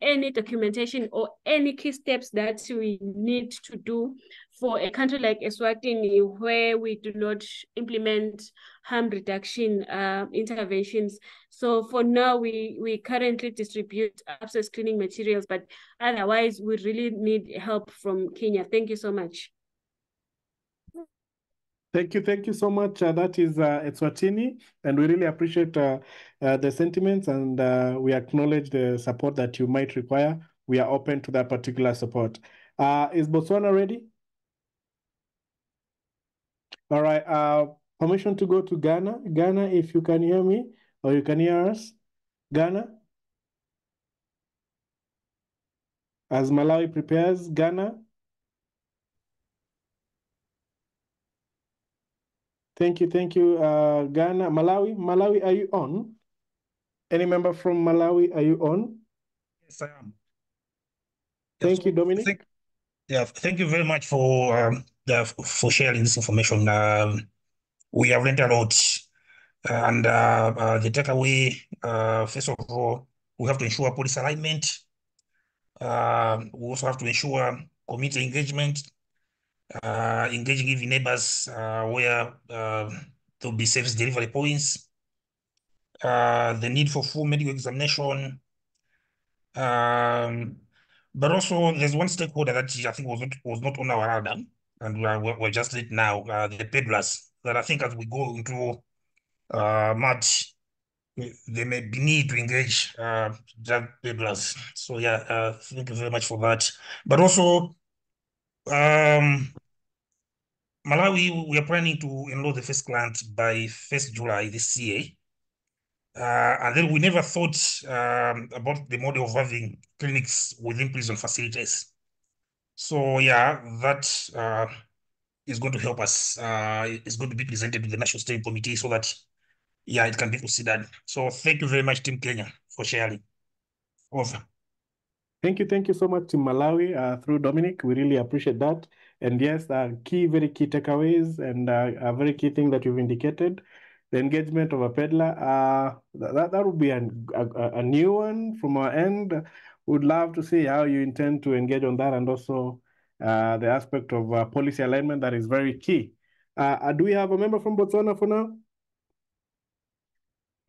any documentation or any key steps that we need to do for a country like Eswatini, where we do not implement harm reduction interventions. So for now, we currently distribute abscess cleaning materials, but otherwise we really need help from Kenya. Thank you so much. Thank you so much. That is Eswatini, and we really appreciate the sentiments, and we acknowledge the support that you might require. We are open to that particular support. Is Botswana ready? All right. Permission to go to Ghana. Ghana, if you can hear me or you can hear us. Ghana. As Malawi prepares, Ghana. Thank you, Ghana. Malawi, are you on? Any member from Malawi, are you on? Yes, I am. Thank you, Dominic. Thank you very much for sharing this information. We have learned a lot, and the takeaway, first of all, we have to ensure policy alignment. We also have to ensure community engagement, engaging even neighbors where there'll be service delivery points, the need for full medical examination, but also there's one stakeholder that I think was not on our radar, and we're just lit now, the peddlers, that I think as we go into March, there may be need to engage drug peddlers. So thank you very much for that. But also, Malawi, we are planning to enroll the first client by 1st July this year. And then we never thought about the model of having clinics within prison facilities. So that is going to help us. It's going to be presented to the National Steering Committee so that it can be considered. So thank you very much, Team Kenya, for sharing. Over. Thank you so much, Team Malawi, through Dominic. We really appreciate that. And yes, very key takeaways, and a very key thing that you've indicated, the engagement of a peddler. That would be a new one from our end. Would love to see how you intend to engage on that, and also the aspect of policy alignment that is very key. Do we have a member from Botswana for now?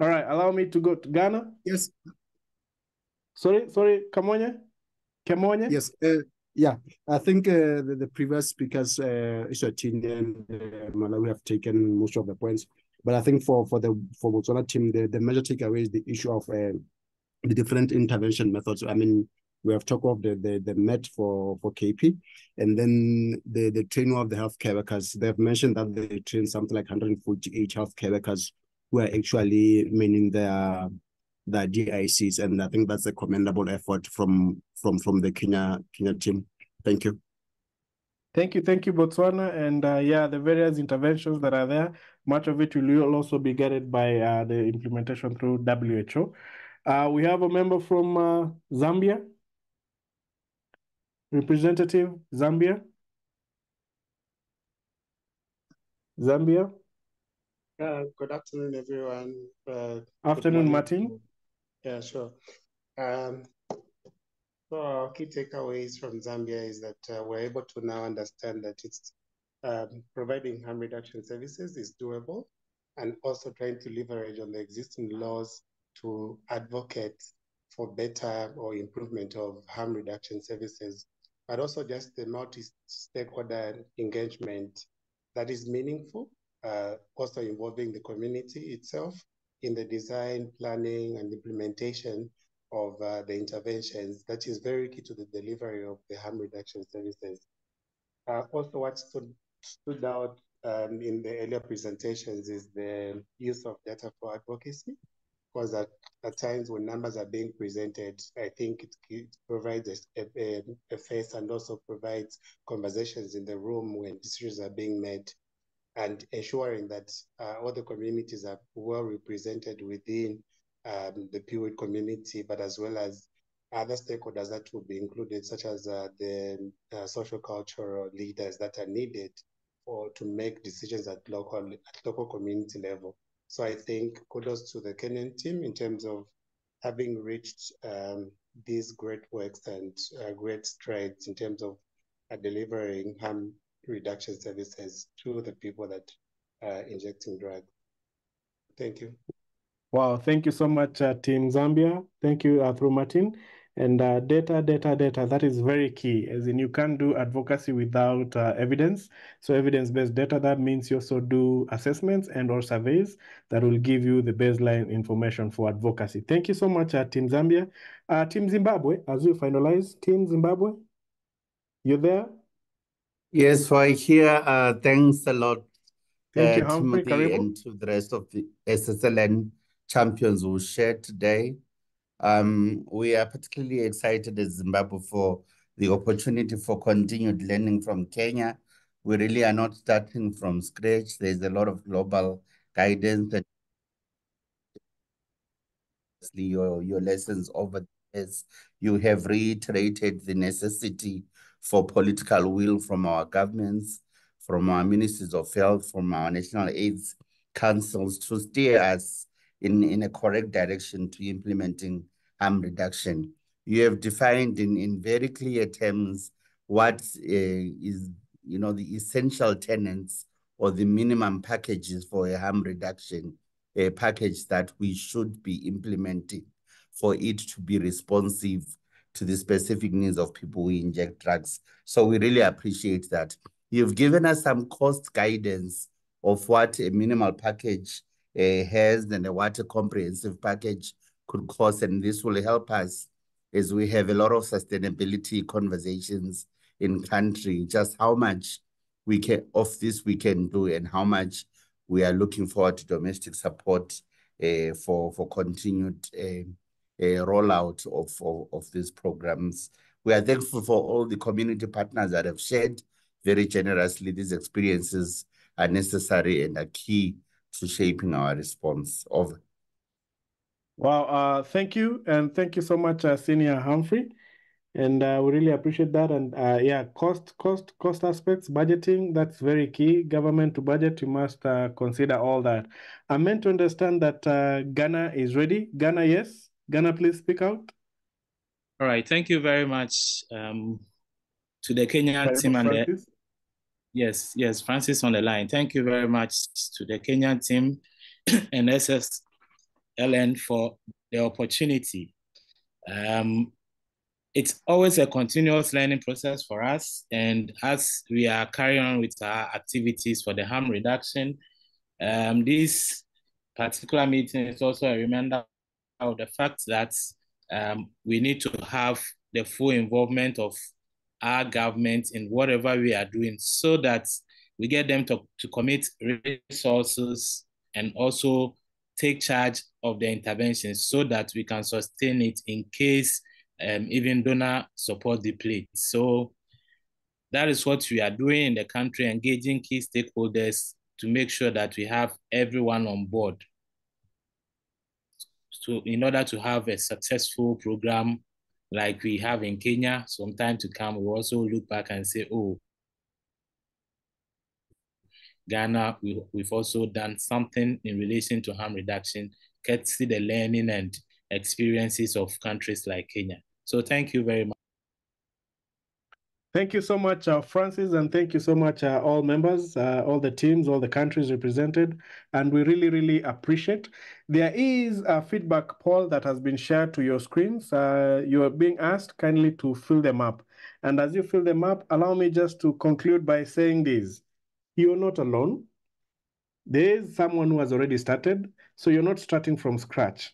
All right, allow me to go to Ghana. Yes. Sorry, Kemonya? Yes, I think the previous speakers, Eswatini and Malawi, have taken most of the points. But I think for Botswana team, the major takeaway is the issue of the different intervention methods. I mean, we have talked of the MET for KP, and then the training of the healthcare workers. They've mentioned that they train something like 148 healthcare workers who are actually meaning the DICs, and I think that's a commendable effort from the Kenya team. Thank you. Thank you, Botswana, and the various interventions that are there, much of it will also be guided by the implementation through WHO. We have a member from Zambia. Representative, Zambia. Good afternoon, everyone. Afternoon, Martin. Yeah, sure. So our key takeaways from Zambia is that we're able to now understand that it's providing harm reduction services is doable, and also trying to leverage on the existing laws to advocate for better or improvement of harm reduction services, but also just the multi-stakeholder engagement that is meaningful, also involving the community itself in the design, planning, and implementation of the interventions. That is very key to the delivery of the harm reduction services. Also, what stood out in the earlier presentations is the use of data for advocacy, because at times when numbers are being presented, I think it provides a face and also provides conversations in the room when decisions are being made, and ensuring that all the communities are well represented within the PWID community, but as well as other stakeholders that will be included, such as the social cultural leaders that are needed to make decisions at local community level. So I think kudos to the Kenyan team in terms of having reached these great works and great strides in terms of delivering harm reduction services to the people that are injecting drugs. Thank you. Wow, thank you so much, Team Zambia. Thank you, through Martin. And data, that is very key, as in you can't do advocacy without evidence. So evidence-based data, that means you also do assessments and or surveys that will give you the baseline information for advocacy. Thank you so much, Team Zambia. Team Zimbabwe, as we finalize, Team Zimbabwe, you there? Yes, we're here. Thanks a lot, Thank you, Humphrey. Timothy, Karibu. and to the rest of the SSLN champions who shared today. We are particularly excited as Zimbabwe for the opportunity for continued learning from Kenya. We really are not starting from scratch. There's a lot of global guidance that your lessons over the years. You have reiterated the necessity for political will from our governments, from our ministries of health, from our national aids councils to steer us in a correct direction to implementing harm reduction. You have defined in very clear terms what is, the essential tenets or the minimum packages for a harm reduction, a package that we should be implementing for it to be responsive to the specific needs of people who inject drugs. So we really appreciate that. You've given us some cost guidance of what a minimal package has and what a comprehensive package could cost, and this will help us as we have a lot of sustainability conversations in country, just how much we can do and how much we are looking forward to domestic support for continued rollout of these programs. We are thankful for all the community partners that have shared very generously. These experiences are necessary and are key to shaping our response. Over. Wow, thank you. And thank you so much, Senior Humphrey. And we really appreciate that. And yeah, cost aspects, budgeting, that's very key. Government to budget, you must consider all that. I'm meant to understand that Ghana is ready. Ghana, yes? Ghana, please speak out. All right, thank you very much to the Kenyan team and Francis. Yes, Francis on the line. Thank you very much to the Kenyan team and SSLN for the opportunity. It's always a continuous learning process for us. And as we are carrying on with our activities for the harm reduction, this particular meeting is also a reminder of the fact that we need to have the full involvement of our government in whatever we are doing so that we get them to commit resources and also take charge of the interventions so that we can sustain it in case even donor support depletes. So that is what we are doing in the country, engaging key stakeholders to make sure that we have everyone on board. So in order to have a successful program like we have in Kenya, sometime to come, we also look back and say, oh, Ghana, we've also done something in relation to harm reduction, courtesy the learning and experiences of countries like Kenya. So thank you very much. Thank you so much, Francis, and thank you so much, all members, all the teams, all the countries represented, and we really, really appreciate. There is a feedback poll that has been shared to your screens. You are being asked kindly to fill them up. And as you fill them up, allow me just to conclude by saying this. You're not alone. There is someone who has already started, so you're not starting from scratch.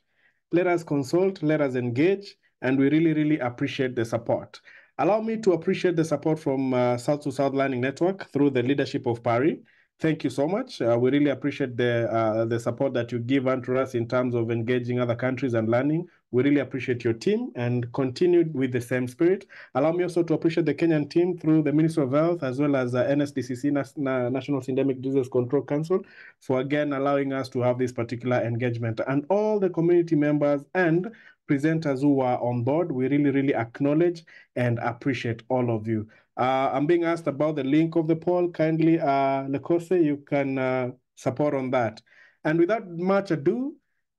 Let us consult, let us engage, and we really, really appreciate the support. Allow me to appreciate the support from South to South Learning Network through the leadership of Pari. Thank you so much. We really appreciate the support that you give unto us in terms of engaging other countries and learning. We really appreciate your team and continue with the same spirit. Allow me also to appreciate the Kenyan team through the Ministry of Health as well as NSDCC, National Syndemic Disease Control Council, for again allowing us to have this particular engagement. And all the community members and presenters who are on board, we really, really acknowledge and appreciate all of you. I'm being asked about the link of the poll. Kindly, Lekose, you can support on that. And without much ado,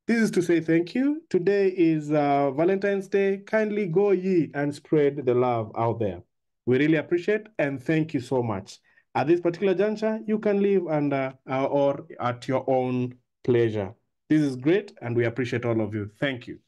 this is to say thank you. Today is Valentine's Day. Kindly go ye and spread the love out there. We really appreciate and thank you so much. At this particular juncture, you can leave under or at your own pleasure. This is great and we appreciate all of you. Thank you.